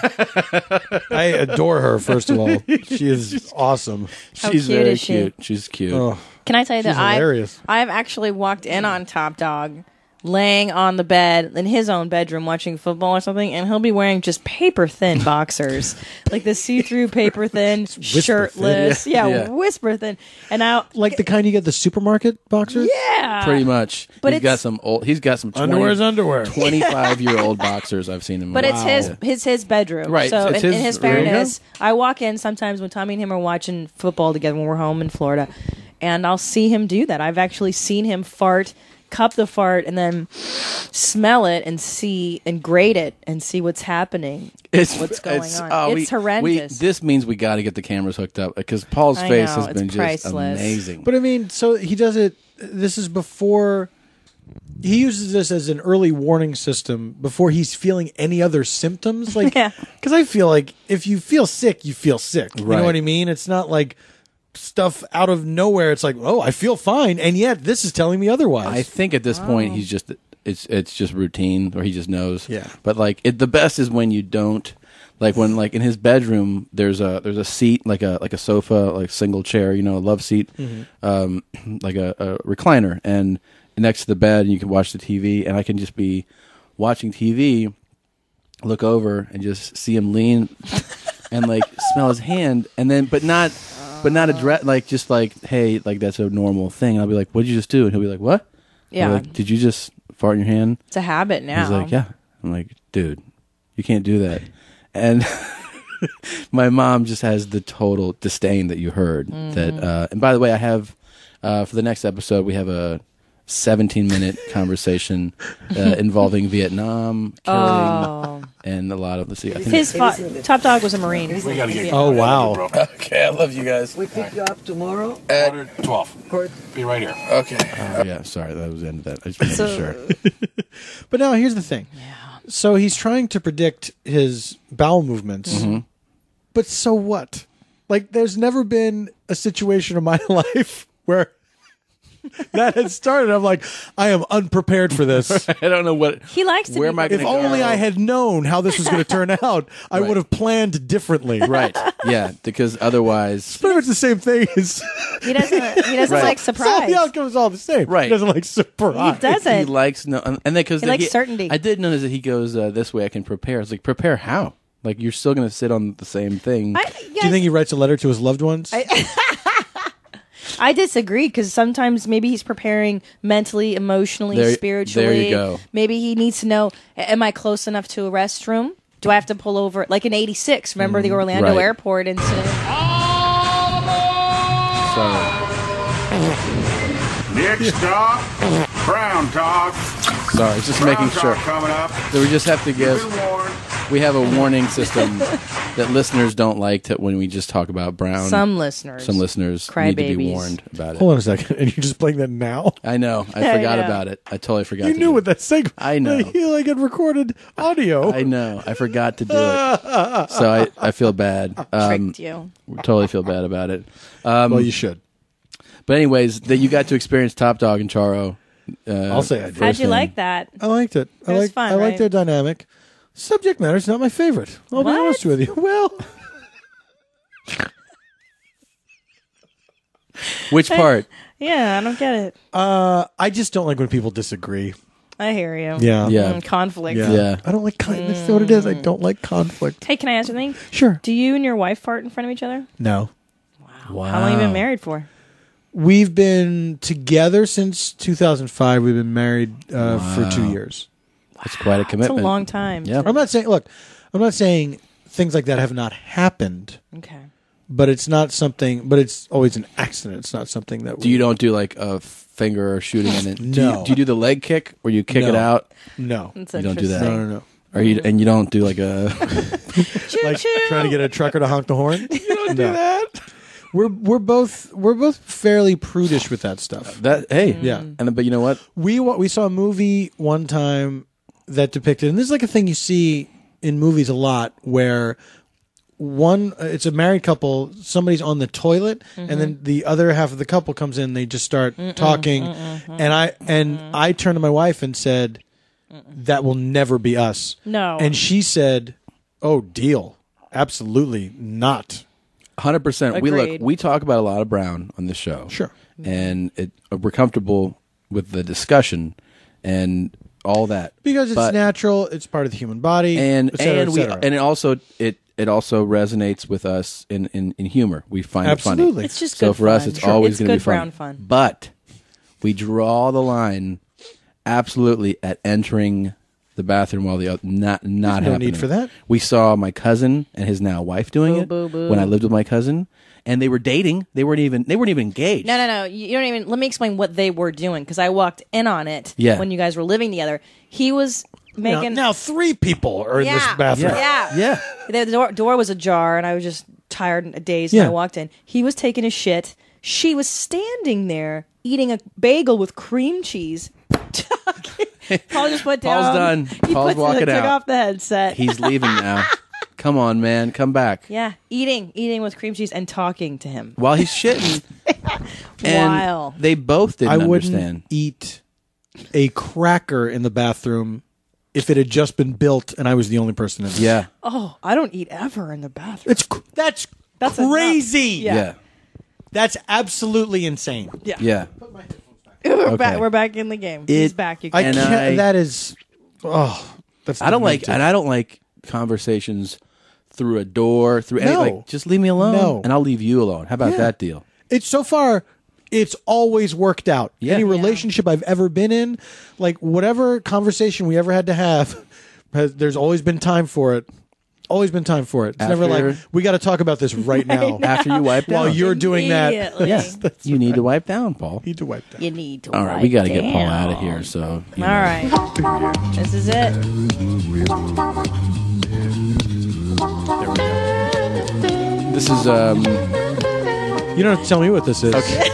I adore her, first of all. She is awesome. How She's cute very is she? cute. She's cute. Oh, Can I tell you she's that hilarious. I've actually walked in on Top Dog laying on the bed in his own bedroom watching football or something, and he'll be wearing just paper thin boxers, like the see-through paper thin, shirtless, whisper thin, and like the kind you get at the supermarket boxers. Yeah, pretty much. But He's got some 25-year-old boxers. I've seen him. But it's his bedroom, right? So it's in his fairness, I walk in sometimes when Tommy and him are watching football together when we're home in Florida, and I'll see him do that. I've actually seen him cup the fart and then smell it and grate it and see what's happening. What's going on. It's horrendous. This means we got to get the cameras hooked up because Paul's face has been priceless. Just amazing. But I mean, so he does it. This is before he uses this as an early warning system before he's feeling any other symptoms. Like, because I feel like if you feel sick, you feel sick. You know what I mean? It's not like stuff out of nowhere. It's like, oh, I feel fine, and yet this is telling me otherwise. I think at this point he's just it's just routine, or he just knows. Yeah. But like the best is when you don't, like when like in his bedroom there's a seat, like a sofa, like single chair, a love seat, like a recliner, and next to the bed, and you can watch the TV, and I can just be watching TV, look over and just see him lean and like smell his hand, and then but not address, like just like, hey, like that's a normal thing. And I'll be like, what'd you just do? And he'll be like, what? Yeah. Like, did you just fart in your hand? It's a habit now. He's like, yeah. I'm like, dude, you can't do that. And my mom just has the total disdain that you heard. That and by the way, I have for the next episode we have a 17-minute conversation involving Vietnam, killing, and a lot of the sea. His Top Dog was a Marine. We gotta get wow. Okay, I love you guys. We pick you up tomorrow at 12. Be right here. Okay. Yeah, sorry, that was the end of that. I just wanted to be sure. But now here's the thing. Yeah. So he's trying to predict his bowel movements. But so what? Like, there's never been a situation in my life where that had started. I'm like, I am unprepared for this. I don't know what he likes. Where am I going If to go? only I had known how this was going to turn out, I would have planned differently. Right? Yeah, because otherwise, it's pretty much the same thing. As he doesn't like surprise. So the outcome's all the same. Right? He doesn't like surprise. He doesn't. He likes and then because he likes certainty. I did notice that he goes this way. I can prepare. I was like, prepare how? Like you're still going to sit on the same thing. Do you think he writes a letter to his loved ones? I disagree because sometimes maybe he's preparing mentally, emotionally, spiritually. There you go. Maybe he needs to know, am I close enough to a restroom? Do I have to pull over? Like in 86, remember the Orlando airport incident? Sorry. Next stop, Brown Talk. Sorry, just making sure. Coming up. So we just have to give. We have a warning system that listeners don't like when we just talk about Brown. Some listeners need to be warned about it. Hold on a second. And you're just playing that now? I know. I forgot about it. I totally forgot. You knew what that segment. I know. Like it recorded audio. I know. I forgot to do it. So I feel bad. Tricked you. Totally feel bad about it. Well, you should. But anyways, that you got to experience Top Dog and Charo. I'll say I did. How'd you like that? I liked it. It was fun, I like right? their dynamic. Subject matter's not my favorite. I'll be honest with you. Well, which part? Yeah, I don't get it. I just don't like when people disagree. I hear you. Yeah. Conflict. Yeah. I don't like that's what it is. I don't like conflict. Hey, can I ask you something? Sure. Do you and your wife fart in front of each other? No. Wow. How long have you been married for? We've been together since 2005. We've been married for 2 years. That's quite a commitment. It's a long time. Yeah. I'm not saying things like that have not happened. Okay. But it's not something. But it's always an accident. It's not something that. You don't do like a finger or shooting in it? No. Do you do the leg kick where you kick it out? No. That's you don't do that. No. Or you don't do like a like trying to get a trucker to honk the horn. You don't do that. We're both fairly prudish with that stuff. Yeah. But you know what? We saw a movie one time that depicted, and this is like a thing you see in movies a lot, where it's a married couple, somebody's on the toilet, and then the other half of the couple comes in, they just start talking, and I turned to my wife and said, that will never be us. No. And she said, oh, deal. Absolutely not. 100%. We talk about a lot of Brown on this show. Sure. And we're comfortable with the discussion and all that. Because it's natural, it's part of the human body, and et cetera, et cetera. it also resonates with us in humor. We find it funny. Absolutely. It's just so good for us fun. it's always going to be good Brown fun. But we draw the line absolutely at entering the bathroom while the other not no happening. need for that. We saw my cousin and his now wife doing it when I lived with my cousin, and they were dating. They weren't even engaged. No. You don't even. Let me explain what they were doing because I walked in on it when you guys were living together. He was making. Now 3 people are in this bathroom. Yeah. The door was ajar, and I was just tired and dazed. And I walked in. He was taking a shit. She was standing there eating a bagel with cream cheese. Paul just put down. Paul's done. Paul's walking took out. off the headset. He's leaving now. Come on, man. Come back. Yeah, eating with cream cheese and talking to him While he's shitting. And While they both didn't I wouldn't understand. eat a cracker in the bathroom if it had just been built and I was the only person in it. Yeah. Oh, I don't eat ever in the bathroom. That's That's crazy. enough. Yeah. That's absolutely insane. Yeah. We're back in the game. He's back. You I can. can't. That is. Oh, that's. I don't like conversations through a door, through any, like, just leave me alone and I'll leave you alone. How about that deal? It's so far, it's always worked out. Yeah. Any relationship I've ever been in, like whatever conversation we ever had to have, there's always been time for it. Always been time for it. It's never like, we got to talk about this right now. After you wipe down. While you're doing that. Yes. You need to wipe down, Paul. You need to wipe down. You need to. All right, we got to get Paul out of here. So. All right. This is it. This is. You don't have to tell me what this is. Okay.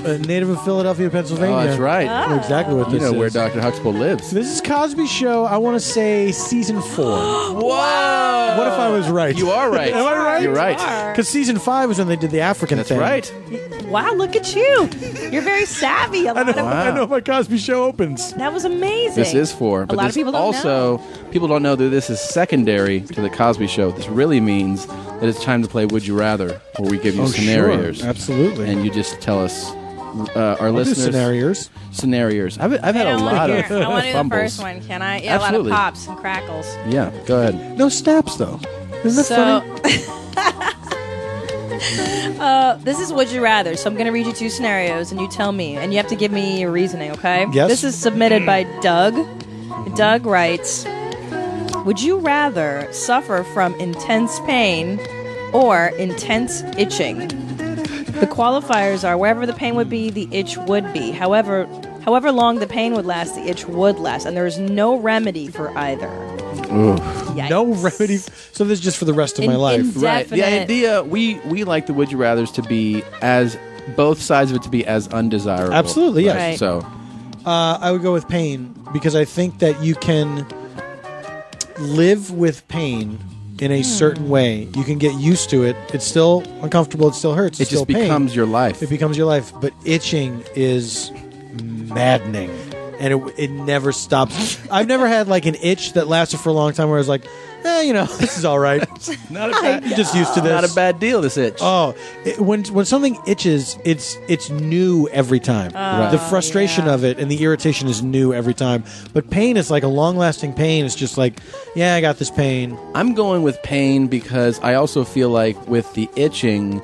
A native of Philadelphia, Pennsylvania. Oh, that's right. I know exactly what this is. You know where Dr. Huxtable lives. This is Cosby Show, I want to say season 4. Whoa! What if I was right? You are right. Am I right? You're right. Because season 5 was when they did the African That's thing. right. Wow, look at you. You're very savvy. I know my Cosby Show opens. That was amazing. This is 4. But a lot of people don't know. People don't know that this is secondary to the Cosby Show. This really means that it's time to play Would You Rather, where we give you scenarios. Sure. Absolutely. And you just tell us, our listeners. Scenarios. I've had a lot of I want to do the fumbles. first one, can I? Yeah, Absolutely. a lot of pops and crackles. Yeah, go ahead. No snaps, though. Isn't that funny? This is Would You Rather. So I'm going to read you 2 scenarios, and you tell me, and you have to give me your reasoning, okay? Yes. This is submitted by Doug. Doug writes, would you rather suffer from intense pain or intense itching? The qualifiers are wherever the pain would be, the itch would be. However long the pain would last, the itch would last, and there is no remedy for either. No remedy. So this is just for the rest of my life. Right. The idea, we like the Would You Rathers to be as, both sides of it to be as undesirable. Absolutely, yes. Right. So, I would go with pain because I think that you can live with pain in a certain way. You can get used to it. It's still uncomfortable. It still hurts. it It's still just becomes pain. your life. It becomes your life. But itching is maddening. And it never stops. I've never had like an itch that lasted for a long time where I was like, this is all right. Not a bad, I'm just used to this. Not a bad deal, this itch. Oh, when something itches, it's new every time. The frustration of it and the irritation is new every time. But pain is like a long-lasting pain. It's just like, yeah, I got this pain. I'm going with pain because I also feel like with the itching,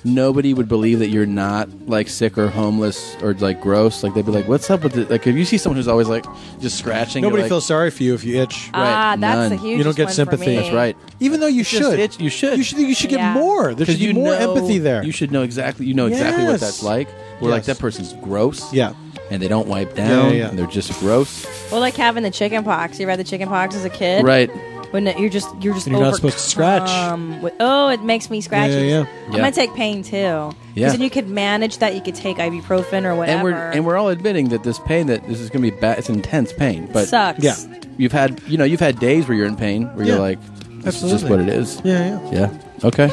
nobody would believe that you're not like sick or homeless or like gross. Like they'd be like, "What's up with it?" Like if you see someone who's always like just scratching, Nobody you're like, feels sorry for you if you itch. Right, that's the none. hugest You don't get one sympathy. For me. That's right. Even though you Just should. itch, you should. You should get Yeah. more. There should be more empathy there. You should know exactly. You know exactly what Yes. that's like. Where like Yes. that person's gross. Yeah. And they don't wipe down. Yeah. And they're just gross. Or like having the chicken pox. You ever had the chicken pox as a kid? Right. When you're just And you're not supposed to scratch. It makes me scratchy. Yeah. I'm gonna take pain too. Yeah. Because then you could manage that. You could take ibuprofen or whatever. And we're all admitting that this pain, that this is going to be bad. It's intense pain, but sucks. Yeah. you've had days where you're in pain, where you're like, this is just what it is. Yeah. Okay.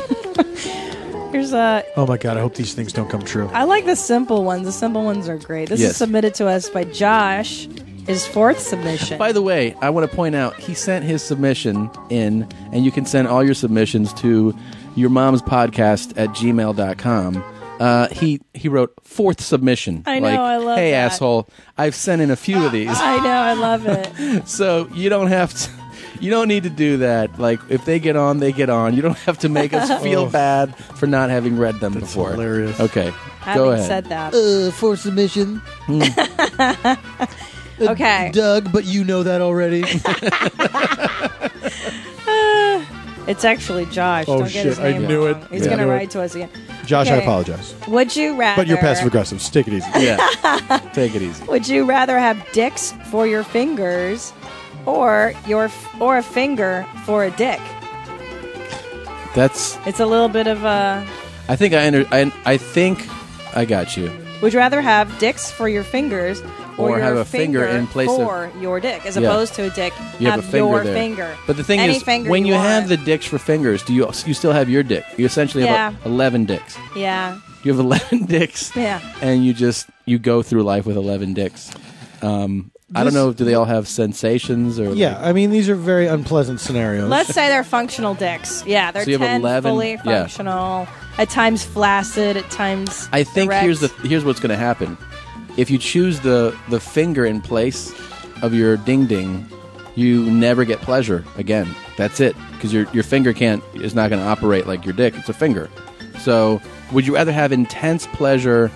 Here's a. Oh my God! I hope these things don't come true. I like the simple ones. The simple ones are great. This Yes. is submitted to us by Josh. His 4th submission. By the way, I want to point out he sent his submission in, and you can send all your submissions to yourmomspodcast@gmail.com. He wrote 4th submission. I know, I love Hey, that. asshole, I've sent in a few of these. I know, I love it. So you don't have to. You don't need to do that. Like, if they get on, they get on. You don't have to make us feel bad for not having read them before. Hilarious. Okay, Having go ahead. said that. For submission. Okay. Doug, but you know that already. It's actually Josh. Oh, Don't get his shit, I name knew wrong. it. He's Yeah. going to I knew write to us again. Josh, I Okay. apologize. Would you rather... But you're passive aggressive. Take it easy. Yeah, take it easy. Would you rather have dicks for your fingers or a finger for a dick? That's. It's a little bit of a... I think I think I got you. Would you rather have dicks for your fingers Or your have a finger in place of- for your dick, as Yeah. opposed to a dick? You have a finger your there. finger. But the thing Any is, finger when you have want. the dicks for fingers, do you still have your dick? You essentially Yeah. have 11 dicks. Yeah. You have 11 dicks. Yeah. And you go through life with 11 dicks. I don't know. Do they all have sensations or? Yeah, I mean, these are very unpleasant scenarios. Let's say they're functional dicks. Yeah, they're So you have 10 11 fully yeah. functional. At times flaccid. At times. I think erect. here's what's going to happen. If you choose the finger in place of your ding ding, you never get pleasure again. That's it, because your finger is not going to operate like your dick. It's a finger. So would you rather have intense pleasure?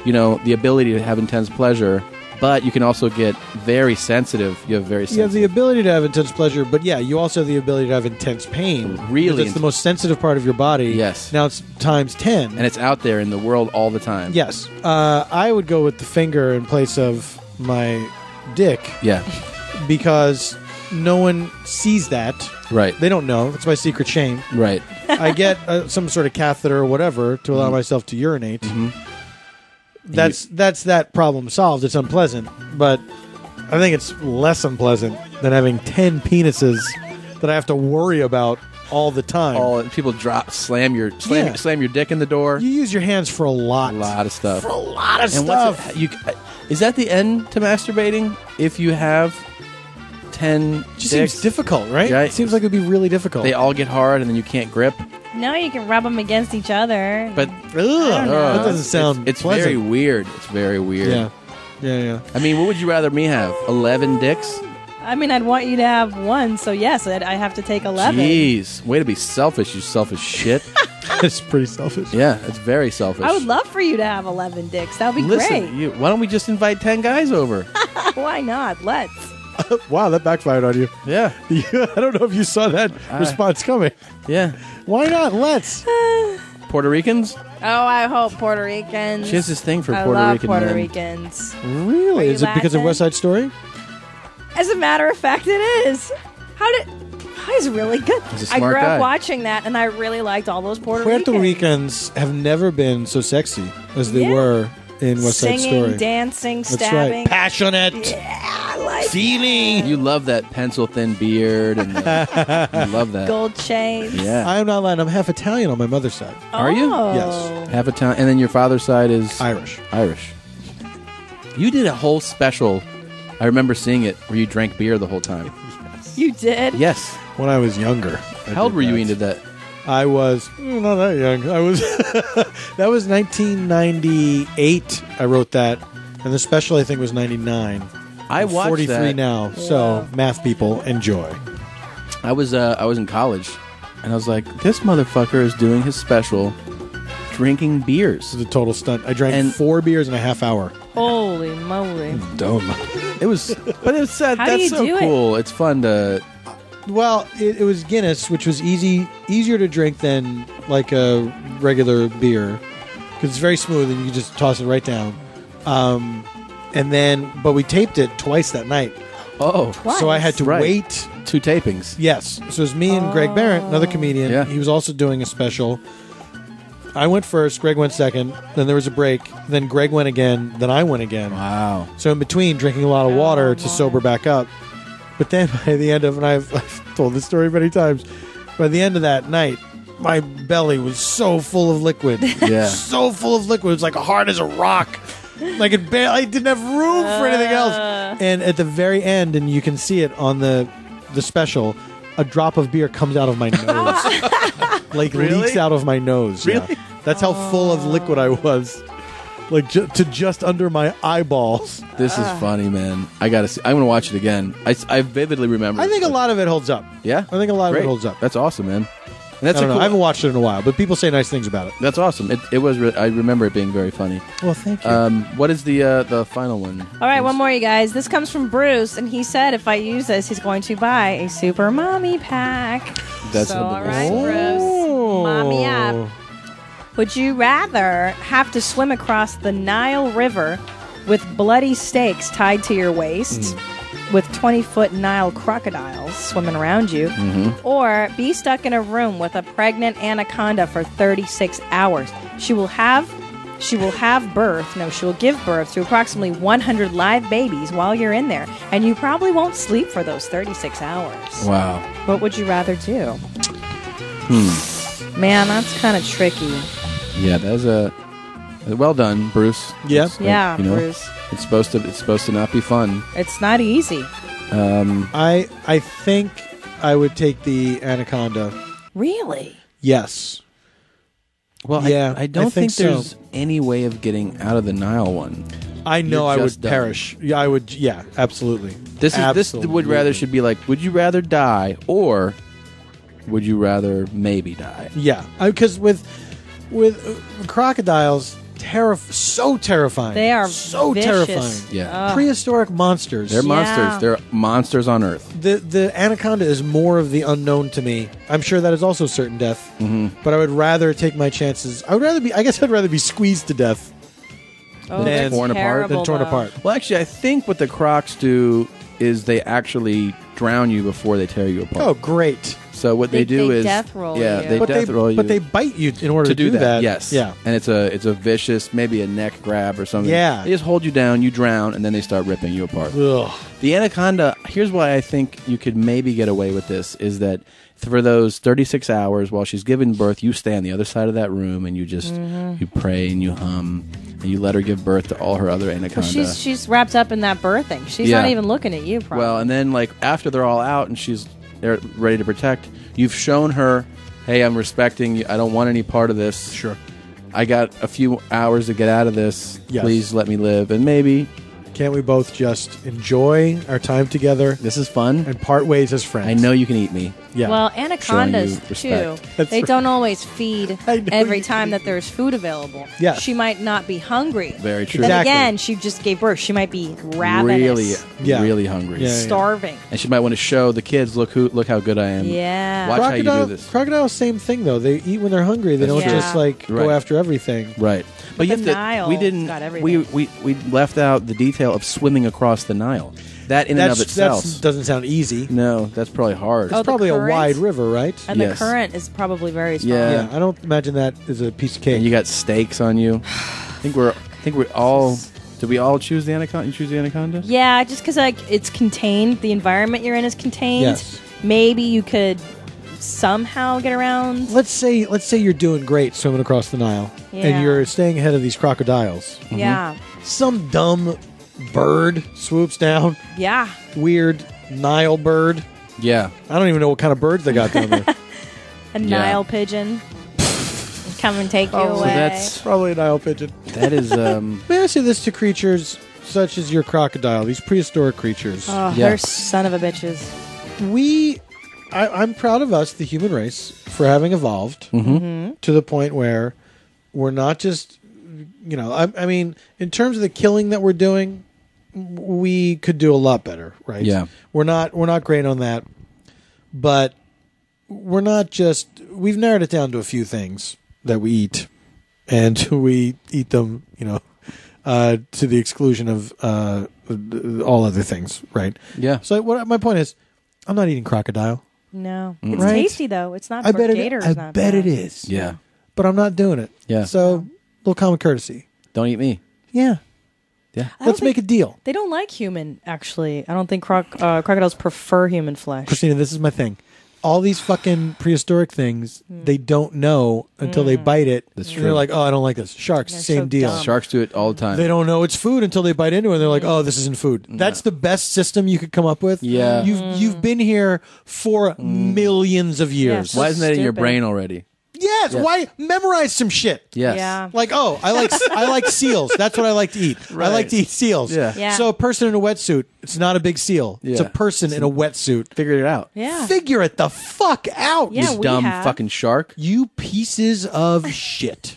The ability to have intense pleasure, but you can also get very sensitive. You have very sensitive. You have the ability to have intense pleasure, but yeah, you also have the ability to have intense pain. Really That's the most sensitive part of your body. Yes. Now it's times 10. And it's out there in the world all the time. Yes. I would go with the finger in place of my dick. Yeah. Because no one sees that. Right. They don't know. That's my secret shame. Right. I get some sort of catheter or whatever to allow myself to urinate. That's that problem solved. It's unpleasant, but I think it's less unpleasant than having 10 penises that I have to worry about all the time. People slam your dick in the door. You use your hands for a lot of stuff. For a lot of And stuff. Is that the end to masturbating? If you have 10 It just dicks? seems difficult, right? Yeah. It seems like it would be really difficult. They all get hard and then you can't grip. No, you can rub them against each other. But that doesn't sound It's pleasant. very weird. It's very weird. Yeah. I mean, what would you rather me have? 11 dicks? I mean, I'd want you to have one, so yes, I have to take 11. Jeez. Way to be selfish, you selfish shit. It's pretty selfish. Yeah, it's very selfish. I would love for you to have 11 dicks. That would be great. Why don't we just invite 10 guys over? Why not? Let's. Wow, that backfired on you. Yeah. I don't know if you saw that response coming. Yeah. Why not? Let's. Puerto Ricans? Oh, I hope Puerto Ricans. She has this thing for I Puerto love Rican Puerto men. Ricans. Really? Is it because of West Side Story? As a matter of fact, it is. He's really good. He's a I smart grew guy. up watching that, and I really liked all those Puerto Puerto Ricans. Ricans have never been so sexy as they were in West Side Singing, Story. dancing, That's stabbing. right. Passionate. Yeah, I like feeling. You love that pencil thin beard. And you love that. Gold chains. Yeah. I'm not lying. I'm half Italian on my mother's side. Are you? Yes. Half a town. And then your father's side is? Irish. Irish. You did a whole special. I remember seeing it where you drank beer the whole time. You did? Yes. When I was younger. How old were you when you did that? I was not that young. I was that was 1998. I wrote that, and the special I think was 99. I watched 43 that. now. So math people enjoy. I was in college, and I was like, this motherfucker is doing his special, drinking beers. It was a total stunt. I drank 4 beers in a half hour. Holy moly. Dumb. It was, but it's How do that's you so do it? cool. It's fun to. Well, it was Guinness, which was easier to drink than like a regular beer because it's very smooth and you just toss it right down. But we taped it twice that night. Oh, so I had to wait 2 tapings. Yes, so it was me and Greg Barrett, another comedian. Yeah. He was also doing a special. I went first, Greg went second, then there was a break, then Greg went again, then I went again. Wow. So in between, drinking a lot of water to sober back up. But then by the end of, and I've told this story many times, by the end of that night, my belly was so full of liquid. Yeah. So full of liquid. It was like hard as a rock. Like I didn't have room for anything else. And at the very end, and you can see it on the special, a drop of beer comes out of my nose. Like Really? leaks out of my nose. Really? Yeah. That's how full of liquid I was. Like to just under my eyeballs. This is funny, man. I gotta see. I'm gonna watch it again. I vividly remember. I think a lot of it holds up. Yeah, I think a lot of Great. it holds up. That's awesome, man. And that's I don't know. cool, I haven't watched it in a while, but people say nice things about it. That's awesome. It was. I remember it being very funny. Well, thank you. What is the final one? All right, one more, you guys. This comes from Bruce, and he said if I use this, he's going to buy a Super Mommy pack. That's so, the all right, Bruce. Mommy up. Would you rather have to swim across the Nile River with bloody stakes tied to your waist, with 20-foot Nile crocodiles swimming around you, or be stuck in a room with a pregnant anaconda for 36 hours? She will give birth to approximately 100 live babies while you're in there, and you probably won't sleep for those 36 hours. Wow. What would you rather do? Man, that's kind of tricky. Yeah, that's well done, Bruce. Yeah. Yeah, Bruce. It's supposed to not be fun. It's not easy. I think I would take the anaconda. Really? Yes. Well, Yeah, I don't I think so. there's any way of getting out of the Nile one. I know You're I just would done. perish. Yeah, I would. Yeah, absolutely. This would rather should be like, would you rather die or would you rather maybe die? Yeah, because with crocodiles, so terrifying. They are so vicious. terrifying. Yeah. Prehistoric monsters. They're monsters. They're monsters on Earth. The anaconda is more of the unknown to me. I'm sure that is also certain death. But I would rather take my chances. I guess I'd rather be squeezed to death Oh, than that's torn apart. terrible, torn though. apart. Well, actually, I think what the crocs do is they actually drown you before they tear you apart. Oh, great. So what they do they is death roll you. they But death roll you. But they bite you in order to do that. that. Yes. Yeah. And it's a vicious, maybe a neck grab or something. Yeah. They just hold you down, you drown, and then they start ripping you apart. Ugh. The anaconda, here's why I think you could maybe get away with this, is that for those 36 hours while she's giving birth, you stay on the other side of that room and you just you pray and you hum and you let her give birth to all her other anaconda. Well, she's wrapped up in that birthing. She's Yeah. not even looking at you, probably. Well, and then like after they're all out and they're ready to protect, you've shown her, hey, I'm respecting you. I don't want any part of this. Sure. I got a few hours to get out of this. Yes. Please let me live. And maybe can't we both just enjoy our time together? This is fun. And part ways as friends. I know you can eat me. Yeah. Well, anacondas, too. That's They right. don't always feed every time that there's food available. Yeah. She might not be hungry. Very true. Then Exactly. again, she just gave birth. She might be ravenous. Really hungry. Yeah, yeah. Starving. And she might want to show the kids, look how good I am. Yeah. Watch how you do this. Crocodiles, same thing though. They eat when they're hungry. They That's don't true. just like go Right. after everything. Right. But you the have to. Nile We didn't. got everything. We left out the detail of swimming across the Nile. That in and of itself doesn't sound easy. No, that's probably hard. Oh, It's probably a current? wide river, right? And Yes. the current is probably very strong. Yeah. I don't imagine that is a piece of cake. And you got stakes on you. I think we all. Did we all choose the anaconda? You choose the anaconda? Yeah, just because it's contained. The environment you're in is contained. Yes. Maybe you could somehow get around. Let's say you're doing great swimming across the Nile, Yeah. and you're staying ahead of these crocodiles. Yeah. Some dumb bird swoops down. Yeah. Weird Nile bird. Yeah. I don't even know what kind of birds they got down there. A Nile pigeon. Come and take you away. So that's probably a Nile pigeon. That is. May I say this to creatures such as your crocodile, these prehistoric creatures? Oh, they're son of a bitches. I'm proud of us, the human race, for having evolved to the point where we're not just, I mean, in terms of the killing that we're doing, we could do a lot better, right? Yeah. We're not great on that, but we've narrowed it down to a few things that we eat, and we eat them, to the exclusion of all other things, right? Yeah. So my point is, I'm not eating crocodile. No. Mm-mm. It's Right? tasty, though. It's not I for bet gators. I not bet bad. it is. Yeah. But I'm not doing it. Yeah. So, little common courtesy. Don't eat me. Yeah. Yeah. Let's make a deal. They don't like human, actually. I don't think crocodiles prefer human flesh. Christina, this is my thing. All these fucking prehistoric things, they don't know until they bite it. That's and true. They're like, oh, I don't like this. Sharks, They're same so deal. dumb. Sharks do it all the time. They don't know it's food until they bite into it, and they're like, "Oh, this isn't food." That's the best system you could come up with. Yeah. you've been here for millions of years. Yeah, Why isn't that in your stupid. brain already? Yes. Yeah. Why memorize some shit? Yes. Yeah. Like, oh, I like seals. That's what I like to eat. I Right. like to eat seals. Yeah. Yeah. So a person in a wetsuit, it's not a big seal. It's a Yeah. person in a wetsuit. Figured it out. Yeah. Figure it the fuck out. Yeah, You we dumb have. fucking shark. You pieces of shit.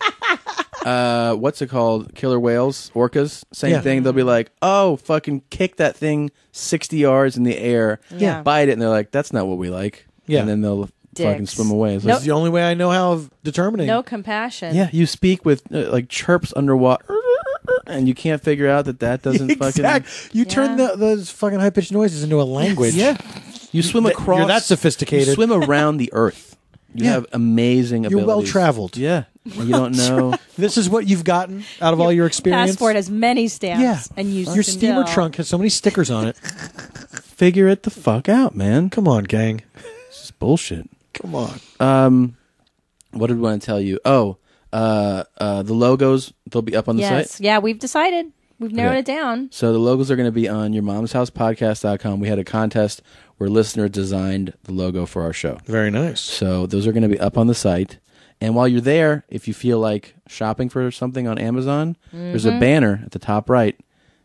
What's it called? Killer whales, orcas. Same Yeah. thing. They'll be like, "Oh, fucking kick that thing 60 yards in the air, Yeah. bite it," and they're like, "That's not what we like." Yeah. And then they'll fucking Dicks. swim away. It's This like, is the only way I know how of determining. No compassion. yeah, you speak with like chirps underwater, and you can't figure out that doesn't fucking. You turn those fucking high pitched noises into a language. Yeah, you swim across. You're that sophisticated. You swim around the earth. You Yeah. have amazing You're abilities. well traveled. Yeah, you don't know. This is what you've gotten out of all your experience. Passport has many stamps. Yeah. And you Your steamer trunk has so many stickers on it. Figure it the fuck out, man. Come on, gang. This is bullshit. Come on. What did we want to tell you? Oh, the logos, they'll be up on the Yes. site. Yeah, we've decided. We've narrowed Okay. it down. So the logos are going to be on yourmomshousepodcast.com. We had a contest where listeners designed the logo for our show. Very nice. So those are going to be up on the site. And while you're there, if you feel like shopping for something on Amazon, there's a banner at the top right.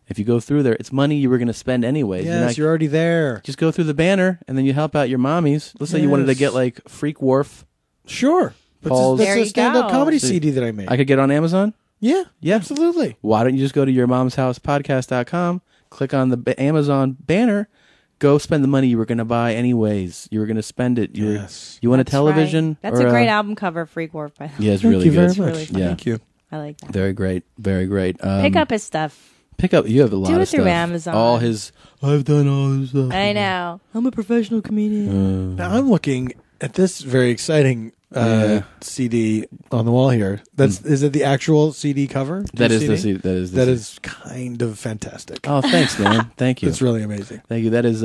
If you go through there, it's money you were going to spend anyways. Yes, you're already there. Just go through the banner, and then you help out your mommies. Let's say you wanted to Yes. get like Freak Wharf. Sure. Paul's- That's There a you stand-up go. comedy So CD that I made. I could get on Amazon? Yeah, Yeah. absolutely. Why don't you just go to yourmomshousepodcast.com, click on the Amazon banner, go spend the money you were going to buy anyways. You were going to spend it. You want a That's television? right. That's or a great album cover, Freak Wharf. By the way. Yeah, it's Thank really you good. very It's much. really Yeah. Thank you. I like that. Very great. Very great. Pick up his stuff. Pick up. You have a lot Do of it through stuff. Amazon. All his. I've done all his stuff. I know. I'm a professional comedian. Now I'm looking at this very exciting Yeah. CD on the wall here. Is it the actual CD cover? That is the CD? CD. That is the That CD. is kind of fantastic. Oh, thanks, man. Thank you. It's really amazing. Thank you. That is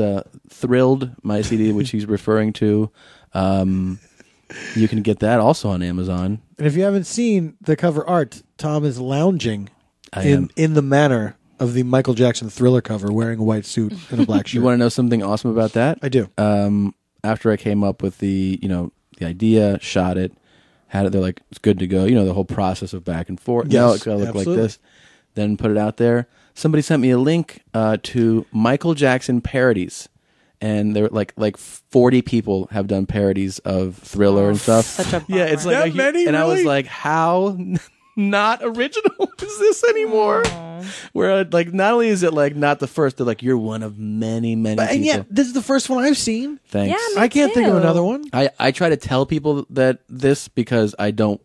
Thrilled, my CD, which he's referring to. You can get that also on Amazon. And if you haven't seen the cover art, Tom is lounging I am. in the manner of the Michael Jackson Thriller cover, wearing a white suit and a black shirt. You want to know something awesome about that? I do. After I came up with the idea, shot it, had it, they're like, it's good to go. You know, the whole process of back and forth. No, Yes, it's got to look absolutely. like this. then put it out there. Somebody sent me a link to Michael Jackson parodies. And there like 40 people have done parodies of Thriller and stuff. Such a yeah, it's like That many, and I was really? like, how not original is this anymore? Where like not only is it like not the first, they're like you're one of many people. And yet, this is the first one I've seen. Thanks. Yeah, me I can't think of too. another one. I try to tell people that this because I don't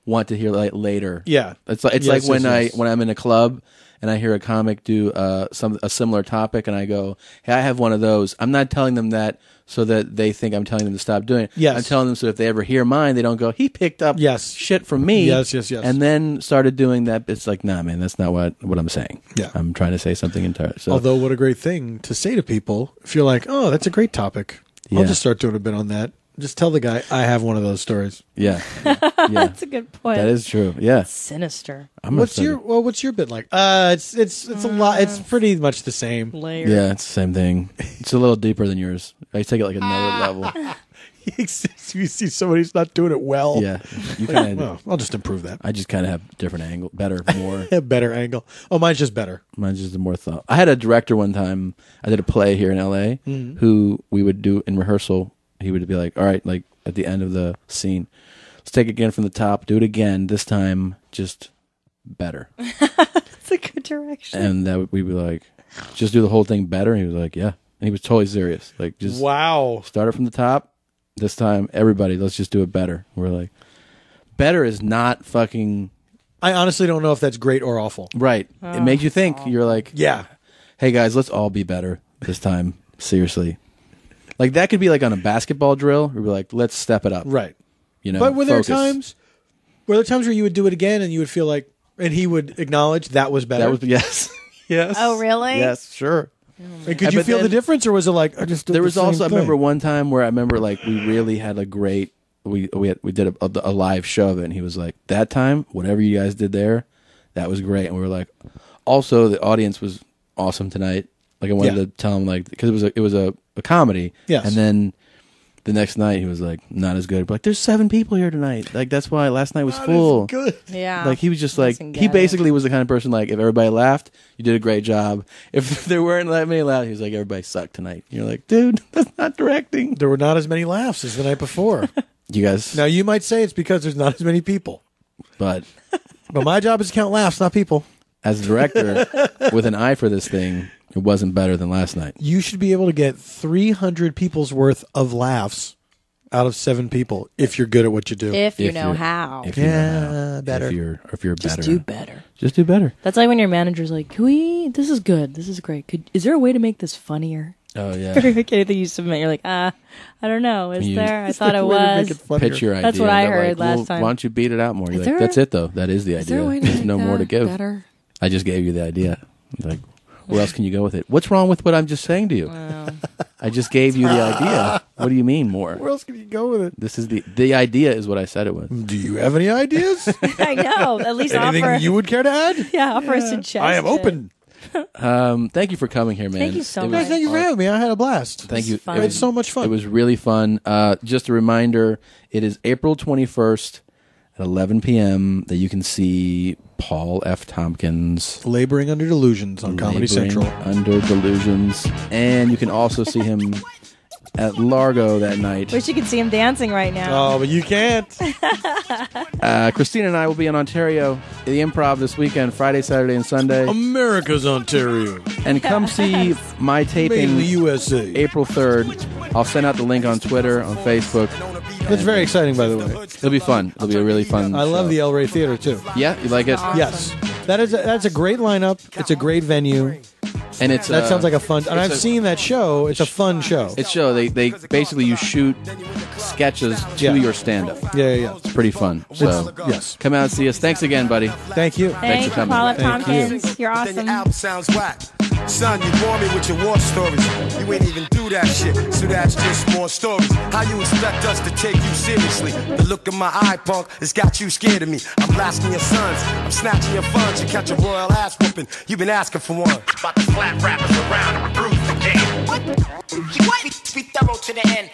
want to hear like later. Yeah. It's like Yes, when yes. when I'm in a club and I hear a comic do a similar topic and I go, hey, I have one of those. I'm not telling them that so that they think I'm telling them to stop doing it. Yes. I'm telling them so if they ever hear mine, they don't go, he picked up shit from me. Yes. And then started doing that. It's like, nah, man, that's not what I'm saying. Yeah. I'm trying to say something entirely. So, Although, what a great thing to say to people if you're like, oh, that's a great topic. I'll Yeah. just start doing a bit on that. Just tell the guy, I have one of those stories. yeah. That's a good point. That is true. Yeah. Sinister. What's your bit like? It's a lot. It's pretty much the same. Layer. Yeah, it's the same thing. It's a little deeper than yours. I take it like another level. You see somebody who's not doing it well. Yeah, you kind Well, I'll just improve that. I just kind of have different angle, better, more. A better angle. Oh, mine's just better. Mine's just more thought. I had a director one time. I did a play here in L.A. Who we would do in rehearsal. He would be like, "All right, like at the end of the scene, let's take it again from the top. Do it again. This time, just better." That's a good direction. And that we'd be like, "Just do the whole thing better." And he was like, "Yeah." And he was totally serious. Like, just wow. Start it from the top. This time, everybody, let's just do it better. We're like, better is not fucking. I honestly don't know if that's great or awful. Right. It makes you think. You're like, yeah. Hey guys, let's all be better this time. Seriously. Like that could be like on a basketball drill. We'd be like, let's step it up. Right. You know. But were there focus. times where you would do it again and you would feel like, and he would acknowledge that was better? That was yes, yes. Oh, really? Yes, sure. And could you but feel the then- difference, or was it like I just? Did There the was same also I thing? remember one time where I remember like we really had a great we did a live show of it, and he was like, that time whatever you guys did there, that was great, and we were like, also the audience was awesome tonight. Like I wanted to tell him like because it was a comedy. Yes. And then the next night he was like not as good. But like there's 7 people here tonight. Like that's why last night was full. Good. Yeah. Like he was just like Doesn't he get basically was the kind of person like if everybody laughed, you did a great job. If there weren't that many laughs, he was like everybody sucked tonight. You're like, dude, that's not directing. There were not as many laughs as the night before. You guys, Now you might say it's because there's not as many people, but but my job is to count laughs, not people. as a director with an eye for this thing, it wasn't better than last night. You should be able to get 300 people's worth of laughs out of 7 people if you're good at what you do. If you If know you're- how. If you know Yeah, how. better. If you're Just better, do better. Just do better. That's like when your manager's like, this is good. This is great. Is there a way to make this funnier? Oh yeah. Anything you submit, you're like, I don't know. Is You- there? I Is thought there it a way to make was. it funnier? Pitch your idea. That's what I They're heard like, last well, time. Why don't you beat it out more? You're Is like, there- that's it though. That is the Is there idea. a way to There's make no more to that give. better? I just gave you the idea. Like, where else can you go with it? What's wrong with what I'm just saying to you? I just gave you the idea. What do you mean more? Where else can you go with it? This is the idea is what I said it was. Do you have any ideas? I know. At least Anything offer. you would care to add? Yeah, offer a suggestion. I am open. Thank you for coming here, man. Thank you so It was- much. Thank you for having me. I had a blast. Thank you. fun. It was so much fun. It was really fun. Just a reminder, it is April 21st at 11 p.m. that you can see Paul F. Tompkins Laboring Under Delusions on Comedy Laboring Central. Under Delusions. And you can also see him at Largo that night. Wish you could see him dancing right now. Oh, but you can't. Christina and I will be in Ontario at the Improv this weekend, Friday, Saturday, and Sunday. America's Ontario. And come see my Made in taping the USA. April 3rd. I'll send out the link on Twitter, on Facebook. That's very exciting, by the way. It'll be fun. It'll be a really fun I love show. the El Rey Theater, too. Yeah, you like it? Yes. That's a great lineup. It's a great venue. And it's That sounds like a fun... And it's I've seen that show. It's a fun show. It's show. They basically you shoot sketches to Yeah. your stand-up. Yeah. It's pretty fun. So Yes. come out and see us. Thanks again, buddy. Thank you. Thanks, for coming. Paul F. Thank you. Tompkins. You're Then your awesome. album sounds whack. Son, you bore me with your war stories. You ain't even do that shit, so that's just more stories. How you expect us to take you seriously? The look in my eye, punk, has got you scared of me. I'm blasting your sons, I'm snatching your funds. You catch a royal ass whooping, you've been asking for one. About to slap rappers around and recruit the game. What? Be thorough to the end.